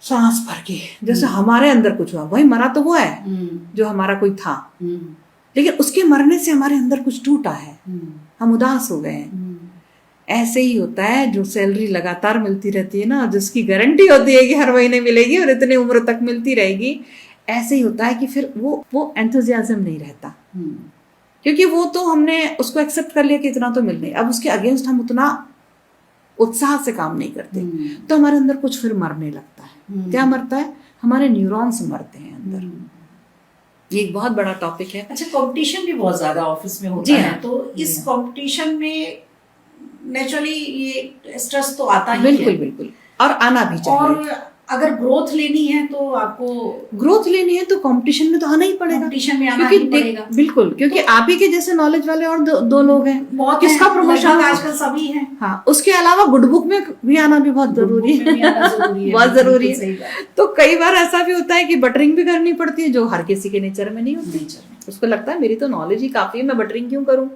सांस भर के, जैसे हमारे अंदर कुछ हुआ। भाई मरा तो वो है जो हमारा कोई था, लेकिन उसके मरने से हमारे अंदर कुछ टूटा है, हम उदास हो गए हैं। ऐसे ही होता है जो सैलरी लगातार मिलती रहती है ना, जिसकी गारंटी होती है कि हर महीने मिलेगी और इतने उम्र तक मिलती रहेगी, ऐसे ही होता है कि फिर वो एंथुजियाज्म नहीं रहता, क्योंकि वो तो हमने उसको एक्सेप्ट कर लिया कि इतना तो मिल नहीं। अब उसके अगेंस्ट हम उतना उत्साह से काम नहीं करते तो हमारे अंदर कुछ फिर मरने लगता है। क्या मरता है? हमारे न्यूरॉन्स मरते हैं अंदर। ये एक बहुत बड़ा टॉपिक है। अच्छा, कंपटीशन भी बहुत ज्यादा ऑफिस में होता है, तो इस कंपटीशन में नेचुरली ये स्ट्रेस तो आता ही बिल्कुल है। बिल्कुल, और आना भी चाहिए। और अगर ग्रोथ लेनी है तो आपको कंपटीशन में तो आना ही पड़ेगा, कंपटीशन में आना ही पड़ेगा। बिल्कुल, क्योंकि आप ही के जैसे नॉलेज वाले और दो लोग हैं, किसका प्रमोशन आजकल सभी हैं। हाँ, उसके अलावा गुड बुक में भी आना भी बहुत जरूरी है, बहुत जरूरी है। तो कई बार ऐसा भी होता है कि बटरिंग भी करनी पड़ती है, जो हर किसी के नेचर में नहीं होती। उसको लगता है मेरी तो नॉलेज ही काफी है, मैं बटरिंग क्यों करूं।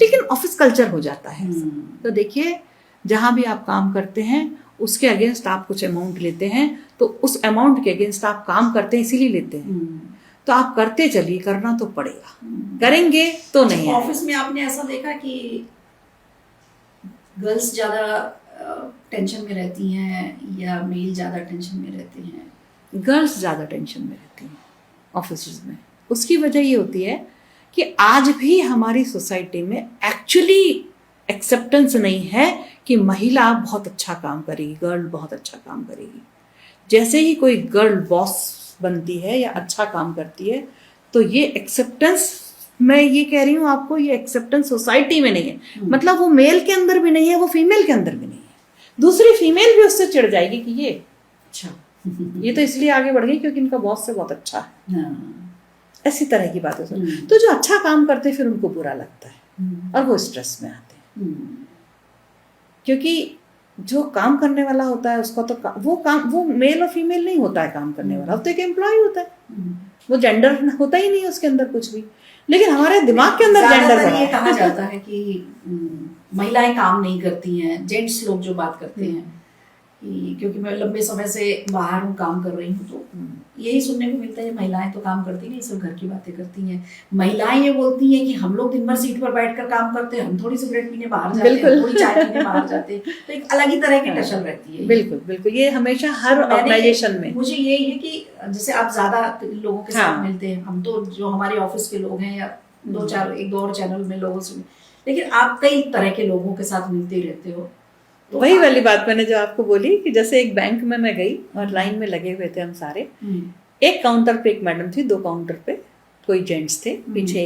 लेकिन ऑफिस कल्चर हो जाता है। तो देखिए, जहां भी आप काम करते हैं उसके अगेंस्ट आप कुछ अमाउंट लेते हैं, तो उस अमाउंट के अगेंस्ट आप काम करते हैं, इसीलिए लेते हैं। तो आप करते चलिए, करना तो पड़ेगा, करेंगे तो नहीं। ऑफिस में आपने ऐसा देखा कि गर्ल्स ज्यादा टेंशन में रहती हैं या मेल ज्यादा टेंशन में रहते हैं? गर्ल्स ज्यादा टेंशन में रहती हैं ऑफिस में। उसकी वजह ये होती है कि आज भी हमारी सोसाइटी में एक्चुअली एक्सेप्टेंस नहीं है कि महिला बहुत अच्छा काम करेगी, गर्ल बहुत अच्छा काम करेगी। जैसे ही कोई गर्ल बॉस बनती है या अच्छा काम करती है, तो ये एक्सेप्टेंस, मैं ये कह रही हूँ आपको, ये एक्सेप्टेंस सोसाइटी में नहीं है। मतलब वो मेल के अंदर भी नहीं है, वो फीमेल के अंदर भी नहीं है। दूसरी फीमेल भी उससे चिढ़ जाएगी कि ये अच्छा ये तो इसलिए आगे बढ़ गई क्योंकि इनका बॉस से बहुत अच्छा है। ऐसी तरह की बातें सुन। तो जो अच्छा काम करते हैं फिर उनको बुरा लगता है और वो स्ट्रेस में आते हैं, क्योंकि जो काम करने वाला होता है उसका तो वो मेल और फीमेल नहीं होता है काम करने वाला, तो एक एम्प्लॉय होता है, वो जेंडर होता ही नहीं है उसके अंदर कुछ भी। लेकिन हमारे दिमाग के अंदर जेंडर ये कहा जाता है कि महिलाएं काम नहीं करती हैं, जेंट्स लोग जो बात करते हैं कि क्योंकि मैं लंबे समय से बाहर हूँ, काम कर रही हूँ, तो यही सुनने को मिलता है महिलाएं तो काम करती नहीं, सब घर की बातें करती हैं। महिलाएं ये बोलती हैं कि हम लोग दिन भर सीट पर बैठकर काम करते हैं, हम थोड़ी सिगरेट पीने बाहर जाते हैं, थोड़ी चाय पीने बाहर जाते हैं, तो एक अलग ही तरह की टसल रहती है। बिल्कुल बिल्कुल, ये हमेशा हर ऑर्गेनाइजेशन में। मुझे यही है कि जैसे आप ज्यादा लोगों के साथ मिलते हैं, हम तो जो हमारे ऑफिस के लोग हैं या एक दो और चैनल में लोगों से, लेकिन आप कई तरह के लोगों के साथ मिलते ही रहते हो। तो वही वाली बात मैंने जो आपको बोली कि जैसे एक बैंक में मैं गई और लाइन में लगे हुए थे हम सारे, एक काउंटर पे एक मैडम थी, 2 काउंटर पे कोई जेंट्स थे, पीछे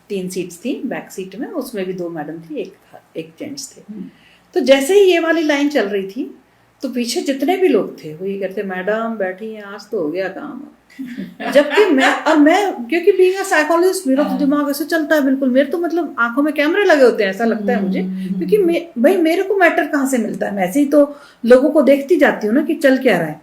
3 सीट्स थी बैक सीट में, उसमें भी 2 मैडम थी, एक जेंट्स थे। तो जैसे ही ये वाली लाइन चल रही थी तो पीछे जितने भी लोग थे वो ये कहते, मैडम बैठी हैं, आज तो हो गया काम। जबकि मैं क्योंकि बीइंग अ साइकोलॉजिस्ट मेरा तो दिमाग ऐसे चलता है बिल्कुल, मेरे तो मतलब आंखों में कैमरे लगे होते हैं, ऐसा लगता है मुझे, क्योंकि भाई मेरे को मैटर कहाँ से मिलता है, मैं ऐसे ही तो लोगों को देखती जाती हूँ ना कि चल क्या रहा है।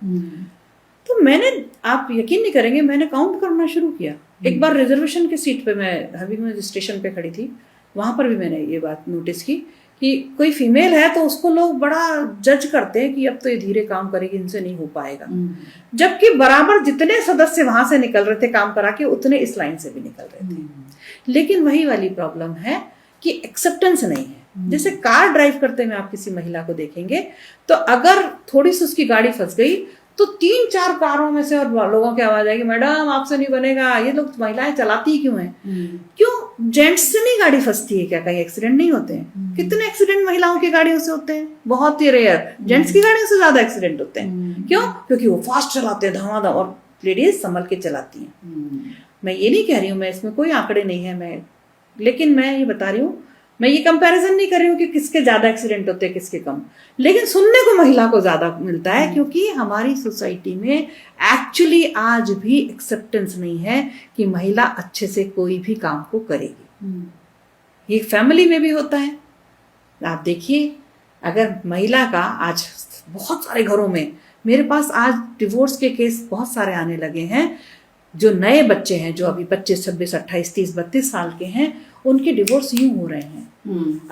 तो मैंने, आप यकीन नहीं करेंगे, मैंने काउंट करना शुरू किया। एक बार रिजर्वेशन की सीट पे, मैं हबीबगंज स्टेशन पे खड़ी थी, वहां पर भी मैंने ये बात नोटिस की कि कोई फीमेल है तो उसको लोग बड़ा जज करते हैं कि अब तो ये धीरे काम करेगी, इनसे नहीं हो पाएगा। जबकि बराबर जितने सदस्य वहां से निकल रहे थे काम करा के, उतने इस लाइन से भी निकल रहे थे। लेकिन वही वाली प्रॉब्लम है कि एक्सेप्टेंस नहीं है। जैसे कार ड्राइव करते हुए आप किसी महिला को देखेंगे तो अगर थोड़ी सी उसकी गाड़ी फंस गई तो 3-4 कारों में से और लोगों की आवाज आएगी, मैडम आपसे नहीं बनेगा, ये लोग महिलाएं चलाती क्यों हैं? क्यों जेंट्स से नहीं गाड़ी फंसती है क्या? कहीं एक्सीडेंट नहीं होते हैं? कितने एक्सीडेंट महिलाओं की गाड़ियों से होते हैं, बहुत ही रेयर। जेंट्स की गाड़ियों से ज्यादा एक्सीडेंट होते हैं। क्यों? क्योंकि वो फास्ट चलाते हैं, धमाधम, और लेडीज संभल के चलाती हैं। मैं ये नहीं कह रही हूँ, मैं इसमें कोई आंकड़े नहीं है, लेकिन मैं ये बता रही हूँ, मैं ये कंपैरिजन नहीं कर रही हूँ कि किसके ज्यादा एक्सीडेंट होते हैं किसके कम, लेकिन सुनने को महिला को ज्यादा मिलता है, क्योंकि हमारी सोसाइटी में एक्चुअली आज भी एक्सेप्टेंस नहीं है कि महिला अच्छे से कोई भी काम को करेगी। ये फैमिली में भी होता है। आप देखिए, अगर महिला का आज बहुत सारे घरों में, मेरे पास आज डिवोर्स के केस बहुत सारे आने लगे हैं, जो नए बच्चे हैं, जो अभी 25, 26, 28, 30, 32 साल के हैं, उनके डिवोर्स यूं हो रहे हैं।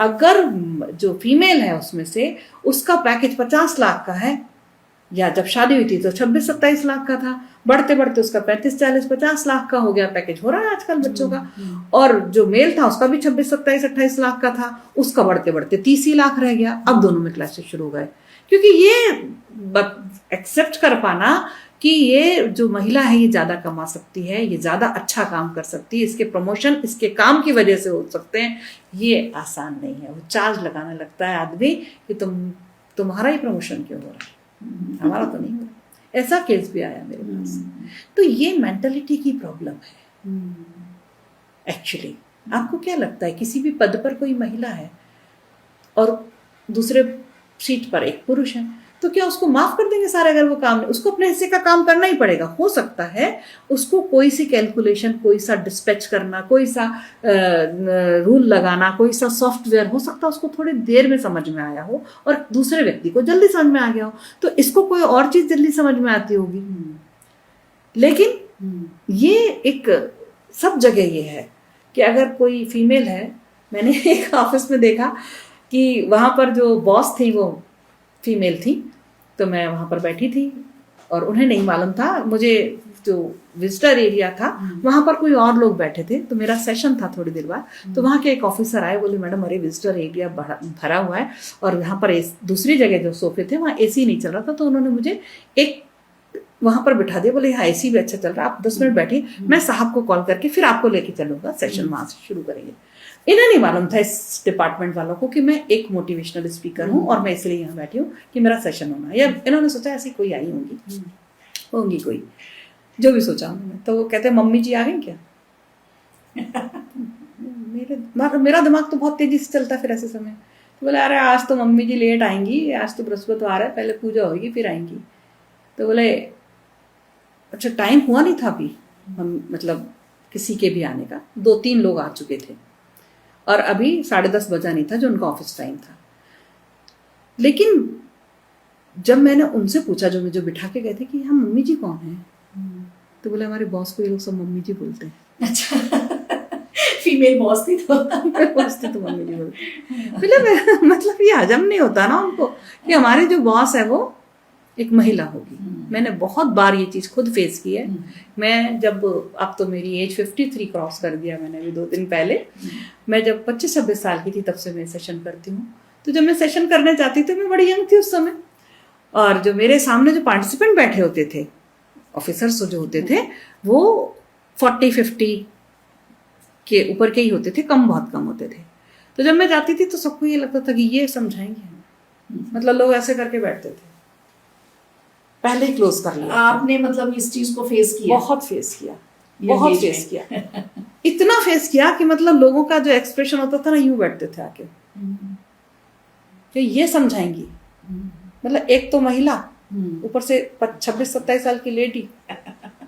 अगर जो फीमेल है उसमें से उसका पैकेज 50 लाख का है, या जब शादी हुई थी तो 26-27 लाख का था, बढ़ते बढ़ते उसका 35-40-50 लाख का हो गया पैकेज, हो रहा है आजकल बच्चों का। और जो मेल था उसका भी 26-27-28 लाख का था, उसका बढ़ते बढ़ते 30 ही लाख रह गया। अब दोनों में क्लैशेस शुरू हो गए, क्योंकि ये एक्सेप्ट कर पाना कि ये जो महिला है ये ज्यादा कमा सकती है, ये ज्यादा अच्छा काम कर सकती है, इसके प्रमोशन इसके काम की वजह से हो सकते हैं, ये आसान नहीं है। वो चार्ज लगाने लगता है आदमी कि तुम्हारा ही प्रमोशन क्यों हो रहा है, हमारा तो नहीं हो रहा। ऐसा केस भी आया मेरे पास। तो ये मेंटालिटी की प्रॉब्लम है एक्चुअली। आपको क्या लगता है, किसी भी पद पर कोई महिला है और दूसरे सीट पर एक पुरुष है, तो क्या उसको माफ कर देंगे सारे? अगर वो काम नहीं, उसको अपने हिस्से का काम करना ही पड़ेगा। हो सकता है उसको कोई सी कैलकुलेशन, कोई सा डिस्पैच करना, कोई सा रूल लगाना, कोई सा सॉफ्टवेयर, हो सकता है उसको थोड़ी देर में समझ में आया हो और दूसरे व्यक्ति को जल्दी समझ में आ गया हो, तो इसको कोई और चीज जल्दी समझ में आती होगी। लेकिन ये एक सब जगह ये है कि अगर कोई फीमेल है, मैंने एक ऑफिस में देखा कि वहां पर जो बॉस थी वो फीमेल थी, तो मैं वहां पर बैठी थी और उन्हें नहीं मालूम था, मुझे जो विजिटर एरिया था वहां पर कोई और लोग बैठे थे, तो मेरा सेशन था थोड़ी देर बाद, तो वहां के एक ऑफिसर आए, बोले मैडम अरे विजिटर एरिया भरा हुआ है और यहाँ पर दूसरी जगह जो सोफे थे वहाँ एसी नहीं चल रहा था, तो उन्होंने मुझे एक वहां पर बिठा दिया, बोले यहाँ एसी भी अच्छा चल रहा है, आप 10 मिनट बैठिए, मैं साहब को कॉल करके फिर आपको लेके चलूंगा, सेशन वहां से शुरू करेंगे। इन्हें नहीं मालूम था इस डिपार्टमेंट वालों को कि मैं एक मोटिवेशनल स्पीकर हूँ और मैं इसलिए यहाँ बैठी हूँ कि मेरा सेशन होना है। या इन्होंने सोचा ऐसी कोई आई होंगी कोई, जो भी सोचा उन्होंने। तो वो कहते मम्मी जी आ गई क्या? मेरा दिमाग तो बहुत तेजी से चलता है फिर ऐसे समय। तो बोले अरे आज तो मम्मी जी लेट आएंगी, आज तो बृहस्पतिवार है, पहले पूजा होगी फिर आएंगी। तो बोले अच्छा टाइम हुआ नहीं था अभी, मतलब किसी के भी आने का, 2-3 लोग आ चुके थे और अभी 10:30 बजा नहीं था जो उनका ऑफिस टाइम था। लेकिन जब मैंने उनसे पूछा जो बिठा के गए थे कि हम मम्मी जी कौन है, तो बोले हमारे बॉस को ये लोग सब मम्मी जी बोलते हैं। अच्छा फीमेल बॉस थी तो मम्मी जी बोलते। बोले मतलब ये हजम नहीं होता ना उनको कि हमारे जो बॉस है वो एक महिला होगी। मैंने बहुत बार ये चीज़ खुद फेस की है। मैं जब, अब तो मेरी एज 53 क्रॉस कर दिया मैंने अभी 2 दिन पहले। मैं जब 25-26 साल की थी तब से मैं सेशन करती हूँ। तो जब मैं सेशन करने जाती थी मैं बड़ी यंग थी उस समय, और जो मेरे सामने जो पार्टिसिपेंट बैठे होते थे, ऑफिसर्स जो होते थे, वो 40-50 के ऊपर के ही होते थे, बहुत कम होते थे। तो जब मैं जाती थी तो सबको ये लगता था कि ये समझाएंगे हमें, मतलब लोग ऐसे करके बैठते थे, पहले ही क्लोज कर लिया। आपने मतलब इस चीज को फेस किया? बहुत फेस किया इतना फेस किया कि मतलब लोगों का जो एक्सप्रेशन होता था ना, यूं बैठते थे आके कि ये समझाएंगी। मतलब एक तो महिला, ऊपर से 26-27 साल की लेडी,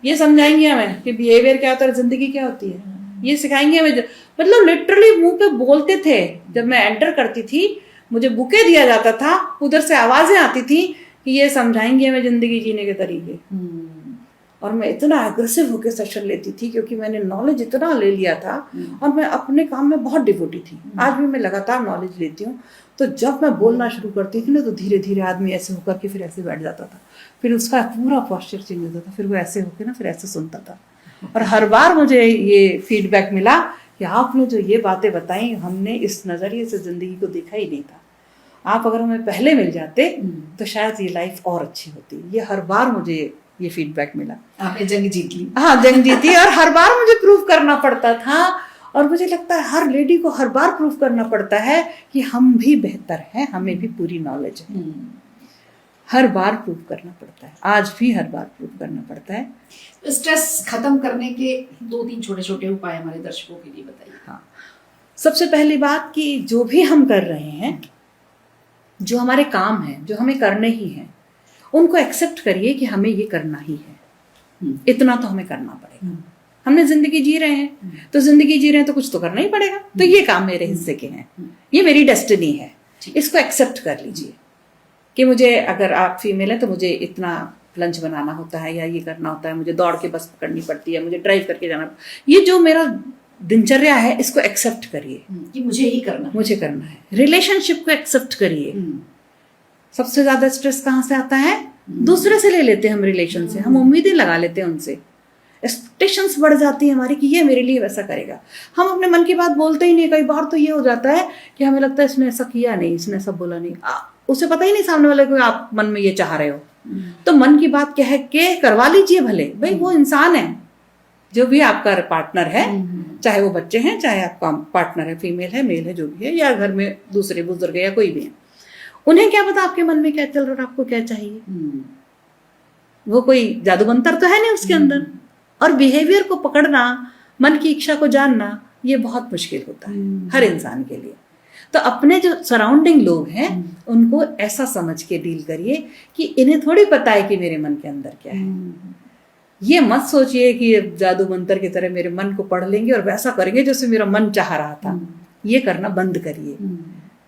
ये समझाएंगी हमें कि बिहेवियर क्या होता है, जिंदगी क्या होती है, ये सिखाएंगे हमें। मतलब लिटरली मुंह पे बोलते थे। जब मैं एंटर करती थी मुझे बुके दिया जाता था, उधर से आवाजें आती थी कि ये समझाएंगे हमें जिंदगी जीने के तरीके। और मैं इतना एग्रेसिव होकर सेशन लेती थी क्योंकि मैंने नॉलेज इतना ले लिया था और मैं अपने काम में बहुत डिवोटी थी। आज भी मैं लगातार नॉलेज लेती हूँ। तो जब मैं बोलना शुरू करती थी ना तो धीरे धीरे आदमी ऐसे होकर के फिर ऐसे बैठ जाता था, फिर उसका पूरा पोस्चर चेंज होता था, फिर वो ऐसे होकर ना फिर ऐसे सुनता था। और हर बार मुझे ये फीडबैक मिला कि आपने जो ये बातें बताई, हमने इस नज़रिए से ज़िंदगी को देखा ही नहीं था। आप अगर हमें पहले मिल जाते तो शायद ये लाइफ और अच्छी होती। ये हर बार मुझे ये फीडबैक मिला। आपने जंग जीत ली। हाँ, जंग जीती। और हर बार मुझे प्रूव करना पड़ता था, और मुझे लगता है हर लेडी को हर बार प्रूव करना पड़ता है कि हम भी बेहतर हैं, हमें भी पूरी नॉलेज है। हर बार प्रूव करना पड़ता है, आज भी हर बार प्रूव करना पड़ता है। स्ट्रेस खत्म करने के 2-3 छोटे छोटे उपाय हमारे दर्शकों के लिए बताइए। हाँ, सबसे पहली बात कि जो भी हम कर रहे हैं, जो हमारे काम हैं, जो हमें करने ही हैं, उनको एक्सेप्ट करिए कि हमें ये करना ही है। इतना तो हमें करना पड़ेगा। हमने जिंदगी जी रहे हैं तो जिंदगी जी रहे हैं तो कुछ तो करना ही पड़ेगा। तो ये काम मेरे हिस्से के हैं, ये मेरी डेस्टिनी है, इसको एक्सेप्ट कर लीजिए कि मुझे, अगर आप फीमेल है तो मुझे इतना लंच बनाना होता है या ये करना होता है, मुझे दौड़ के बस पकड़नी पड़ती है, मुझे ड्राइव करके जाना। ये जो मेरा दिनचर्या है इसको एक्सेप्ट करिए कि मुझे ही करना है, मुझे करना है। रिलेशनशिप को एक्सेप्ट करिए। सबसे ज्यादा स्ट्रेस कहाँ से आता है? दूसरे से ले लेते हैं हम, रिलेशन से हम उम्मीदें लगा लेते हैं उनसे, एक्सपेक्टेशंस बढ़ जाती है हमारी कि ये मेरे लिए वैसा करेगा। हम अपने मन की बात बोलते ही नहीं। कई बार तो ये हो जाता है कि हमें लगता है इसने ऐसा किया नहीं, इसने ऐसा बोला नहीं, उसे पता ही नहीं सामने वाले को आप मन में ये चाह रहे हो। तो मन की बात कह के करवा लीजिए भले। भाई वो इंसान है, जो भी आपका पार्टनर है, चाहे वो बच्चे हैं, चाहे आपका पार्टनर है, फीमेल है, मेल है, जो भी है, या घर में दूसरे बुजुर्ग या कोई भी है, उन्हें क्या पता आपके मन में क्या चल रहा है, आपको क्या चाहिए। वो कोई जादू मंतर तो है नहीं उसके अंदर। और बिहेवियर को पकड़ना, मन की इच्छा को जानना, ये बहुत मुश्किल होता है हर इंसान के लिए। तो अपने जो सराउंडिंग लोग हैं उनको ऐसा समझ के डील करिए कि इन्हें थोड़ी पता है कि मेरे मन के अंदर क्या है। ये मत सोचिए कि जादू मंतर की तरह मेरे मन को पढ़ लेंगे और वैसा करेंगे जैसे मेरा मन चाह रहा था। ये करना बंद करिए।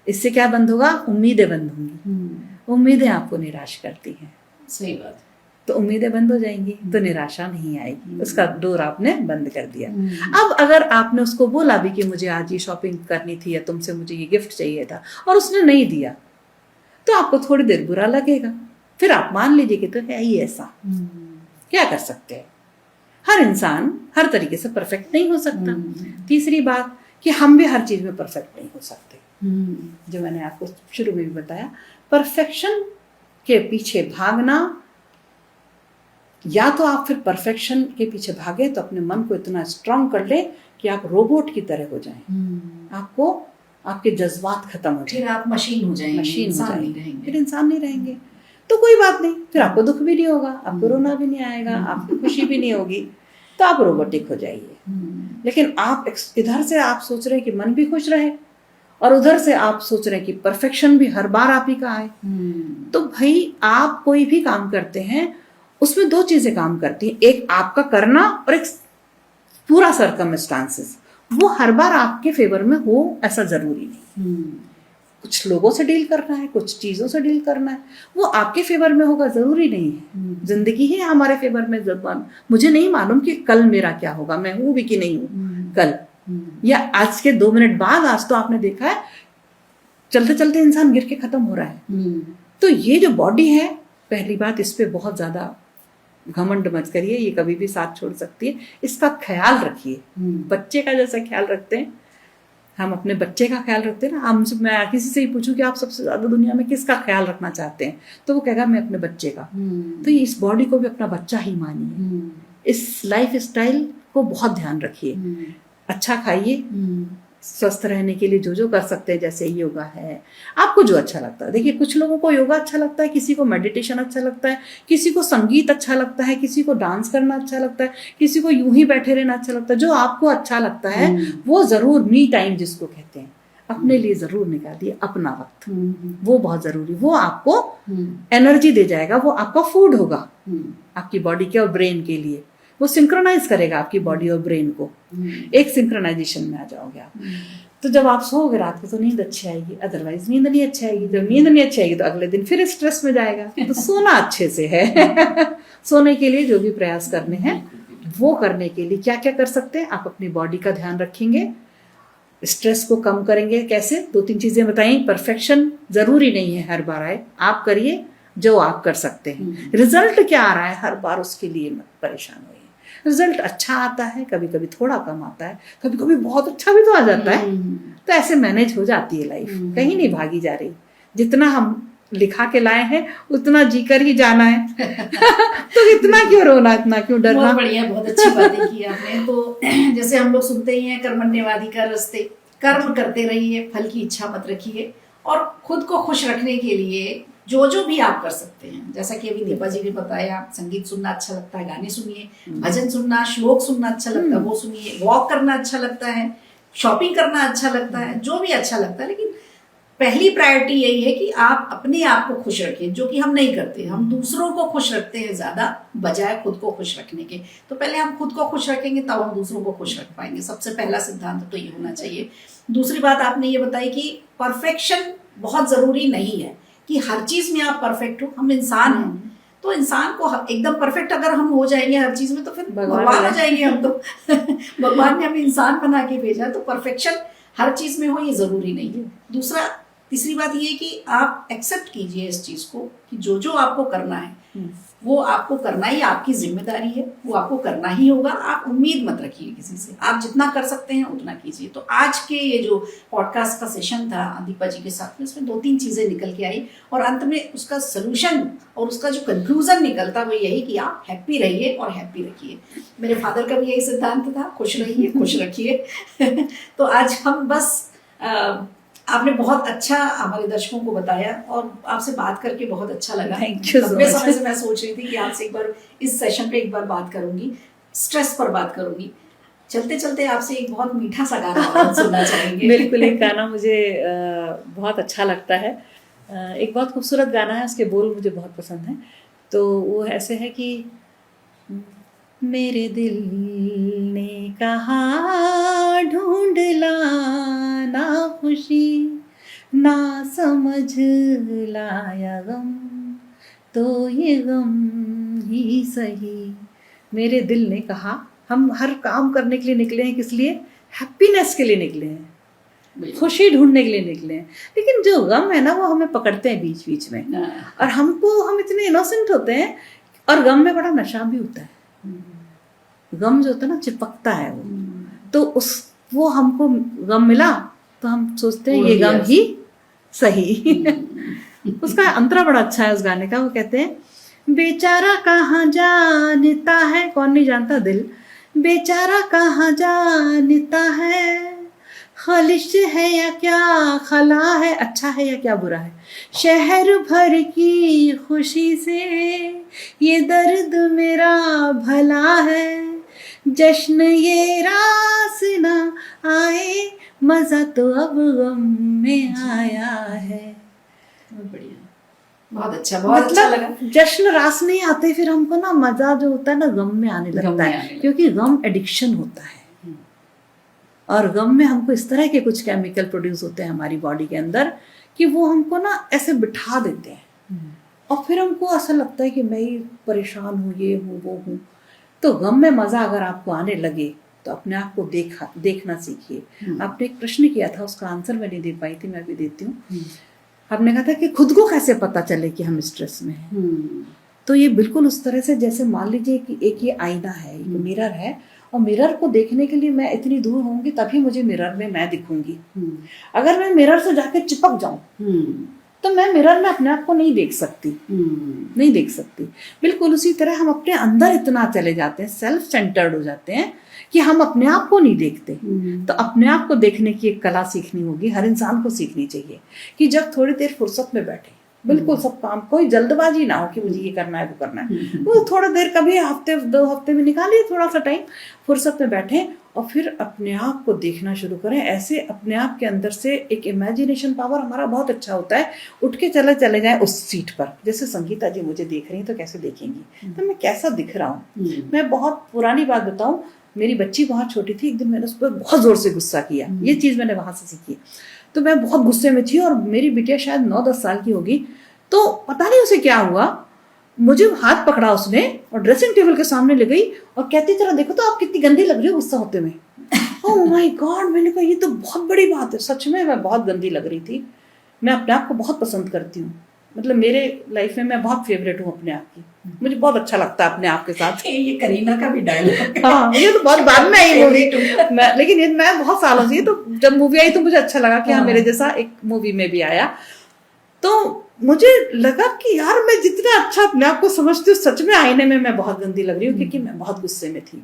इससे क्या बंद होगा? उम्मीदें बंद होंगी। उम्मीदें आपको निराश करती हैं। सही बात। तो उम्मीदें बंद हो जाएंगी तो निराशा नहीं आएगी। उसका डोर आपने बंद कर दिया। अब अगर आपने उसको बोला भी कि मुझे आज ये शॉपिंग करनी थी या तुमसे मुझे ये गिफ्ट चाहिए था और उसने नहीं दिया, तो आपको थोड़ी देर बुरा लगेगा। फिर आप मान लीजिए कि तो है ही ऐसा, क्या कर सकते हैं। हर इंसान हर तरीके से परफेक्ट नहीं हो सकता। तीसरी बात कि हम भी हर चीज में परफेक्ट नहीं हो सकते। जो मैंने आपको शुरू में भी बताया, परफेक्शन के पीछे भागना, या तो आप फिर परफेक्शन के पीछे भागे तो अपने मन को इतना स्ट्रांग कर ले कि आप रोबोट की तरह हो जाएं, आपको आपके जज्बात खत्म हो जाए, फिर आप मशीन हो जाएंगे, मशीन हो इंसान जाएंगे, नहीं रहेंगे। फिर इंसान नहीं रहेंगे। तो कोई बात नहीं, फिर आपको दुख भी नहीं होगा, आपको रोना भी नहीं आएगा, आपको खुशी भी नहीं होगी, तो आप रोबोटिक हो जाइए। लेकिन आप इधर से आप सोच रहे हैं कि मन भी खुश रहे, और उधर से आप सोच रहे हैं कि परफेक्शन भी हर बार आप ही का आए, तो भाई आप कोई भी काम करते हैं उसमें दो चीजें काम करती हैं, एक आपका करना और एक पूरा सर्कमस्टांसेस। वो हर बार आपके फेवर में हो ऐसा जरूरी नहीं। कुछ लोगों से डील करना है, कुछ चीजों से डील करना है, वो आपके फेवर में होगा जरूरी नहीं है। जिंदगी ही हमारे फेवर में जब मुझे नहीं मालूम कि कल मेरा क्या होगा, मैं हूं भी कि नहीं हूं कल, या आज के 2 मिनट बाद। आज तो आपने देखा है चलते चलते इंसान गिर के खत्म हो रहा है। तो ये जो बॉडी है, पहली बात इस पे बहुत ज्यादा घमंड मत करिए, ये कभी भी साथ छोड़ सकती है, इसका ख्याल रखिए। बच्चे का जैसा ख्याल रखते हैं, हम अपने बच्चे का ख्याल रखते हैं ना। हमसे मैं किसी से ही पूछूं कि आप सबसे ज्यादा दुनिया में किसका ख्याल रखना चाहते हैं, तो वो कहेगा मैं अपने बच्चे का। तो ये इस बॉडी को भी अपना बच्चा ही मानिए। इस लाइफ स्टाइल को बहुत ध्यान रखिए, अच्छा खाइए, स्वस्थ रहने के लिए जो जो कर सकते हैं, जैसे योगा है, आपको जो अच्छा लगता है। देखिए कुछ लोगों को योगा अच्छा लगता है, किसी को मेडिटेशन अच्छा लगता है, किसी को संगीत अच्छा लगता है, किसी को डांस करना अच्छा लगता है, किसी को यूं ही बैठे रहना अच्छा लगता है। जो आपको अच्छा लगता है वो जरूर मी टाइम जिसको कहते हैं, अपने लिए जरूर निकालिए अपना वक्त, वो बहुत जरूरी। वो आपको एनर्जी दे जाएगा, वो आपका फूड होगा आपकी बॉडी के और ब्रेन के लिए। वो सिंक्रोनाइज करेगा आपकी बॉडी और ब्रेन को, एक सिंक्रोनाइजेशन में आ जाओगे आप। तो जब आप सोओगे रात को तो नींद अच्छी आएगी, अदरवाइज नींद नहीं अच्छी आएगी। जब नींद नहीं अच्छी आएगी तो अगले दिन फिर स्ट्रेस में जाएगा। तो सोना अच्छे से है। सोने के लिए जो भी प्रयास करने हैं वो करने के लिए क्या क्या कर सकते हैं, आप अपनी बॉडी का ध्यान रखेंगे, स्ट्रेस को कम करेंगे। कैसे? 2-3 चीजें बताई। परफेक्शन जरूरी नहीं है हर बार आए, आप करिए जो आप कर सकते हैं। रिजल्ट क्या आ रहा है हर बार उसके लिए मत परेशान होइए। रिजल्ट अच्छा आता है, कभी कभी थोड़ा कम आता है, कभी कभी बहुत अच्छा भी तो आ जाता है। तो ऐसे मैनेज हो जाती है लाइफ, कहीं नहीं भागी जा रही। जितना हम लिखा के लाए हैं उतना जीकर ही जाना है। तो इतना क्यों रोना, इतना क्यों डरना। बहुत बढ़िया, बहुत अच्छी बातें की आपने। तो जैसे हम लोग सुनते ही हैं कर्मण्यवादी का रास्ते, कर्म करते रहिए, फल की इच्छा मत रखिए, और खुद को खुश रखने के लिए जो जो भी आप कर सकते हैं, जैसा कि अभी दीपा जी ने बताया, संगीत सुनना अच्छा लगता है, गाने सुनिए, भजन सुनना, श्लोक सुनना अच्छा लगता है वो सुनिए, वॉक करना अच्छा लगता है, शॉपिंग करना अच्छा लगता है, जो भी अच्छा लगता है। लेकिन पहली प्रायोरिटी यही है कि आप अपने आप को खुश रखें, जो कि हम नहीं करते। हम दूसरों को खुश रखते हैं ज्यादा बजाय खुद को खुश रखने के। तो पहले हम खुद को खुश रखेंगे तब हम दूसरों को खुश रख पाएंगे। सबसे पहला सिद्धांत तो ये होना चाहिए। दूसरी बात आपने ये बताई कि परफेक्शन बहुत जरूरी नहीं है कि हर चीज में आप परफेक्ट हो। हम इंसान हैं, तो इंसान को एकदम परफेक्ट अगर हम हो जाएंगे हर चीज में तो फिर भगवान हो जाएंगे हम तो। भगवान ने हमें इंसान बना के भेजा, तो परफेक्शन हर चीज में हो ये जरूरी नहीं है। तीसरी बात ये कि आप एक्सेप्ट कीजिए इस चीज को कि जो जो आपको करना है वो आपको करना ही आपकी जिम्मेदारी है, वो आपको करना ही होगा। आप उम्मीद मत रखिए किसी से, आप जितना कर सकते हैं उतना कीजिए। तो आज के ये जो पॉडकास्ट का सेशन था दीपा जी के साथ में, इसमें 2-3 चीजें निकल के आई, और अंत में उसका सोल्यूशन और उसका जो कंक्लूजन निकलता वो यही कि आप हैप्पी रहिए और हैप्पी रखिए। मेरे फादर का भी यही सिद्धांत था, खुश रहिए खुश रखिए। तो आज हम बस आपने बहुत अच्छा हमारे दर्शकों को बताया, और आपसे बात करके बहुत अच्छा लगा। लंबे समय से मैं सोच रही थी कि आपसे एक बार इस सेशन पे एक बार बात करूंगी, स्ट्रेस पर बात करूंगी। चलते चलते आपसे एक बहुत मीठा सा गाना सुनना चाहेंगे। बिल्कुल, एक गाना मुझे बहुत अच्छा लगता है, एक बहुत खूबसूरत गाना है, उसके बोल मुझे बहुत पसंद है। तो वो ऐसे है कि मेरे दिल ने कहा ढूंढ लाना खुशी, ना समझ लाया गम, तो ये गम ही सही। मेरे दिल ने कहा, हम हर काम करने के लिए निकले हैं, किस लिए? हैप्पीनेस के लिए निकले हैं, खुशी ढूंढने के लिए निकले हैं। लेकिन जो गम है ना वो हमें पकड़ते हैं बीच बीच में, और हम इतने इनोसेंट होते हैं, और गम में बड़ा नशा भी होता है। गम जो होता है ना चिपकता है वो, तो वो हमको गम मिला तो हम सोचते हैं ये गम ही सही। उसका अंतरा बड़ा अच्छा है उस गाने का। वो कहते हैं बेचारा कहाँ जानता है, कौन नहीं जानता दिल, बेचारा कहाँ जानता है, खालिश है या क्या खला है, अच्छा है या क्या बुरा है। शहर भर की खुशी से ये दर्द मेरा भला है, जश्न ये रास ना आए, मजा तो अब गम में आया है। बहुत बढ़िया, बहुत अच्छा, बहुत अच्छा लगा। जश्न रास नहीं आते, फिर हमको ना मजा जो होता है ना गम में आने लगता है, क्योंकि गम एडिक्शन होता है। और गम में हमको इस तरह के कुछ केमिकल प्रोड्यूस होते हैं हमारी बॉडी के अंदर कि वो हमको ना ऐसे बिठा देते हैं, और फिर हमको ऐसा लगता है कि मैं ही परेशान हूँ, ये हूँ वो हूँ। तो गम में मजा अगर आपको आने लगे तो अपने आप को देखना सीखिए। आपने एक प्रश्न किया था, उसका आंसर मैं नहीं दे पाई थी, मैं भी देती हूँ। आपने कहा था कि खुद को कैसे पता चले कि हम स्ट्रेस में हैं। तो ये बिल्कुल उस तरह से जैसे मान लीजिए कि एक ये आईना है, एक मिरर है, और मिरर को देखने के लिए मैं इतनी दूर होंगी तभी मुझे मिरर में मैं दिखूंगी। अगर मैं मिरर से जाके चिपक जाऊं तो मैं मिरर में अपने आप को नहीं देख सकती, नहीं देख सकती। बिल्कुल उसी तरह हम अपने अंदर इतना चले जाते हैं, सेल्फ सेंटर्ड हो जाते हैं कि हम अपने आप को नहीं देखते। तो अपने आप को देखने की एक कला सीखनी होगी, हर इंसान को सीखनी चाहिए कि जब थोड़ी देर फुर्सत में बैठे, बिल्कुल सब काम, कोई जल्दबाजी ना हो कि मुझे ये करना है वो करना है, वो थोड़ा देर कभी हफ्ते 2 हफ्ते में निकालिए थोड़ा सा टाइम, फुर्सत में बैठे और फिर अपने आप को देखना शुरू करें। ऐसे अपने आप के अंदर से एक इमेजिनेशन पावर हमारा बहुत अच्छा होता है। उठ के चले जाए उस सीट पर, जैसे संगीता जी मुझे देख रही हैं तो कैसे देखेंगी, तो मैं कैसा दिख रहा हूँ। मैं बहुत पुरानी बात बताऊं, मेरी बच्ची बहुत छोटी थी, एक दिन मैंने उस पर बहुत जोर से गुस्सा किया, ये चीज मैंने वहां से सीखी। तो मैं बहुत गुस्से में थी और मेरी बिटिया शायद 9-10 साल की होगी, तो पता नहीं उसे क्या हुआ, मुझे हाथ पकड़ा उसने और ड्रेसिंग टेबल के सामने ले गई और कहती तरह देखो तो आप कितनी गंदी लग रही हो गुस्सा होते में। ओह माय गॉड, मैंने कहा ये तो बहुत बड़ी बात है। सच में मैं बहुत गंदी लग रही थी। मैं अपने आप को बहुत पसंद करती हूँ, मतलब मेरे लाइफ में मैं बहुत फेवरेट हूँ अपने आप की, मुझे बहुत अच्छा लगता है अपने आप के साथ। ये करीना का भी डायलॉग। हाँ, ये तो बहुत बाद में आई मूवी, लेकिन ये मैं बहुत सालों से, तो जब मूवी आई तो मुझे अच्छा लगा कि हाँ मेरे जैसा एक मूवी में भी आया। तो मुझे लगा कि यार मैं जितना अच्छा अपने आप को समझती हूँ, सच में आईने में मैं बहुत गंदी लग रही हूँ, क्योंकि मैं बहुत गुस्से में थी।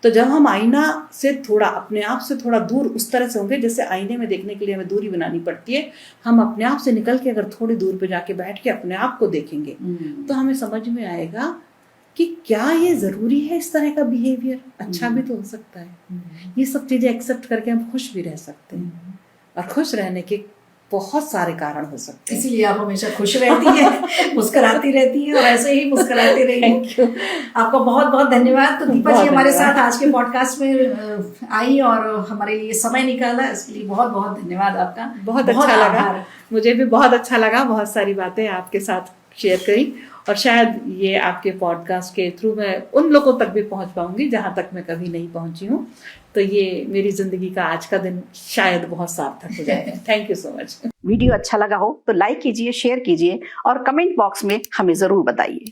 तो जब हम आईना से थोड़ा अपने आप से थोड़ा दूर उस तरह से होंगे, जैसे आईने में देखने के लिए हमें दूरी बनानी पड़ती है, हम अपने आप से निकल के अगर थोड़ी दूर पे जाके बैठ के अपने आप को देखेंगे तो हमें समझ में आएगा कि क्या ये जरूरी है, इस तरह का बिहेवियर अच्छा भी तो हो सकता है। ये सब चीजें एक्सेप्ट करके हम खुश भी रह सकते हैं, और खुश रहने के बहुत सारे कारण हो सकते हैं। इसीलिए आप हमेशा खुश रहती हैं, मुस्कुराती रहती हैं, और ऐसे ही मुस्कुराती रहिए। आपका बहुत बहुत धन्यवाद। तो दीपा जी हमारे साथ आज के पॉडकास्ट में आई और हमारे लिए समय निकाला, इसके लिए बहुत बहुत धन्यवाद आपका। बहुत अच्छा लगा, मुझे भी बहुत अच्छा लगा, बहुत सारी बातें आपके साथ शेयर करी, और शायद ये आपके पॉडकास्ट के थ्रू मैं उन लोगों तक भी पहुंच पाऊंगी जहां तक मैं कभी नहीं पहुंची हूँ। तो ये मेरी जिंदगी का आज का दिन शायद बहुत सार्थक हो जाएगा। Thank you so much. Video अच्छा लगा हो तो लाइक कीजिए, शेयर कीजिए और कमेंट बॉक्स में हमें जरूर बताइए।